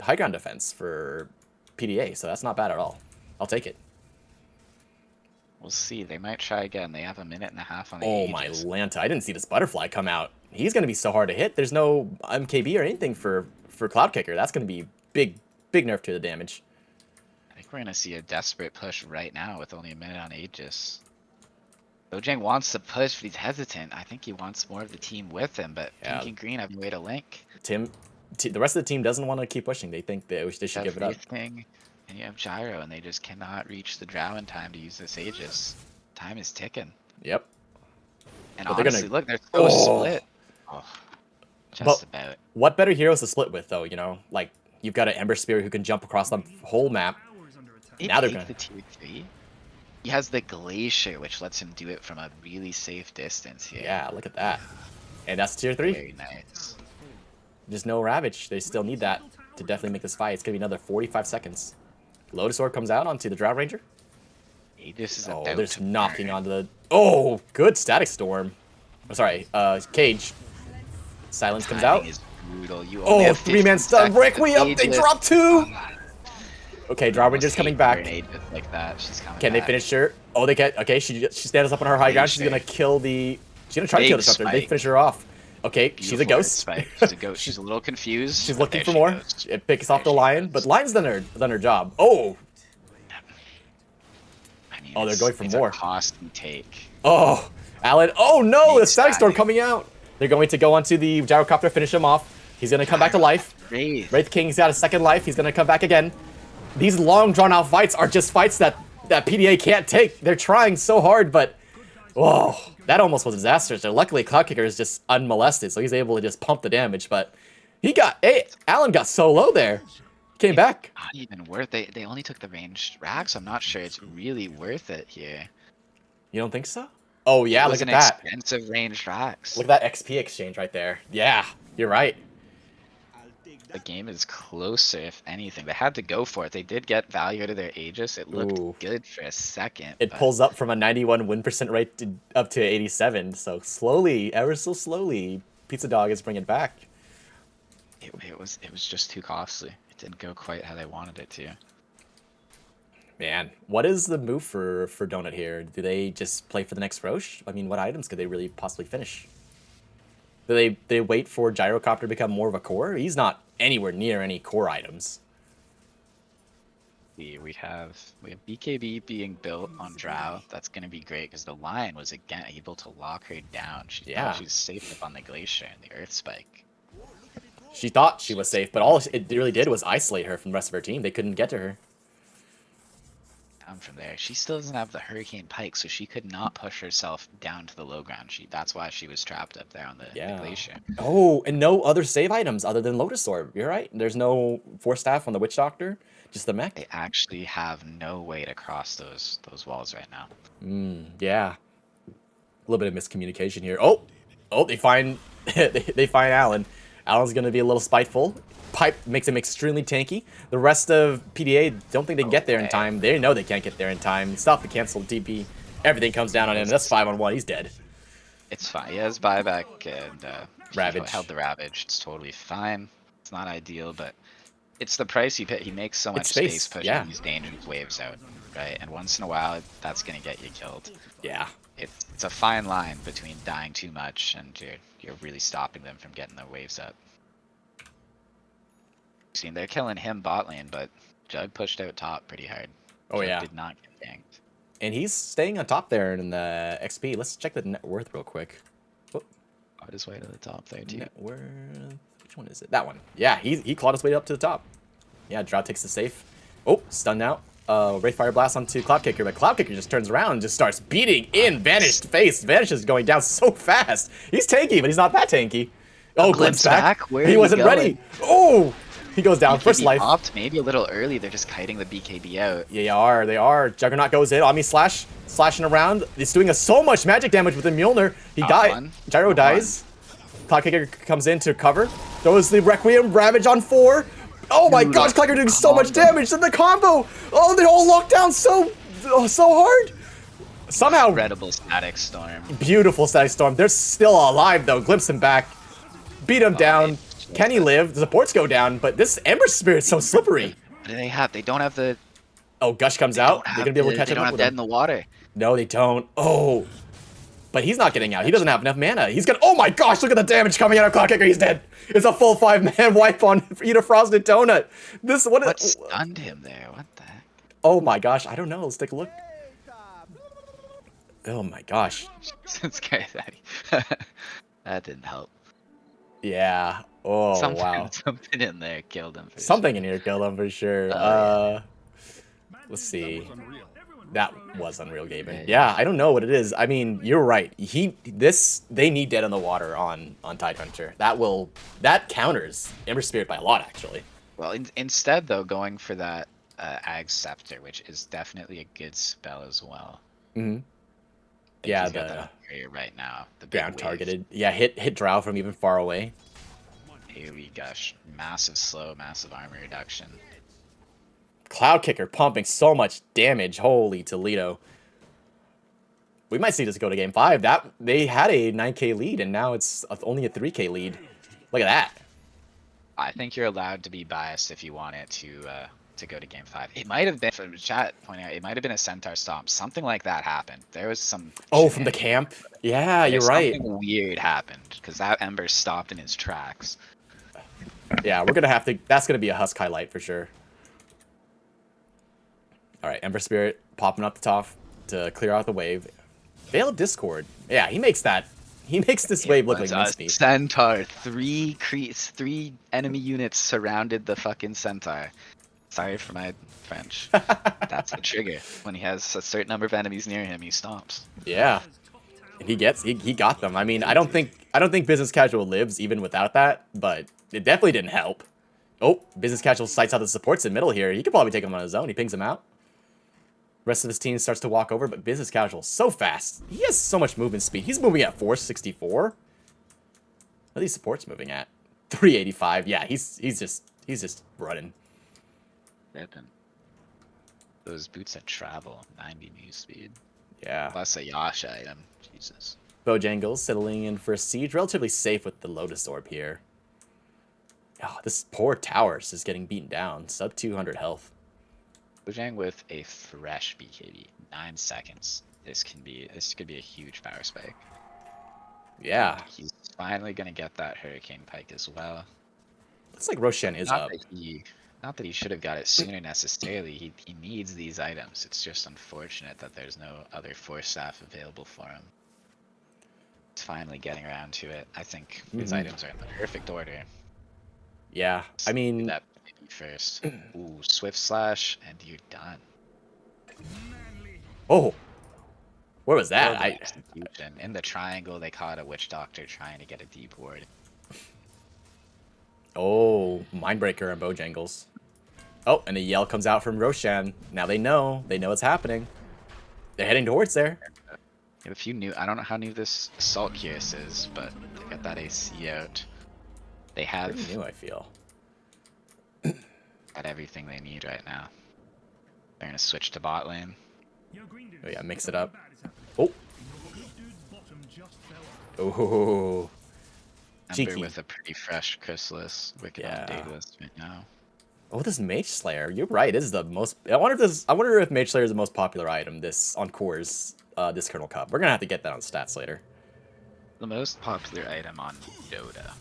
high ground defense for PDA, so that's not bad at all. I'll take it. We'll see. They might try again. They have a minute and a half on the Oh Aegis. my Lanta! I didn't see this butterfly come out. He's gonna be so hard to hit. There's no MKB or anything for Cloud Kicker. That's gonna be big nerf to the damage. I think we're gonna see a desperate push right now with only a minute on Aegis. Dojang wants to push, but he's hesitant. I think he wants more of the team with him, but Yeah. Pink and Green have no way to link. The rest of the team doesn't want to keep pushing. They think they should give it up. Thing, and you have Gyro, and they just cannot reach the Drow in time to use this Aegis. Time is ticking. Yep. And But they're honestly, gonna- look, they're so split. Oh, just But about. what better heroes to split with, though? You know, like you've got an Ember Spirit who can jump across the whole map. Now they're Take gonna. the tier 3. He has the Glacier, which lets him do it from a really safe distance here. Yeah, look at that. And that's tier 3. Very nice. Just no Ravage. They still need that to definitely make this fight. It's gonna be another 45 seconds. Lotus Orb comes out onto the Drow Ranger. Aegis is Oh, about they're to just knocking burn. onto the. Oh, good Static Storm. Oh, sorry, Cage. Silence comes out. Timing is brutal. You only Oh, have 3-man 15 stun. seconds Requiem. with They Aegis. drop 2. Oh, Okay, Drow Ranger's coming back. Like that. She's coming Can they back. finish her? Oh, they get. Okay, she stands up on her high ground. She's gonna kill the. She's gonna try to kill the Big Disruptor. They spike. finish her off. Okay, she's a Beautiful ghost. spike. She's a ghost. She's a little confused. She's but looking there for she more. goes. It picks off the There she Lion, goes. but Lion's done her job. Oh, I mean, Oh, they're it's- going for it's more. A costly take. oh, Alan. Oh no, Big the Static Storm static. coming out. They're going to go onto the Gyrocopter, finish him off. He's gonna come back to life. Wraith. Wraith King's got a second life. He's gonna come back again. These long drawn out fights are just fights that PDA can't take. They're trying so hard, but whoa, that almost was disastrous. So luckily, Cloud Kicker is just unmolested, so he's able to just pump the damage. But Alan got so low there. Came back. Not even worth it. They only took the ranged racks. I'm not sure it's really worth it here. You don't think so? Oh yeah, It look was at an that. expensive ranged racks. Look at that XP exchange right there. Yeah, you're right. The game is closer, if anything. They had to go for it. They did get value out of their Aegis. It looked Ooh. good for a second. It but pulls up from a 91 win percent rate up to 87. So slowly, ever so slowly, Pizzadog is bringing it back. It was just too costly. It didn't go quite how they wanted it to. Man, what is the move for Donut here? Do they just play for the next Roche? I mean, what items could they really possibly finish? Do they wait for Gyrocopter to become more of a core? He's not anywhere near any core items. We have BKB being built on Drow. That's gonna be great because the Lion was again able to lock her down. She Yeah. thought she was safe up on the Glacier and the Earth Spike. She thought she was safe, but all it really did was isolate her from the rest of her team. They couldn't get to her. Down from there, she still doesn't have the Hurricane Pike, so she could not push herself down to the low ground. That's why she was trapped up there on the Glacier. Oh, and no other save items other than Lotus Orb. You're right. There's no Force Staff on the Witch Doctor, just the mech. They actually have no way to cross those walls right now. Yeah. A little bit of miscommunication here. Oh, they find they find Alan. Alan's gonna be a little spiteful. Pipe makes him extremely tanky. The rest of PDA don't think they can get there in time. They know they can't get there in time. Stop the cancel TP. Everything comes down on him. That's 5-on-1. He's dead. It's fine. He has buyback and Ravage. He held the Ravage. It's totally fine. It's not ideal, but it's the price you pay. He makes so much It's space, space, pushing yeah. these dangerous waves out, right? And once in a while, that's gonna get you killed. Yeah. It's a fine line between dying too much and you're really stopping them from getting their waves up. See, they're killing him bot lane, but Jug pushed out top pretty hard. Oh, Jug yeah. did not get ganked. And he's staying on top there in the XP. Let's check the net worth real quick. Oh, Got his way to the top there too. net worth. Which one is it? That one. Yeah, he clawed his way up to the top. Yeah, Drow takes the safe. Oh, stunned out. Wraith Fire Blast onto Cloud Kicker, but Cloud Kicker just turns around and just starts beating in Vanished face. Vanish is going down so fast. He's tanky, but he's not that tanky. Oh, glimpse back. Where He are you wasn't ready. going? Oh, he goes down. First BKB life. popped, maybe a little early. They're just kiting the BKB out. Yeah, they are. Juggernaut goes in. Omni Slash, slashing around. It's doing us so much magic damage with the Mjolnir. He died. One. Gyro dies. Cloud Kicker comes in to cover. Throws the Requiem Ravage on 4. Oh my Dude, gosh, Clacker doing so much damage to the combo! Oh, they all locked down so hard! Somehow, Incredible static storm. beautiful static storm. They're still alive though. Glimpse him back, beat him down. Can he live? The supports go down, but this Ember Spirit's so slippery. What do they have? They don't have the. Oh, Gush comes They out. don't They're have gonna be able to the- catch They up don't have with dead him. in the water. No, they don't. Oh, but he's not getting out. He doesn't have enough mana. He's gonna. Oh my gosh! Look at the damage coming out of Clockkicker. He's dead. It's a full 5-man wipe on Eat a Frosted Donut. What stunned him there? What the heck? Oh my gosh! I don't know. Let's take a look. Oh my gosh. Scary Daddy. That didn't help. Yeah. Oh something, wow. Something in there killed him. For Something sure. in here killed him for sure. Oh, Let's see. That was Unreal Gaming. Yeah, I don't know what it is. I mean, you're right. They need Dead in the Water on Tidehunter. That counters Ember Spirit by a lot actually. Well, instead though, going for that Ag Scepter, which is definitely a good spell as well. Mm-hmm. Yeah, He's got the that up here right now. The big ground wave. targeted. Yeah, hit Drow from even far away. AoE gush, massive slow, massive armor reduction. Cloud Kicker pumping so much damage. Holy Toledo. We might see this go to game 5. They had a 9k lead and now it's only a 3k lead. Look at that. I think you're allowed to be biased if you want it to go to game 5. It might have been, from chat pointing out, it might have been a Centaur Stomp. Something like that happened. There was some. Oh, from the camp? Yeah, you're right. Something weird happened because that Ember stopped in his tracks. Yeah, we're gonna have to. That's gonna be a Husk highlight for sure. All right, Ember Spirit popping up the top to clear out the wave. Veil of Discord. Yeah, he makes that. He makes this wave look like mincemeat. Centaur. Three enemy units surrounded the fucking Centaur. Sorry for my French. That's the trigger. When he has a certain number of enemies near him, he stomps. Yeah, and he got them. I mean, I don't think Business Casual lives even without that, but it definitely didn't help. Oh, Business Casual sights out the supports in middle here. He could probably take him on his own. He pings him out. Rest of his team starts to walk over, but Business Casual so fast. He has so much movement speed. He's moving at 464. What are these supports moving at? 385. Yeah, he's just running. Ripping. Those boots that travel, 90 move speed. Yeah. Plus a Yasha item. Jesus. Bojangles settling in for a siege. Relatively safe with the Lotus Orb here. Oh, this poor tower is just getting beaten down. Sub 200 health. Bojang with a fresh BKB. 9 seconds. This could be a huge power spike. Yeah. He's finally gonna get that Hurricane Pike as well. Looks like Roshan is up. Not that he should have got it sooner necessarily. He needs these items. It's just unfortunate that there's no other Force Staff available for him. It's finally getting around to it. I think his items are in the perfect order. Yeah, I mean... that first. Ooh, Swift Slash, and you're done. Oh! Where was that? Execution. In the triangle, they caught a Witch Doctor trying to get a deep ward. Oh, Mindbreaker and Bojangles. Oh, and a yell comes out from Roshan. Now they know what's happening. They're heading towards there. If a few new, I don't know how new this Assault Curious is, but they got that AC out. They have Pretty new, I feel. got everything they need right now. They're gonna switch to bot lane. Oh yeah, mix it up. Oh. Oh. Ember Cheeky. with a pretty fresh Chrysalis, Wicked on Daedalus right now. Oh, this Mage Slayer. You're right. This is the most. I wonder if Mage Slayer is the most popular item on cores this Kernel Kup. We're gonna have to get that on stats later. The most popular item on Dota.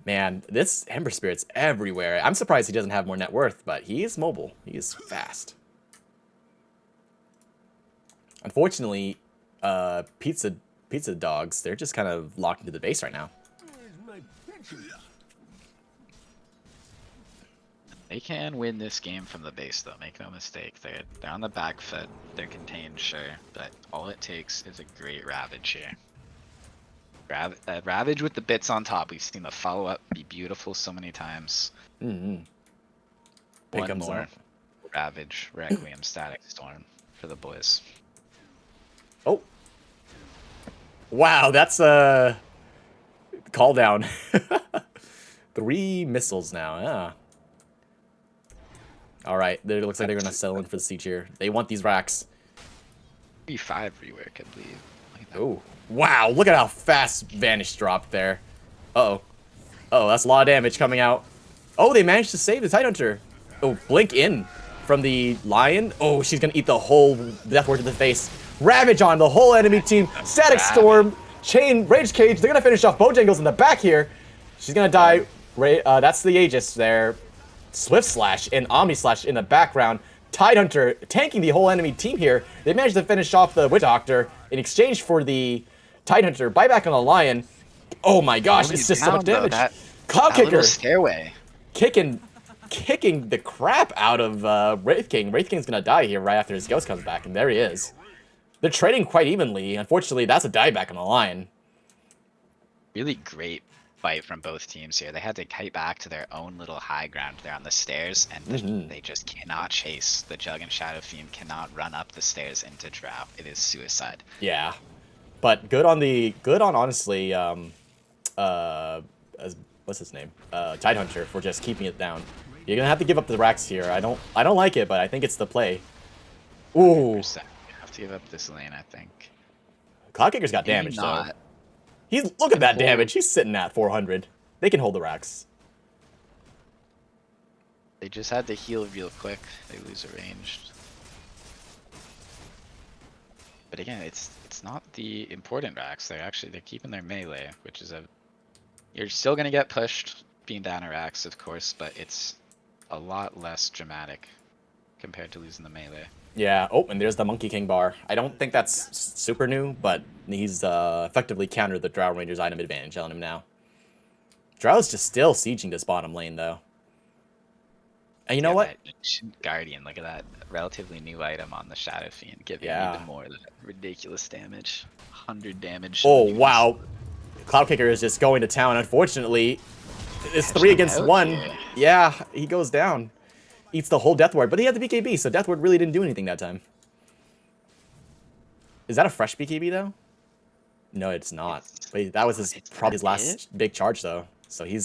Man, this Ember Spirit's everywhere. I'm surprised he doesn't have more net worth, but he is mobile. He is fast. Unfortunately, Pizza Dogs, they're just kind of locked into the base right now. They can win this game from the base though, make no mistake. They're on the back foot, they're contained, sure, but all it takes is a great Ravage here. Ravage with the bits on top. We've seen the follow-up be beautiful so many times. Mm-hmm. One more. Ravage, Requiem, Static Storm for the boys. Oh. Wow, that's a call down. 3 missiles now. Yeah. All right. It looks like they're gonna settle in for the siege here. They want these racks. 3-5 rework, I believe. Look at that. Oh, wow. Look at how fast Vanish dropped there. Uh-oh. Oh, that's a lot of damage coming out. Oh, they managed to save the Tidehunter. Oh, blink in from the Lion. Oh, she's going to eat the whole Death Ward to the face. Ravage on the whole enemy team. Static Storm, Chain, Rage Cage. They're going to finish off Bojangles in the back here. She's going to die. That's the Aegis there. Swift Slash and Omni Slash in the background. Tidehunter tanking the whole enemy team here. They managed to finish off the Witch Doctor in exchange for the Tidehunter. Buyback on the Lion. Oh my gosh, it's just so much damage. Cloud Kicker stairway. Kicking the crap out of Wraith King. Wraith King's gonna die here right after his ghost comes back, and there he is. They're trading quite evenly. Unfortunately, that's a dieback on the Lion. Really great fight from both teams here. They had to kite back to their own little high ground there on the stairs, and they just cannot chase. The Jug and Shadow Fiend cannot run up the stairs into Drow. It is suicide. Yeah, but good on honestly, what's his name? Tidehunter for just keeping it down. You're gonna have to give up the racks here. I don't like it, but I think it's the play. Ooh. You have to give up this lane, I think. Cloud Kicker's got damage though. Look at that damage. He's sitting at 400. They can hold the racks. They just had to heal real quick. They lose a ranged. But again, it's not the important racks. They're keeping their melee, which is you're still gonna get pushed being down a racks, of course, but it's a lot less dramatic compared to losing the melee. Yeah. Oh, and there's the Monkey King bar. I don't think that's super new, but he's effectively countered the Drow Ranger's item advantage on him now. Drow's just still sieging this bottom lane, though. And you know what? Guardian, look at that relatively new item on the Shadow Fiend, giving even more of that ridiculous damage. 100 damage. Oh, wow. Cloud Kicker is just going to town. Unfortunately, it's 3 against 1. Yeah, he goes down. Eats the whole Death Ward, but he had the BKB, so Death Ward really didn't do anything that time. Is that a fresh BKB, though? No, it's not. Wait, that was probably his last big charge, though. So he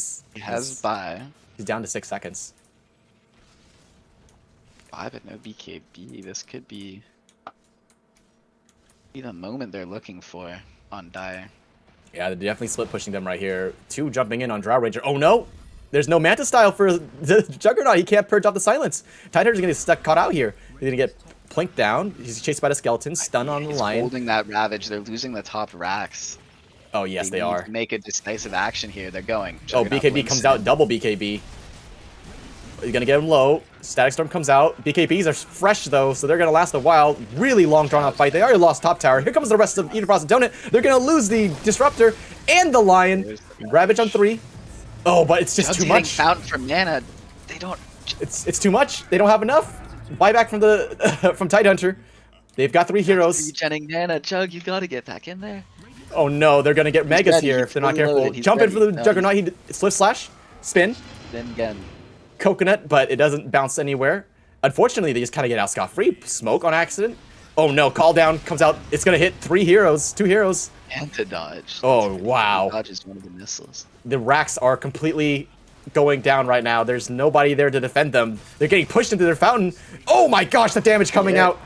has buy. He's down to 6 seconds. Buy, but no BKB. This could be the moment they're looking for on die. Yeah, they're definitely split pushing them right here. 2 jumping in on Drow Ranger. Oh no! There's no Manta style for the Juggernaut. He can't purge off the silence. Tidehunter's gonna get caught out here. He's gonna get plinked down. He's chased by the skeleton. Stun on the Lion. Holding that Ravage. They're losing the top racks. Oh yes, they are. To make a decisive action here. They're going. Juggernaut BKB comes out. Double BKB. He's gonna get him low. Static Storm comes out. BKBs are fresh though, so they're gonna last a while. Really long drawn out fight. They already lost top tower. Here comes the rest of Eden Frost and Donut. They're gonna lose the Disruptor and the Lion. Ravage on 3. Oh, but it's just too much. Fountain for mana. They don't. It's too much. They don't have enough. Buyback from the from Tidehunter. They've got 3 heroes. Regenning mana, Jug. You gotta get back in there. Oh no, they're gonna get Megas here if they're not careful. Jump in for the Juggernaut. He Swift Slash, spin. Then again. Coconut, but it doesn't bounce anywhere. Unfortunately, they just kind of get out scot-free. Smoke on accident. Oh no, call down comes out. It's gonna hit 2 heroes. And to dodge. Oh wow. Dodge is one of the missiles. The racks are completely going down right now. There's nobody there to defend them. They're getting pushed into their fountain. Oh my gosh, the damage coming out.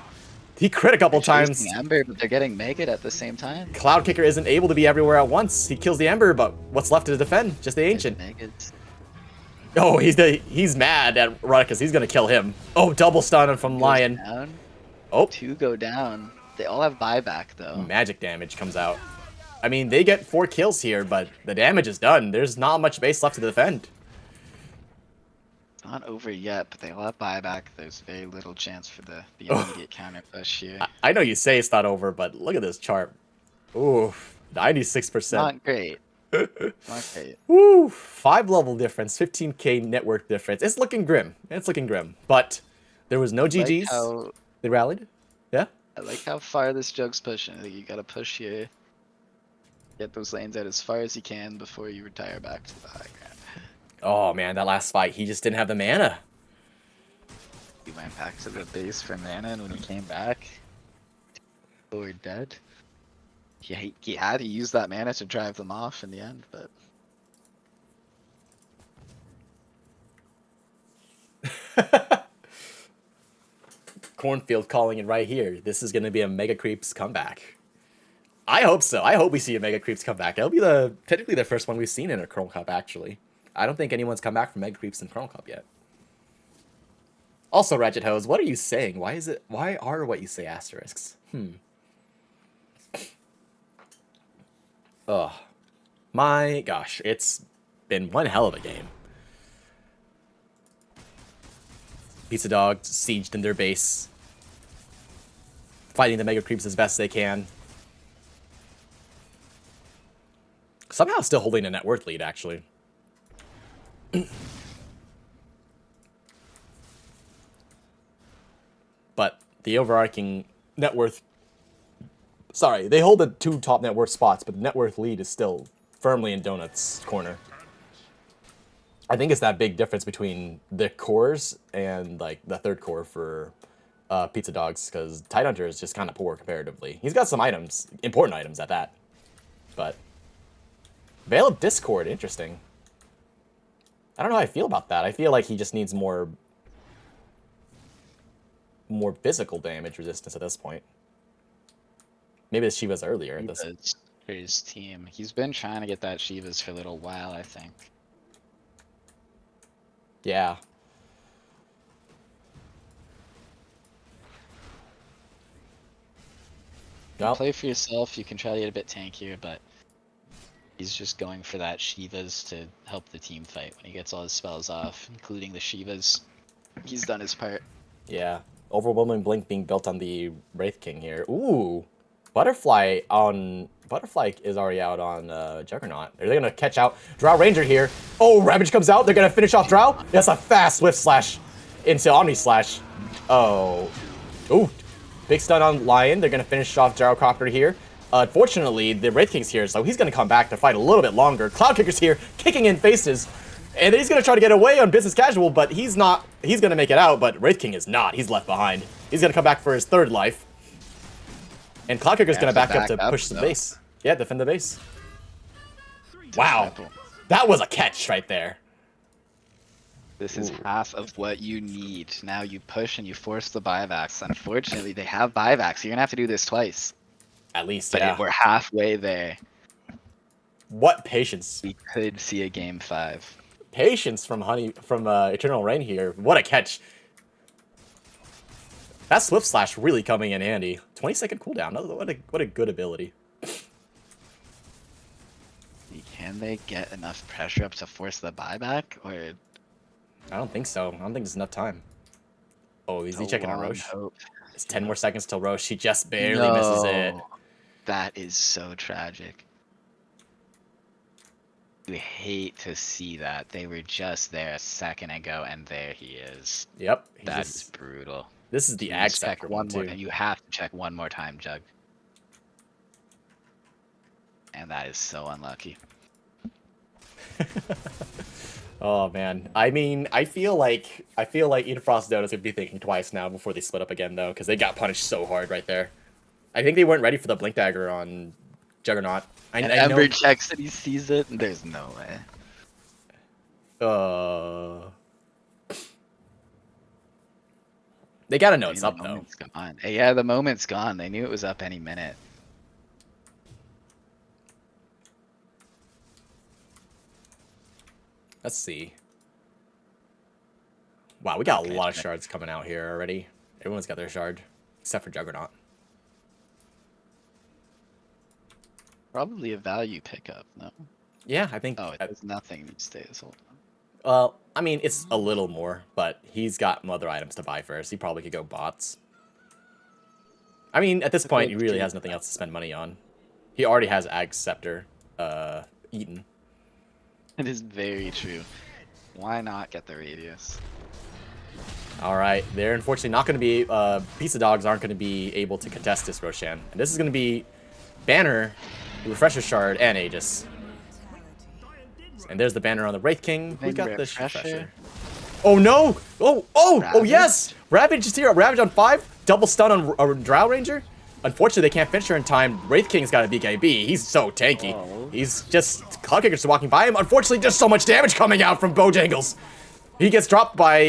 He crit a couple times. Ember, but they're getting Maggot at the same time. Cloud Kicker isn't able to be everywhere at once. He kills the Ember, but what's left to defend? Just the Ancient. Oh, he's mad at Roctopus. He's gonna kill him. Oh, double stun from Lion. Down. Oh, 2 go down. They all have buyback though. Magic damage comes out. I mean, they get 4 kills here, but the damage is done. There's not much base left to defend. It's not over yet, but they all have buyback. There's very little chance for the immediate counter push here. I know you say it's not over, but look at this chart. Ooh, 96%. Not great. Not great. Woo, 5 level difference, 15k network difference. It's looking grim. It's looking grim. But there was no GGs. They rallied. Yeah. I like how far this Jug's pushing. I think you gotta push here. Get those lanes out as far as you can before you retire back to the high ground. Oh man, that last fight, he just didn't have the mana. He went back to the base for mana, and when he came back, they were dead. He had to use that mana to drive them off in the end, but Cornfield calling it right here. This is going to be a Mega Creeps comeback. I hope so. I hope we see a Mega Creeps comeback. It'll be technically the first one we've seen in a Kernel Kup, actually. I don't think anyone's come back from Mega Creeps in Kernel Kup yet. Also, Ratchet Hose, what are you saying? Why are what you say asterisks? Oh, my gosh. It's been one hell of a game. Pizzadog sieged in their base. Fighting the Mega Creeps as best they can. Somehow still holding a net worth lead, actually. But the overarching net worth... Sorry, they hold the 2 top net worth spots, but the net worth lead is still firmly in Donut's corner. I think it's that big difference between the cores and like the third core for Pizzadogs, because Tidehunter is just kind of poor comparatively. He's got some items, important items at that. But Veil of Discord, interesting. I don't know how I feel about that. I feel like he just needs more physical damage resistance at this point. Maybe the Shiva's earlier. Shivas for his team. He's been trying to get that Shivas for a little while, I think. Yeah. You can play for yourself, you can try to get a bit tankier, but he's just going for that Shivas to help the team fight. When he gets all his spells off, including the Shivas, he's done his part. Yeah. Overwhelming Blink being built on the Wraith King here. Ooh. Butterfly is already out on Juggernaut. Are they gonna catch out Drow Ranger here? Oh, Ravage comes out. They're gonna finish off Drow. That's a fast Swift Slash into Omni Slash. Oh. Ooh. Big stun on Lion. They're gonna finish off Gyrocopter here. Unfortunately, the Wraith King's here, so he's gonna come back to fight a little bit longer. Cloud Kicker's here, kicking in faces. And he's gonna try to get away on Business Casual, but he's not. He's gonna make it out, but Wraith King is not. He's left behind. He's gonna come back for his 3rd life. And Cloud Kicker's gonna back up to push the base. Yeah, defend the base. Wow. That was a catch right there. This is half of what you need. Now you push and you force the buybacks. Unfortunately, they have buybacks. You're gonna have to do this twice. At least, but yeah. We're halfway there. What patience. We could see a game 5. Patience from Eternal Rain here. What a catch. That Swift Slash really coming in handy. 20-second cooldown. What a good ability. Can they get enough pressure up to force the buyback? Or I don't think so. I don't think there's enough time. Oh, is he checking on Roche? It's 10 more seconds till Roche. He just barely misses it. That is so tragic. You hate to see that. They were just there a second ago, and there he is. Yep. That's brutal. This is the Ag Sector one, too. You have to check one more time, Jug. And that is so unlucky. Oh, man. I mean, I feel like Eden Frost Dota's gonna be thinking twice now before they split up again, though, because they got punished so hard right there. I think they weren't ready for the Blink Dagger on Juggernaut. And Ember checks that he sees it, and there's no way. They gotta know it's up, though. Gone. Yeah, the moment's gone. They knew it was up any minute. Let's see. Wow, we got a lot of shards coming out here already. Everyone's got their shard, except for Juggernaut. Probably a value pickup, no? Yeah, I think. Oh, it does nothing these days. Hold on. Well, I mean, it's a little more, but he's got other items to buy first. He probably could go bots. I mean, at this point, he really has nothing else to spend money on. He already has Ag Scepter eaten. It is very true. Why not get the Radius? All right, they're unfortunately not going to be... Pizzadogs aren't going to be able to contest this Roshan. And this is going to be Banner, Refresher Shard, and Aegis. And there's the banner on the Wraith King. Who got this Refresher? Oh, no! Oh, yes! Ravage is here. Ravage on 5. Double stun on Drow Ranger. Unfortunately, they can't finish her in time. Wraith King's got a BKB. He's so tanky. He's just... Cloud Kicker's walking by him. Unfortunately, just so much damage coming out from Bojangles. He gets dropped by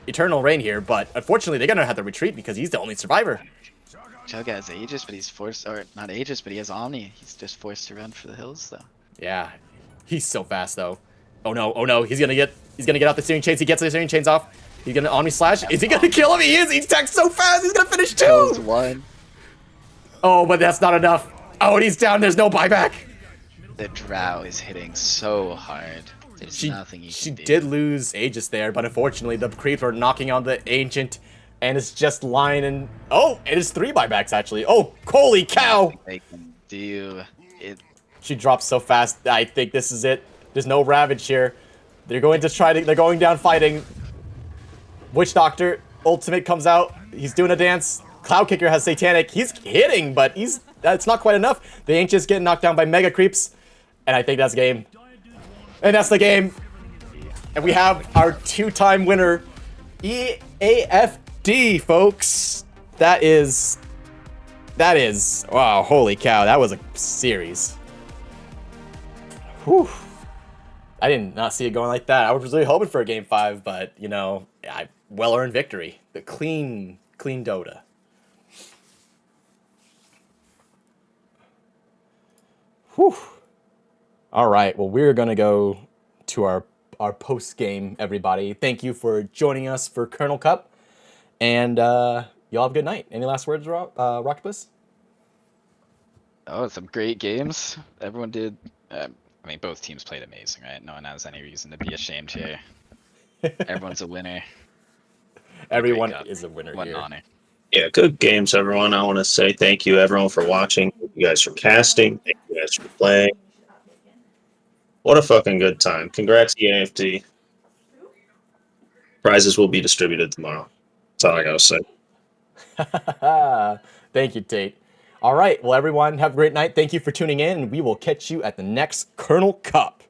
Eternal Rain here, but unfortunately they're gonna have to retreat because he's the only survivor. Chug has Aegis, but he's forced, or not Aegis, but he has Omni. He's just forced to run for the hills though. Yeah, he's so fast though. Oh no, he's gonna get out the steering chains. He gets the steering chains off. He's gonna Omni Slash. Is he gonna kill him? He is. He's tagged so fast. He's gonna finish Kills too. one. Oh, but that's not enough. Oh, and he's down. There's no buyback. The Drow is hitting so hard. There's nothing you can She do. did lose Aegis there, but unfortunately the creeps are knocking on the Ancient, and it's just line and oh, it is 3 buybacks actually. Oh, holy cow! They can do it. She drops so fast. I think this is it. There's no Ravage here. They're going to try to. They're going down fighting. Witch Doctor ultimate comes out. He's doing a dance. Cloud Kicker has Satanic. He's hitting, but that's not quite enough. The Ancient's getting knocked down by Mega Creeps, and I think that's game. And that's the game. And we have our 2-time winner, EAFD, folks. That is, wow, holy cow. That was a series. Whew. I did not see it going like that. I was really hoping for a game 5, but, you know, well-earned victory. The clean Dota. Whew. All right, well, we're going to go to our post-game, everybody. Thank you for joining us for Kernel Kup, and y'all have a good night. Any last words, Roctopus? Oh, some great games. Everyone did. I mean, both teams played amazing, right? No one has any reason to be ashamed here. Everyone's a winner. Everyone is a winner What here. an honor. Yeah, good games, everyone. I want to say thank you, everyone, for watching. Thank you guys for casting. Thank you guys for playing. What a fucking good time. Congrats, EAFD. Prizes will be distributed tomorrow. That's all I gotta say. Thank you, Tate. All right, well, everyone, have a great night. Thank you for tuning in, and we will catch you at the next Kernel Kup.